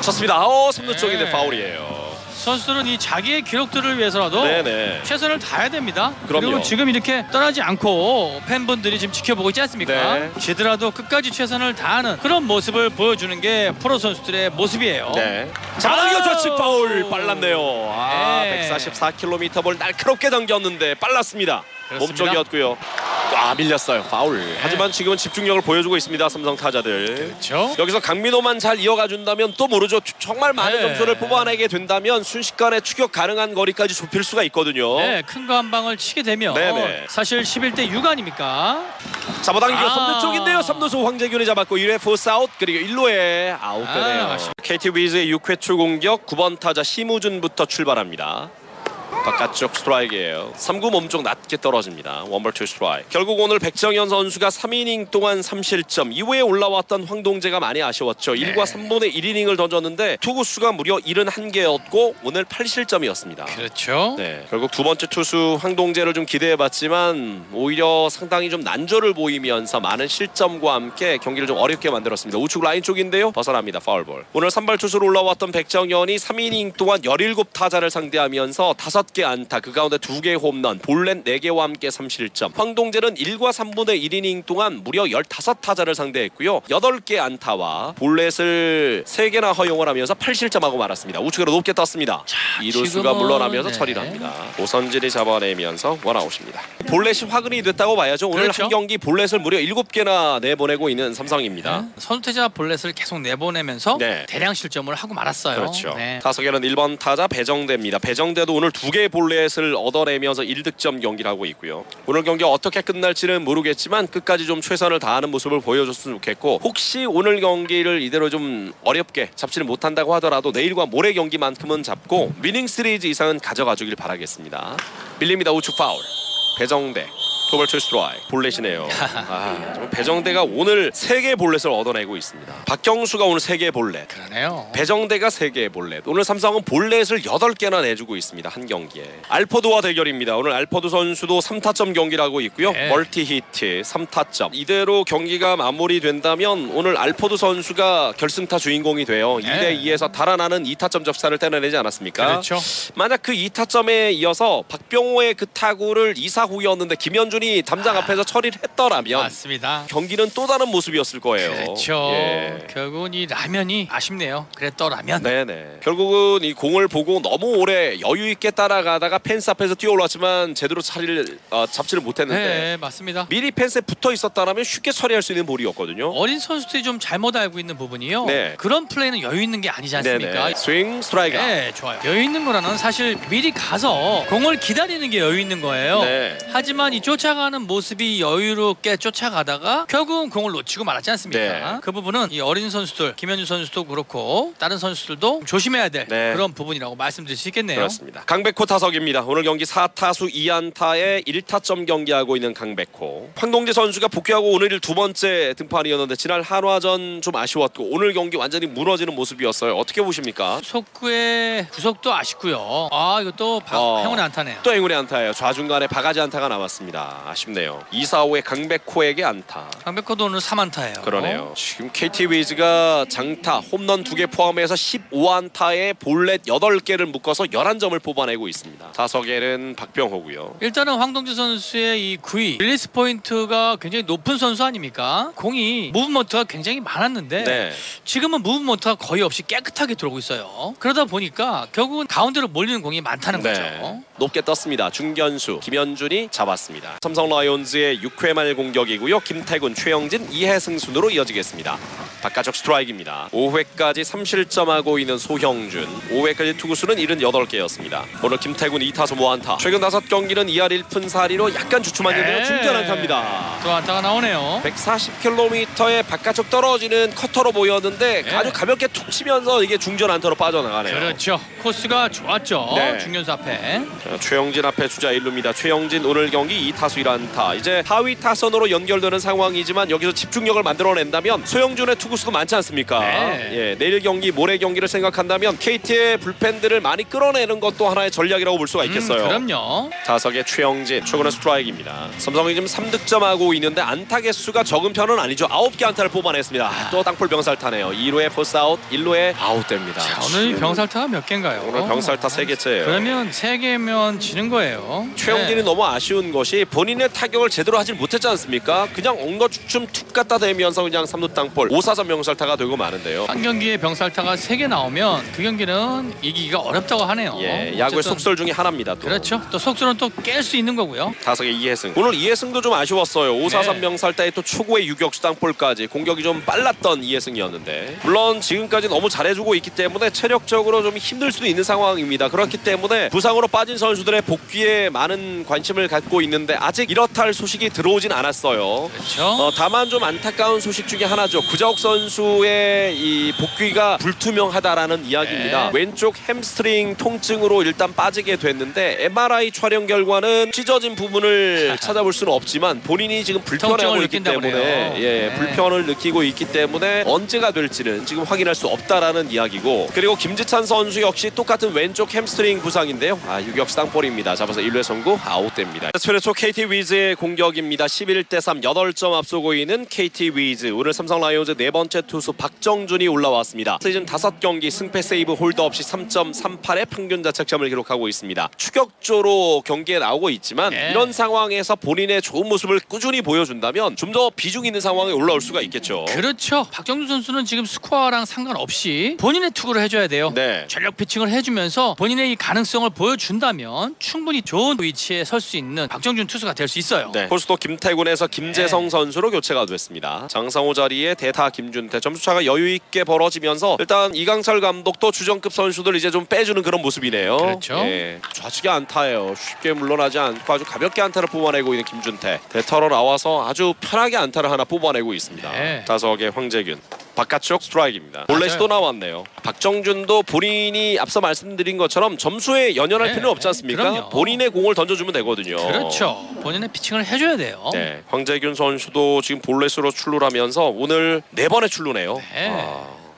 Speaker 1: 쳤습니다. 3루 쪽인데
Speaker 2: 네.
Speaker 1: 파울이에요.
Speaker 2: 선수들은 이 자기의 기록들을 위해서라도
Speaker 1: 네네.
Speaker 2: 최선을 다해야 됩니다.
Speaker 1: 그럼요.
Speaker 2: 그리고 지금 이렇게 떠나지 않고 팬분들이 지금 지켜보고 있지 않습니까?
Speaker 1: 네.
Speaker 2: 지더라도 끝까지 최선을 다하는 그런 모습을 보여주는 게 프로 선수들의 모습이에요.
Speaker 1: 네. 잡아당겨 좌측 파울 빨랐네요.
Speaker 2: 네.
Speaker 1: 144km 볼 날카롭게 당겼는데 빨랐습니다.
Speaker 2: 그렇습니다.
Speaker 1: 몸쪽이었고요. 밀렸어요. 파울. 하지만 지금은 집중력을 보여주고 있습니다. 삼성 타자들.
Speaker 2: 그렇죠.
Speaker 1: 여기서 강민호만 잘 이어가 준다면 또 모르죠. 정말 많은
Speaker 2: 네.
Speaker 1: 점수를 뽑아내게 된다면 순식간에 추격 가능한 거리까지 좁힐 수가 있거든요.
Speaker 2: 네, 큰 거 한 방을 치게 되면
Speaker 1: 네네.
Speaker 2: 사실 11대 6 아닙니까?
Speaker 1: 잡아당기고 3루 쪽인데요. 3루수 황재균이 잡았고 1회 포스 아웃 그리고 1루에 아웃되네요.
Speaker 2: 아쉽다.
Speaker 1: KT 위즈의 6회 초 공격 9번 타자 심우준부터 출발합니다. 바깥쪽 스트라이크예요. 3구 몸쪽 낮게 떨어집니다. 원볼 투 스트라이크. 결국 오늘 백정현 선수가 3이닝 동안 3실점. 이후에 올라왔던 황동재가 많이 아쉬웠죠. 1과 3분의 1이닝을 던졌는데 투구수가 무려 71개였고 오늘 8실점이었습니다.
Speaker 2: 그렇죠.
Speaker 1: 네, 결국 두 번째 투수 황동재를 좀 기대해봤지만 오히려 상당히 좀 난조를 보이면서 많은 실점과 함께 경기를 좀 어렵게 만들었습니다. 우측 라인 쪽인데요. 벗어납니다. 파울볼. 오늘 선발 투수로 올라왔던 백정현이 3이닝 동안 17타자를 상대하면서 5개 안타, 그 가운데 2개 홈런, 볼넷 4개와 함께 3실점. 황동재는 1과 3분의 1이닝 동안 무려 15타자를 상대했고요. 8개 안타와 볼넷을 3개나 허용을 하면서 8실점하고 말았습니다. 우측으로 높게 떴습니다. 이루수가
Speaker 2: 지금은,
Speaker 1: 물러나면서
Speaker 2: 네.
Speaker 1: 처리를 합니다. 오선진이 잡아내면서 원아웃입니다. 볼넷이 화근이 됐다고 봐야죠. 오늘
Speaker 2: 그렇죠.
Speaker 1: 한 경기 볼넷을 무려 7개나 내보내고 있는 삼성입니다.
Speaker 2: 선두태자 볼넷을 계속 내보내면서
Speaker 1: 네.
Speaker 2: 대량 실점을 하고 말았어요.
Speaker 1: 그렇죠.
Speaker 2: 네.
Speaker 1: 타석에는 1번 타자 배정대입니다. 배정대도 오늘 2개의 볼넷을 얻어내면서 1득점 경기를 하고 있고요. 오늘 경기 어떻게 끝날지는 모르겠지만 끝까지 좀 최선을 다하는 모습을 보여줬으면 좋겠고 혹시 오늘 경기를 이대로 좀 어렵게 잡지를 못한다고 하더라도 내일과 모레 경기만큼은 잡고 위닝 시리즈 이상은 가져가 주길 바라겠습니다. 밀립니다. 우측 파울. 배정대. 도벌 투 스트라이크. 볼넷이네요. 정말 배정대가 오늘 3개의 볼넷을 얻어내고 있습니다. 박경수가 오늘 3개의 볼넷.
Speaker 2: 그러네요.
Speaker 1: 배정대가 3개의 볼넷. 오늘 삼성은 볼넷을 8개나 내주고 있습니다. 한 경기에. 알포드와 대결입니다. 오늘 알포드 선수도 3타점 경기를 하고 있고요.
Speaker 2: 네.
Speaker 1: 멀티 히트 3타점. 이대로 경기가 마무리된다면 오늘 알포드 선수가 결승타 주인공이 돼요.
Speaker 2: 네.
Speaker 1: 2대2에서 달아나는 2타점 적사를 떼내지 않았습니까?
Speaker 2: 그렇죠.
Speaker 1: 만약 그 2타점에 이어서 박병호의 그 타구를 2사 후였는데 김현준이 김현준이 담장 앞에서 처리를 했더라면
Speaker 2: 맞습니다.
Speaker 1: 경기는 또 다른 모습이었을 거예요.
Speaker 2: 그렇죠.
Speaker 1: 예.
Speaker 2: 결국은 이 라면이 아쉽네요. 그랬더라면.
Speaker 1: 네네. 결국은 이 공을 보고 너무 오래 여유 있게 따라가다가 펜스 앞에서 뛰어 올랐지만 제대로 자리를 잡지를 못했는데
Speaker 2: 네, 맞습니다.
Speaker 1: 미리 펜스에 붙어 있었다면 쉽게 처리할 수 있는 볼이었거든요.
Speaker 2: 어린 선수들이 좀 잘못 알고 있는 부분이요.
Speaker 1: 네.
Speaker 2: 그런 플레이는 여유 있는 게 아니지 않습니까?
Speaker 1: 네네. 스윙 스트라이크.
Speaker 2: 네, 좋아요. 여유 있는 거라는 사실 미리 가서 공을 기다리는 게 여유 있는 거예요.
Speaker 1: 네.
Speaker 2: 하지만 이 쫓아가는 모습이 여유롭게 쫓아가다가 결국은 공을 놓치고 말았지 않습니까?
Speaker 1: 네.
Speaker 2: 그 부분은 이 어린 선수들, 김현준 선수도 그렇고 다른 선수들도 조심해야 될
Speaker 1: 네.
Speaker 2: 그런 부분이라고 말씀드릴 수 있겠네요.
Speaker 1: 그렇습니다. 강백호 타석입니다. 오늘 경기 4타수 2안타에 1타점 경기하고 있는 강백호. 황동재 선수가 복귀하고 오늘 두 번째 등판이었는데 지난 한화전 좀 아쉬웠고 오늘 경기 완전히 무너지는 모습이었어요. 어떻게 보십니까?
Speaker 2: 속구의 구속도 아쉽고요. 이것도 행운의 안타네요.
Speaker 1: 또 행운의 안타예요. 좌중간에 바가지 안타가 남았습니다. 아쉽네요. 2-4-5의 강백호에게 안타.
Speaker 2: 강백호도 오늘 3안타예요.
Speaker 1: 그러네요. 지금 KT 위즈가 장타, 홈런 2개 포함해서 15안타에 볼넷 8개를 묶어서 11점을 뽑아내고 있습니다. 타석에는 박병호고요.
Speaker 2: 일단은 황동재 선수의 이 구위 릴리스 포인트가 굉장히 높은 선수 아닙니까? 공이 무브먼트가 굉장히 많았는데
Speaker 1: 네.
Speaker 2: 지금은 무브먼트가 거의 없이 깨끗하게 들어오고 있어요. 그러다 보니까 결국은 가운데로 몰리는 공이 많다는 거죠.
Speaker 1: 높게 떴습니다. 중견수 김현준이 잡았습니다. 삼성 라이온즈의 6회 말 공격이고요. 김태군, 최영진, 이해승 순으로 이어지겠습니다. 바깥쪽 스트라이크입니다. 5회까지 3실점하고 있는 소형준. 5회까지 투구수는 78개였습니다. 오늘 김태군 2타수 무안타. 최근 5경기는 2할 1푼 4리로 약간 주춤한데요.
Speaker 2: 네.
Speaker 1: 중견 안타입니다.
Speaker 2: 또 안타가 나오네요.
Speaker 1: 140km의 바깥쪽 떨어지는 커터로 보였는데
Speaker 2: 네.
Speaker 1: 아주 가볍게 툭 치면서 이게 중전 안타로 빠져나가네요.
Speaker 2: 그렇죠. 코스가 좋았죠.
Speaker 1: 네.
Speaker 2: 중견수 앞에.
Speaker 1: 자, 최영진 앞에 주자 1루입니다. 최영진 오늘 경기 2타수 1안타. 이제 하위 타선으로 연결되는 상황이지만 여기서 집중력을 만들어낸다면 소영준의 투구수도 많지 않습니까?
Speaker 2: 네.
Speaker 1: 예, 내일 경기, 모레 경기를 생각한다면 KT의 불펜들을 많이 끌어내는 것도 하나의 전략이라고 볼 수가 있겠어요.
Speaker 2: 그럼요.
Speaker 1: 타석의 최영진, 최근의 스트라이크입니다. 삼성이 지금 3득점하고 있는데 안타 개수가 적은 편은 아니죠. 9개 안타를 뽑아냈습니다. 또 땅볼 병살타네요. 2루에 포스아웃, 1루에 아웃됩니다.
Speaker 2: 자, 오늘 병살타가 몇 개인가요?
Speaker 1: 오늘 병살타 3개째예요.
Speaker 2: 그러면 3개면 지는 거예요.
Speaker 1: 최영진이
Speaker 2: 네.
Speaker 1: 너무 아쉬운 것이 본인의 타격을 제대로 하질 못했지 않습니까? 그냥 엉거주춤 툭 갖다 대면서 그냥 3루 땅볼 5-4점 병살타가 되고 마는데요.
Speaker 2: 한 경기에 병살타가 3개 나오면 그 경기는 이기기가 어렵다고 하네요.
Speaker 1: 예, 야구의
Speaker 2: 어쨌든
Speaker 1: 속설 중에 하나입니다. 또.
Speaker 2: 그렇죠. 또 속수는 또 깰 수 있는 거고요.
Speaker 1: 타석의 이해승. 오늘 이해승도 좀 아쉬웠어요. 5-4-3
Speaker 2: 네.
Speaker 1: 명살타에 또 초구의 유격수 땅볼까지 공격이 좀 빨랐던 이해승이었는데 물론 지금까지 너무 잘해주고 있기 때문에 체력적으로 좀 힘들 수도 있는 상황입니다. 그렇기 때문에 부상으로 빠진 선수들의 복귀에 많은 관심을 갖고 있는데 아직 이렇다 할 소식이 들어오진 않았어요.
Speaker 2: 그렇죠.
Speaker 1: 다만 좀 안타까운 소식 중에 하나죠. 구자욱 선수의 이 복귀가 불투명하다라는 이야기입니다.
Speaker 2: 네.
Speaker 1: 왼쪽 햄스트링 통증으로 일단 빠지게 됐는데 MRI 촬영 결과는 찢어진 부분을 찾아볼 수는 없지만 본인이 지금 불편해하고
Speaker 2: 통증을
Speaker 1: 있기
Speaker 2: 느낀다고
Speaker 1: 때문에
Speaker 2: 그래요. 네.
Speaker 1: 불편을 느끼고 있기 때문에 언제가 될지는 지금 확인할 수 없다라는 이야기고 그리고 김지찬 선수 역시 똑같은 왼쪽 햄스트링 부상인데요. 유격수 땅볼입니다. 잡아서 1루 선구 아웃됩니다. 최초 KT 위즈의 공격입니다. 11대3 8점 앞서고 있는 KT 위즈. 오늘 삼성 라이온즈 네 번째 투수 박정준이 올라왔습니다. 시즌 5경기 승패 세이브 홀드 없이 3.38의 평균 자책점을 기록하고 있습니다. 추격조로 경기에 나오고 있지만
Speaker 2: 네.
Speaker 1: 이런 상황에서 본인의 좋은 모습을 꾸준히 보여준다면 좀 더 비중 있는 상황에 올라올 수가 있겠죠.
Speaker 2: 그렇죠. 박정준 선수는 지금 스코어랑 상관없이 본인의 투구를 해줘야 돼요.
Speaker 1: 네.
Speaker 2: 전력 피칭을 해주면서 본인의 이 가능성을 보여준다면 충분히 좋은 위치에 설 수 있는 박정준 투수가 될 수 있어요.
Speaker 1: 네. 포스토 김태군에서 김재성 선수로 교체가 됐습니다. 장상호 자리에 대타 김준태. 점수차가 여유 있게 벌어지면서 일단 이강철 감독도 주전급 선수들 이제 좀 빼주는 그런 모습이네요.
Speaker 2: 그렇죠.
Speaker 1: 예. 좌측에 안타예요. 쉽게 물러나지 않고 아주 가볍게 안타를 뽑아내고 있는 김준태. 대타로 나와서 아주 편하게 안타를 하나 뽑아내고 있습니다.
Speaker 2: 네.
Speaker 1: 타석의 황재균. 바깥쪽 스트라이크입니다. 볼넷이 또 나왔네요. 박정준도 본인이 앞서 말씀드린 것처럼 점수에 연연할
Speaker 2: 네,
Speaker 1: 필요는 없지 않습니까?
Speaker 2: 그럼요.
Speaker 1: 본인의 공을 던져주면 되거든요.
Speaker 2: 그렇죠. 본인의 피칭을 해줘야 돼요.
Speaker 1: 네, 황재균 선수도 지금 볼넷으로 출루를 하면서 오늘 4번의 출루네요.
Speaker 2: 네.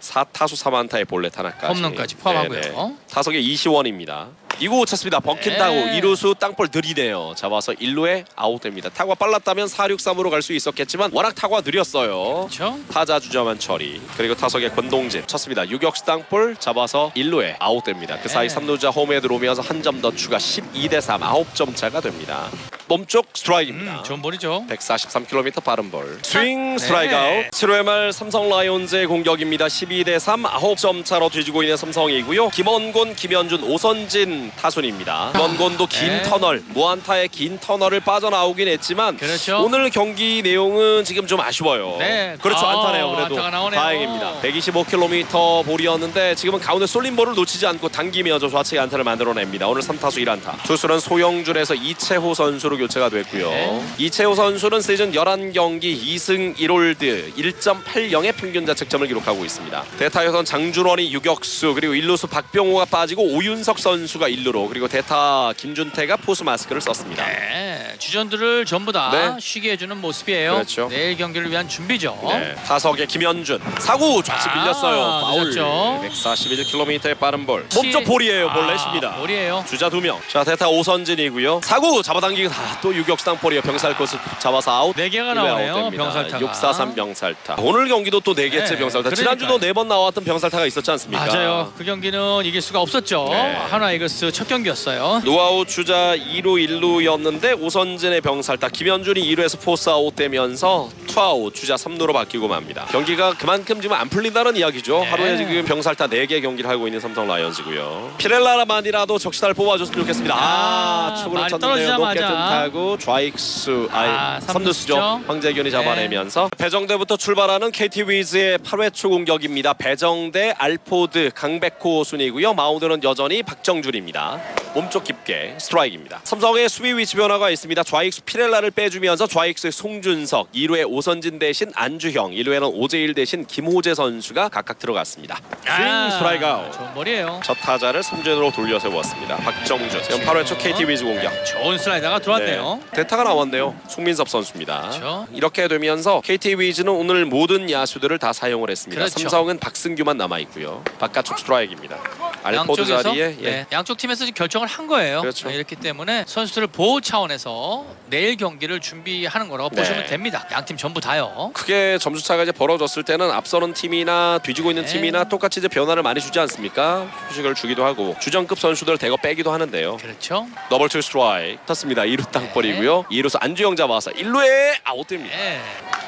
Speaker 1: 4타수 3안타의 볼넷 하나까지.
Speaker 2: 홈런까지 포함하고요.
Speaker 1: 타석에 이시원입니다. 2구 쳤습니다. 벙킨 타고
Speaker 2: 네.
Speaker 1: 2루수 땅볼 느리네요. 잡아서 1루에 아웃됩니다. 타구가 빨랐다면 4-6-3으로 갈 수 있었겠지만 워낙 타구가 느렸어요.
Speaker 2: 그렇죠.
Speaker 1: 타자 주자만 처리. 그리고 타석에 권동진 쳤습니다. 유격수 땅볼 잡아서 1루에 아웃됩니다. 그 사이
Speaker 2: 네.
Speaker 1: 3루자 홈에 들어오면서 한 점 더 추가 12대3 9점 차가 됩니다. 몸쪽 스트라이크입니다.
Speaker 2: 좋은 볼이죠.
Speaker 1: 143km 빠른 볼. 스윙 스트라이크
Speaker 2: 네.
Speaker 1: 아웃. 7회 말 삼성 라이온즈의 공격입니다. 12대3 9점 차로 뒤지고 있는 삼성이고요. 김원곤, 김현준, 오선진 타순입니다. 김원곤도 긴
Speaker 2: 네.
Speaker 1: 터널, 무안타의 긴 터널을 빠져나오긴 했지만
Speaker 2: 그렇죠.
Speaker 1: 오늘 경기 내용은 지금 좀 아쉬워요.
Speaker 2: 네.
Speaker 1: 그렇죠. 안타네요. 그래도
Speaker 2: 안타가 나오네요.
Speaker 1: 다행입니다. 125km 볼이었는데 지금은 가운데 쏠린 볼을 놓치지 않고 당기면서 좌측에 안타를 만들어냅니다. 오늘 3타수 1안타. 투수는 소영준에서 이채호 선수로 교체가 됐고요.
Speaker 2: 네.
Speaker 1: 이채호 선수는 시즌 11경기 2승 1홀드 1.80의 평균 자책점을 기록하고 있습니다. 대타에선 장준원이 유격수, 그리고 1루수 박병호가 빠지고 오윤석 선수가 1루로, 그리고 대타 김준태가 포수 마스크를 썼습니다.
Speaker 2: 네, 주전들을 전부 다
Speaker 1: 네.
Speaker 2: 쉬게 해주는 모습이에요.
Speaker 1: 그렇죠.
Speaker 2: 내일 경기를 위한 준비죠.
Speaker 1: 네, 타석의 김현준 사구 좌측 밀렸어요. 파울.
Speaker 2: 늦었죠.
Speaker 1: 141km의 빠른 볼. 몸쪽 볼이에요. 볼 냈습니다.
Speaker 2: 볼이에요.
Speaker 1: 주자 2명. 자, 대타 오선진이고요. 사구 잡아당기고 또 유격수당 볼이에요. 병살 코스 잡아서 아웃.
Speaker 2: 4개가
Speaker 1: 1루
Speaker 2: 나오네요.
Speaker 1: 아웃됩니다.
Speaker 2: 병살타가.
Speaker 1: 643 병살타. 오늘 경기도 또 4개째
Speaker 2: 네,
Speaker 1: 병살타.
Speaker 2: 그러니까요.
Speaker 1: 지난주도 4번 나왔던 병살타가 있었지 않습니까?
Speaker 2: 맞아요. 그 경기는 이길 수가 없었죠.
Speaker 1: 네.
Speaker 2: 한화 이글스 첫 경기였어요.
Speaker 1: 노아웃 주자 2루 1루였는데 오선진의 병살타, 김현준이 2루에서 포스 아웃되면서 투아웃 주자 3루로 바뀌고 맙니다. 경기가 그만큼 지금 안 풀린다는 이야기죠.
Speaker 2: 네.
Speaker 1: 하루에 지금 병살타 4개 경기를 하고 있는 삼성 라이온즈고요. 피렐라만이라도 적시타를 뽑아줬으면 좋겠습니다. 축구를
Speaker 2: 많이
Speaker 1: 쳤는데요. 높게
Speaker 2: 떨어지자마자.
Speaker 1: 뜬타고 좌익수, 삼루수죠.
Speaker 2: 삼루수죠.
Speaker 1: 황재균이 잡아내면서 배정대부터 출발하는 KT 위즈의 8회 초 공격입니다. 배정대, 알포드, 강백호 순이고요. 마운드는 여전히 박정준입니다. 몸쪽 깊게 스트라이크입니다. 삼성의 수비 위치 변화가 있습니다. 좌익수 피렐라를 빼주면서 좌익수의 송준석, 2루에 오선진 대신 안주형, 1루에는 오재일 대신 김호재 선수가 각각 들어갔습니다. 스윙 스트라이크 아웃.
Speaker 2: 좋은 볼이에요.
Speaker 1: 첫 타자를 3진으로 돌려세웠습니다. 박정준. 지금 8회 초 KT 위즈 공격.
Speaker 2: 좋은 슬라이더가 들어왔네요.
Speaker 1: 네. 대타가 나왔네요. 송민섭 선수입니다.
Speaker 2: 그렇죠.
Speaker 1: 이렇게 되면서 KT 위즈는 오늘 모든 야수들을 다 사용을 했습니다.
Speaker 2: 그렇죠.
Speaker 1: 삼성은 박승규만 남아 있고요. 바깥쪽 스트라이크입니다. 알포드
Speaker 2: 양쪽에서
Speaker 1: 자리에
Speaker 2: 네, 양쪽 팀에서 지금 결정을 한 거예요.
Speaker 1: 그렇죠.
Speaker 2: 네, 이렇기 때문에 선수들을 보호 차원에서 내일 경기를 준비하는 거라고
Speaker 1: 네.
Speaker 2: 보시면 됩니다. 양 팀 전부 다요.
Speaker 1: 크게 점수 차가 이제 벌어졌을 때는 앞서는 팀이나 뒤지고 있는
Speaker 2: 네.
Speaker 1: 팀이나 똑같이 이제 변화를 많이 주지 않습니까? 휴식을 주기도 하고 주전급 선수들 대거 빼기도 하는데요.
Speaker 2: 그렇죠.
Speaker 1: 더블 투 스트라이크 쳤습니다. 2루 땅볼이고요. 2루수 안주영 잡아서 1루에 아웃됩니다.
Speaker 2: 네.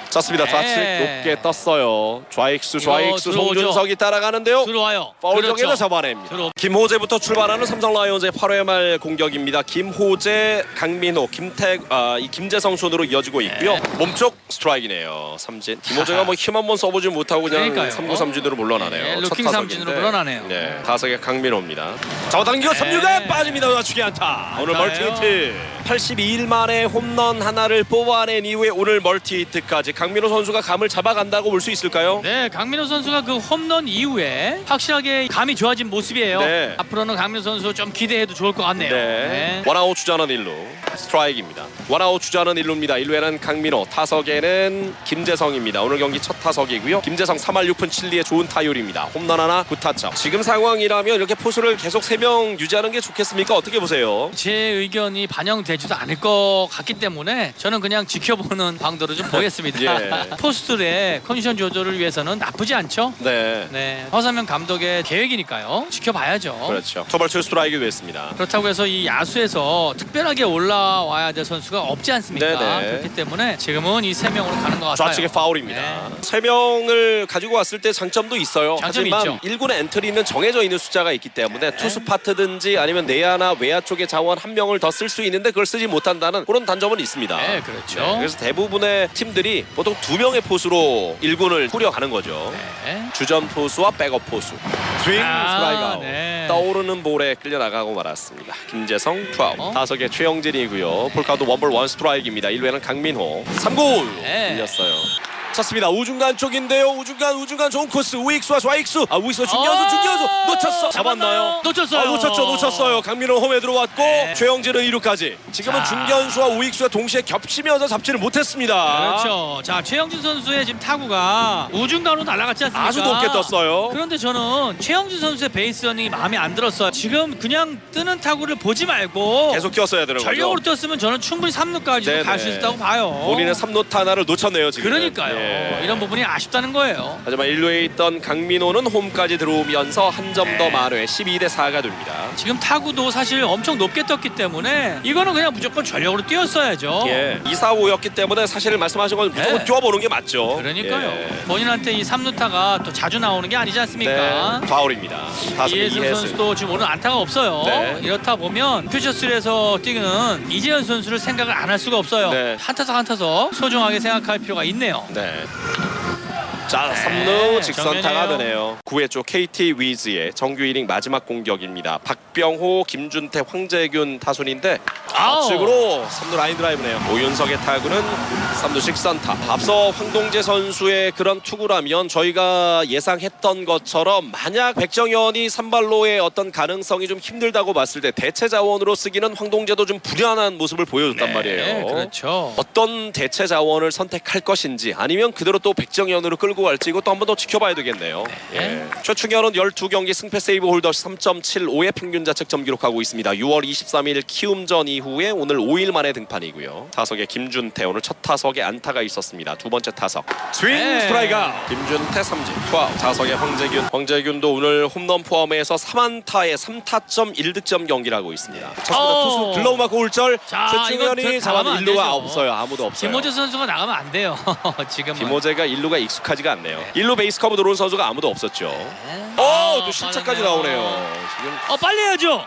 Speaker 1: 쳤습니다. 좌측
Speaker 2: 네.
Speaker 1: 높게 떴어요. 좌익수
Speaker 2: 이거
Speaker 1: 좌익수
Speaker 2: 들어오죠.
Speaker 1: 송준석이 따라가는데요.
Speaker 2: 들어와요.
Speaker 1: 파울
Speaker 2: 그렇죠.
Speaker 1: 쪽에서 잡아냅니다.
Speaker 2: 들어-
Speaker 1: 김호재부터 출발하는 삼성 라이온즈의 8회 말 공격입니다. 김호재, 강민호, 이 김재성 순으로 이어지고 있고요.
Speaker 2: 네.
Speaker 1: 몸쪽 스트라이크네요. 삼진. 김호재가 뭐 힘 한번 써보지 못하고 그냥
Speaker 2: 그러니까요.
Speaker 1: 3구 삼진으로 물러나네요.
Speaker 2: 네,
Speaker 1: 첫
Speaker 2: 루킹
Speaker 1: 타석인데.
Speaker 2: 삼진으로 물러나네요.
Speaker 1: 네, 타석의 강민호입니다. 잡아당기고
Speaker 2: 네.
Speaker 1: 3루간 빠집니다. 좌측에 안타. 오늘
Speaker 2: 안타예요.
Speaker 1: 멀티히트. 82일 만에 홈런 하나를 뽑아낸 이후에 오늘 멀티히트까지 강민호 선수가 감을 잡아간다고 볼 수 있을까요?
Speaker 2: 네, 강민호 선수가 그 홈런 이후에 확실하게 감이 좋아진 모습이에요.
Speaker 1: 네.
Speaker 2: 앞으로는 강민호 선수 좀 기대해도 좋을 것 같네요.
Speaker 1: 네. 원아웃 주자는 1루. 스트라이크입니다. 원아웃 주자는 1루입니다. 1루에는 강민호, 타석에는 김재성입니다. 오늘 경기 첫 타석이고요. 김재성 3할 6푼 7리의 좋은 타율입니다. 홈런 하나, 9타점. 지금 상황이라면 이렇게 포수를 계속 3명 유지하는 게 좋겠습니까? 어떻게 보세요?
Speaker 2: 제 의견이 반영되지도 않을 것 같기 때문에 저는 그냥 지켜보는 방도로 좀 보겠습니다.
Speaker 1: 예.
Speaker 2: 포수들의 컨디션 조절을 위해서는 나쁘지 않죠?
Speaker 1: 네.
Speaker 2: 네, 허삼영 감독의 계획이니까요. 지켜봐야죠.
Speaker 1: 그렇죠. 투볼 투 스트라이크 됐습니다.
Speaker 2: 그렇다고 해서 이 야수에서 특별하게 올라와야 될 선수가 없지 않습니까?
Speaker 1: 네네.
Speaker 2: 그렇기 때문에 지금은 이 3명으로 가는 것 같아요.
Speaker 1: 좌측에 파울입니다.
Speaker 2: 네.
Speaker 1: 3명을 가지고 왔을 때 장점도 있어요.
Speaker 2: 장점이
Speaker 1: 하지만
Speaker 2: 있죠.
Speaker 1: 1군의 엔트리는 정해져 있는 숫자가 있기 때문에 투수 파트든지 아니면 내야나 외야 쪽의 자원 한 명을 더 쓸 수 있는데 그걸 쓰지 못한다는 그런 단점은 있습니다.
Speaker 2: 네, 그렇죠.
Speaker 1: 그래서 대부분의 팀들이 보통 2명의 포수로 1군을 꾸려가는 거죠.
Speaker 2: 네.
Speaker 1: 주전 포수와 백업 포수. 스윙 스트라이크 아웃.
Speaker 2: 네.
Speaker 1: 떠오르는 볼에 끌려나가고 말았습니다. 김재성 투아웃. 타석에 최영진이고요. 폴카도 원볼 원 스트라이크입니다. 1루에는 강민호. 3구
Speaker 2: 네.
Speaker 1: 밀렸어요. 쳤습니다. 우중간 쪽인데요. 우중간 좋은 코스. 우익수와 좌익수. 우익수와 중견수 놓쳤어. 잡았나요?
Speaker 2: 놓쳤어요.
Speaker 1: 놓쳤어요. 강민호 홈에 들어왔고
Speaker 2: 네.
Speaker 1: 최영진은 2루까지. 지금은
Speaker 2: 자.
Speaker 1: 중견수와 우익수가 동시에 겹치면서 잡지를 못했습니다.
Speaker 2: 그렇죠. 자, 최영진 선수의 지금 타구가 우중간으로 날아갔지 않습니까?
Speaker 1: 아주 높게 떴어요.
Speaker 2: 그런데 저는 최영진 선수의 베이스런닝이 마음에 안 들었어요. 지금 그냥 뜨는 타구를 보지 말고
Speaker 1: 계속 뛰었어야 되는 거죠.
Speaker 2: 전력으로 뛰었으면 저는 충분히 3루까지
Speaker 1: 네네.
Speaker 2: 갈 수 있다고 봐요.
Speaker 1: 본인의 3루타 하나를 놓쳤네요. 지금.
Speaker 2: 그러니까요.
Speaker 1: 예.
Speaker 2: 이런 부분이 아쉽다는 거예요.
Speaker 1: 하지만 1루에 있던 강민호는 홈까지 들어오면서 한 점 더
Speaker 2: 네.
Speaker 1: 만회 12대 4가 됩니다.
Speaker 2: 지금 타구도 사실 엄청 높게 떴기 때문에 이거는 그냥 무조건 전력으로 뛰었어야죠.
Speaker 1: 예. 2-4-5였기 때문에 사실 말씀하신 건 무조건
Speaker 2: 네.
Speaker 1: 뛰어보는 게 맞죠.
Speaker 2: 그러니까요.
Speaker 1: 예.
Speaker 2: 본인한테 이 3루타가 또 자주 나오는 게 아니지 않습니까?
Speaker 1: 네. 파울입니다. 타석에
Speaker 2: 이해승
Speaker 1: 이해승.
Speaker 2: 선수도 지금 오늘 안타가 없어요.
Speaker 1: 네.
Speaker 2: 이렇다 보면 퓨처스에서 뛰는 이재현 선수를 생각을 안 할 수가 없어요.
Speaker 1: 네.
Speaker 2: 한 타석 한 타석 소중하게 생각할 필요가 있네요.
Speaker 1: 네. 자,
Speaker 2: 네,
Speaker 1: 3루 직선타가
Speaker 2: 정면이에요.
Speaker 1: 되네요. 9회 초 KT 위즈의 정규 이닝 마지막 공격입니다. 박병호, 김준태, 황재균 타순인데
Speaker 2: 아우.
Speaker 1: 좌측으로 3루 라인 드라이브네요. 오윤석의 타구는 3루 직선타. 앞서 황동재 선수의 그런 투구라면 저희가 예상했던 것처럼 만약 백정현이 선발로의 어떤 가능성이 좀 힘들다고 봤을 때 대체 자원으로 쓰기는 황동재도 좀 불안한 모습을 보여줬단 말이에요.
Speaker 2: 그렇죠.
Speaker 1: 어떤 대체 자원을 선택할 것인지 아니면 그대로 또 백정현으로 끌고 갈지 이것도 한 번 더 지켜봐야 되겠네요. 예. 최충현은 12경기 승패 세이브 홀더 3.75의 평균 자책점 기록하고 있습니다. 6월 23일 키움전 이후에 오늘 5일 만에 등판이고요. 타석에 김준태 오늘 첫 타석에 안타가 있었습니다. 두 번째 타석 스윙
Speaker 2: 네.
Speaker 1: 스트라이크 김준태 삼진 투아웃. 타석에 황재균도 오늘 홈런 포함해서 3안타에 3타점 1득점 경기를 하고 있습니다. 쳤습니다. 투수 글러브 맞고 울절.
Speaker 2: 자,
Speaker 1: 최충현이
Speaker 2: 이건
Speaker 1: 잡아도
Speaker 2: 안
Speaker 1: 1루가
Speaker 2: 되죠.
Speaker 1: 없어요. 아무도 없어요.
Speaker 2: 김호재 선수가 나가면 안 돼요. 지금은.
Speaker 1: 김호재가 1루가 익숙하지가 않네요. 1루 베이스 커브 들어온 선수가 아무도 없었죠.
Speaker 2: 아,
Speaker 1: 또 실책까지 나오네요. 지금
Speaker 2: 빨리 해야죠.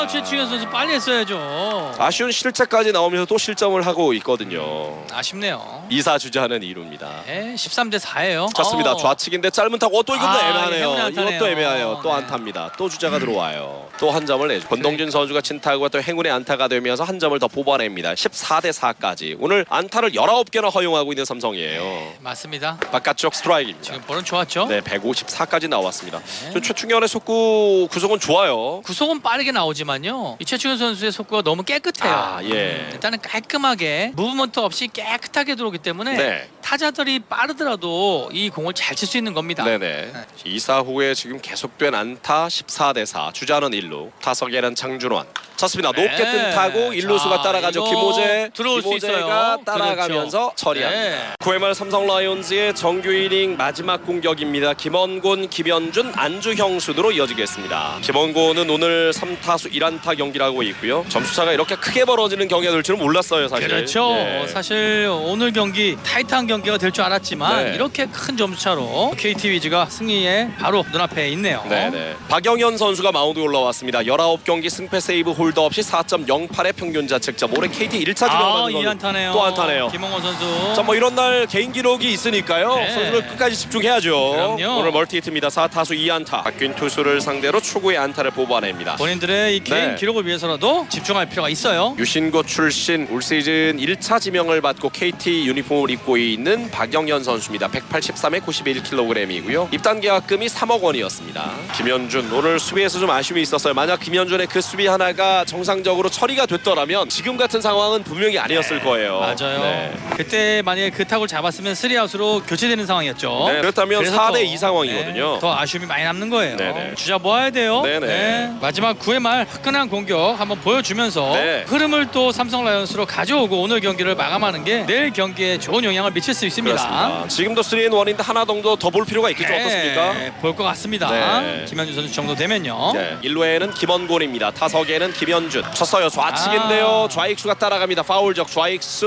Speaker 2: 최충현 선수 빨리 했어야죠.
Speaker 1: 아쉬운 실책까지 나오면서 또 실점을 하고 있거든요.
Speaker 2: 아쉽네요.
Speaker 1: 2사 주자는 2루입니다.
Speaker 2: 네, 13대 4예요.
Speaker 1: 좋습니다. 좌측인데 짧은 타고 또 이것도 애매하네요.
Speaker 2: 이거 안타네요.
Speaker 1: 이것도 애매해요. 또
Speaker 2: 네.
Speaker 1: 안타입니다. 또 주자가 들어와요. 또 한 점을 내죠. 권동준 선수가 친 타구가 또 행운의 안타가 되면서 한 점을 더 뽑아냅니다. 14대 4까지. 오늘 안타를 19개나 허용하고 있는 삼성이에요.
Speaker 2: 맞습니다.
Speaker 1: 바깥쪽 스트라이크입니다.
Speaker 2: 지금 볼은 좋았죠.
Speaker 1: 네, 154까지 나왔습니다.
Speaker 2: 네.
Speaker 1: 저 최충현의 속구 구속은 좋아요.
Speaker 2: 구속은 빠르게 나오지만요. 이 최충현 선수의 속구가 너무 깨끗해요.
Speaker 1: 아, 예.
Speaker 2: 일단은 깔끔하게 무브먼트 없이 깨끗하게 들어오기 때문에
Speaker 1: 네.
Speaker 2: 타자들이 빠르더라도 이 공을 잘 칠 수 있는 겁니다.
Speaker 1: 네네. 2사 후에 지금 계속된 안타 14대 4. 주자는 1루. 타석에는 장준환. 쳤습니다. 높게
Speaker 2: 네.
Speaker 1: 뜬 타구 1루수가
Speaker 2: 자,
Speaker 1: 따라가죠.
Speaker 2: 이거
Speaker 1: 김호재.
Speaker 2: 들어올 수
Speaker 1: 김호재가
Speaker 2: 있어요.
Speaker 1: 따라가면서
Speaker 2: 그렇죠.
Speaker 1: 처리합니다.
Speaker 2: 네.
Speaker 1: 9회 말 삼성 라이온즈의 정규 이닝 마지막 공격입니다. 김원곤, 김현준, 안주형 순으로 이어지겠습니다. 김원곤은 오늘 3타수 1안타 경기를 하고 있고요. 점수차가 이렇게 크게 벌어지는 경기가 될 줄은 몰랐어요, 사실.
Speaker 2: 그렇죠.
Speaker 1: 예.
Speaker 2: 사실 오늘 경기 타이트한 경기가 될 줄 알았지만
Speaker 1: 네.
Speaker 2: 이렇게 큰 점수차로 KT 위즈가 승리에 바로 눈앞에 있네요.
Speaker 1: 네네. 박영현 선수가 마운드에 올라왔습니다. 19경기 승패 세이브 홀더 없이 4.08의 평균 자책점. 올해 KT 1차 지명받은
Speaker 2: 이 안타네요.
Speaker 1: 또 안타네요.
Speaker 2: 김홍원 선수.
Speaker 1: 자, 뭐 이런 날 개인 기록이 있으니까요.
Speaker 2: 네.
Speaker 1: 선수를 끝까지 집중해야죠.
Speaker 2: 그럼요.
Speaker 1: 오늘 멀티히트입니다. 4타수 2안타. 박균 투수를 상대로 초구의 안타를 뽑아냅니다.
Speaker 2: 본인들의 이 개인
Speaker 1: 네.
Speaker 2: 기록을 위해서라도 집중할 필요가 있어요.
Speaker 1: 유신고 출신 올 시즌 1차 지명을 받고 KT 유니폼을 입고 있는 박영현 선수입니다. 183에 91kg이고요. 입단 계약금이 3억 원이었습니다. 김현준 오늘 수비에서 좀 아쉬움이 있었어요. 만약 김현준의 그 수비 하나가 정상적으로 처리가 됐더라면 지금 같은 상황은 분명히 아니었을 거예요.
Speaker 2: 맞아요.
Speaker 1: 네.
Speaker 2: 그때 만약에 그 타구를 잡았으면 3아웃으로 교체되는 상황이었죠.
Speaker 1: 네, 그렇다면
Speaker 2: 그래서
Speaker 1: 4대
Speaker 2: 더,
Speaker 1: 2 상황이거든요.
Speaker 2: 더 아쉬움이 많이 남는 거예요.
Speaker 1: 네네.
Speaker 2: 주자 모아야 돼요.
Speaker 1: 네네.
Speaker 2: 마지막 9회 말 화끈한 공격 한번 보여주면서
Speaker 1: 네.
Speaker 2: 흐름을 또 삼성 라이온스로 가져오고 오늘 경기를 마감하는 게 내일 경기에 좋은 영향을 미칠 수 있습니다.
Speaker 1: 그렇습니다. 지금도 3&1인데 하나 정도 더 볼 필요가 있겠죠. 어떻습니까?
Speaker 2: 볼 것 같습니다.
Speaker 1: 네.
Speaker 2: 김현준 선수 정도 되면요.
Speaker 1: 네. 1루에는 김원곤입니다. 타석에는 김현준. 쳤어요. 좌측인데요. 좌익수가 따라갑니다. 파울적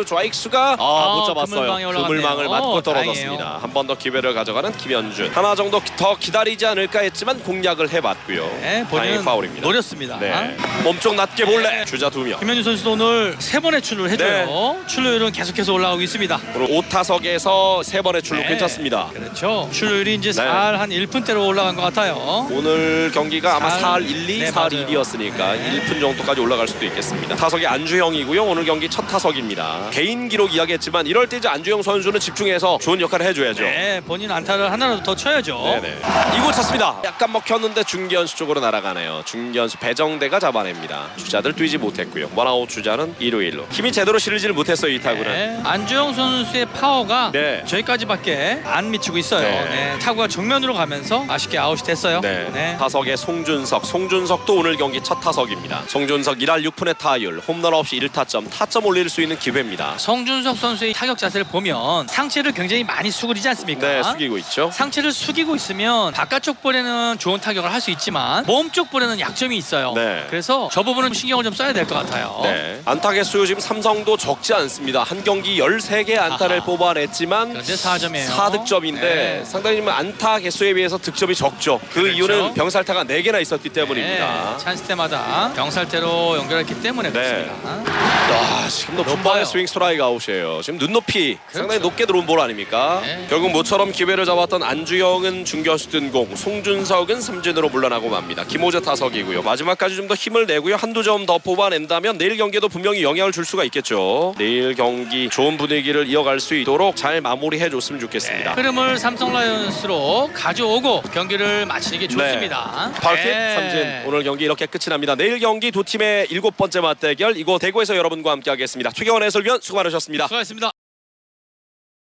Speaker 1: 좌익수가 못 잡았어요.
Speaker 2: 그물망에 올라갔네요.
Speaker 1: 그물망을 맞고 떨어졌습니다.
Speaker 2: 다행이에요.
Speaker 1: 한 번 더 기회를 가져가는 김현준. 하나 정도 더 기다리지 않을까 했지만 공략을 해봤고요.
Speaker 2: 네,
Speaker 1: 다행히
Speaker 2: 본인은
Speaker 1: 파울입니다.
Speaker 2: 노렸습니다.
Speaker 1: 네. 몸쪽 낮게 볼래. 주자 2명.
Speaker 2: 김현준 선수도 오늘 3번의 출루를 해줘요. 출루율은 계속해서 올라가고 있습니다.
Speaker 1: 오늘 5타석에서 3번의 출루
Speaker 2: 네.
Speaker 1: 괜찮습니다.
Speaker 2: 그렇죠. 출루율이 이제
Speaker 1: 네.
Speaker 2: 4할 한 1푼대로 올라간 것 같아요.
Speaker 1: 오늘 경기가 아마 4할 1, 2,
Speaker 2: 네,
Speaker 1: 4할
Speaker 2: 맞아요.
Speaker 1: 1이었으니까
Speaker 2: 네.
Speaker 1: 1푼 정도까지 올라갈 수도 있겠습니다. 타석이 안주영이고요. 오늘 경기 첫 타석입니다. 개인 기록 이야기했지만 이럴 때 이제 안주영 선수는 집중해서 좋은 역할을 해줘야죠.
Speaker 2: 네, 본인 안타를 하나라도 더 쳐야죠.
Speaker 1: 네네. 이곳 찼습니다. 약간 먹혔는데 중견수 쪽으로 날아가네요. 중견수 배정대가 잡아냅니다. 주자들 뛰지 못했고요. 원아웃 주자는 2루 1루. 힘이 제대로 실리지를 못했어요. 이 타구는.
Speaker 2: 네. 안주영 선수의 파워가
Speaker 1: 네.
Speaker 2: 저기까지밖에 안 미치고 있어요.
Speaker 1: 네.
Speaker 2: 네. 타구가 정면으로 가면서 아쉽게 아웃이 됐어요.
Speaker 1: 네.
Speaker 2: 네.
Speaker 1: 타석에 송준석도 오늘 경기 첫 타석입니다. 송준석 1할 6푼의 타율, 홈런 없이 1타점, 타점 올릴 수 있는 기회입니다.
Speaker 2: 성준석 선수의 타격 자세를 보면 상체를 굉장히 많이 수그리지 않습니까?
Speaker 1: 네, 숙이고 있죠.
Speaker 2: 상체를 숙이고 있으면 바깥쪽 볼에는 좋은 타격을 할 수 있지만 몸쪽 볼에는 약점이 있어요.
Speaker 1: 네.
Speaker 2: 그래서 저 부분은 신경을 좀 써야 될 것 같아요.
Speaker 1: 네. 안타 개수 지금 삼성도 적지 않습니다. 한 경기 13개 안타를
Speaker 2: 아하.
Speaker 1: 뽑아냈지만
Speaker 2: 그런데 4점이에요.
Speaker 1: 4득점인데
Speaker 2: 네.
Speaker 1: 상당히 좀 안타 개수에 비해서 득점이 적죠. 그
Speaker 2: 그렇죠.
Speaker 1: 이유는 병살타가 4개나 있었기 때문입니다.
Speaker 2: 네, 찬스 때마다 병살대로 연결했기 때문에
Speaker 1: 네.
Speaker 2: 그렇습니다.
Speaker 1: 아, 지금도
Speaker 2: 높아요.
Speaker 1: 분방의 스윙 스트라이크 아웃이에요. 지금 눈높이 상당히 높게 들어온 볼 아닙니까?
Speaker 2: 네.
Speaker 1: 결국 모처럼 기회를 잡았던 안주영은 중견수 뜬공, 송준석은 삼진으로 물러나고 맙니다. 김호재 타석이고요. 마지막까지 좀 더 힘을 내고요. 한두 점 더 뽑아낸다면 내일 경기에도 분명히 영향을 줄 수가 있겠죠. 내일 경기 좋은 분위기를 이어갈 수 있도록 잘 마무리해 줬으면 좋겠습니다.
Speaker 2: 흐름을 삼성 라이온스로 가져오고 경기를 마치는 게 좋습니다.
Speaker 1: 파울킥
Speaker 2: 네.
Speaker 1: 삼진. 오늘 경기 이렇게 끝이 납니다. 내일 경기 두 팀의 7번째 맞대결 이곳 대구에서 여러분과 함께 하겠습니다. 최경원 해설위원 수고 많으셨습니다.
Speaker 2: 수고하셨습니다.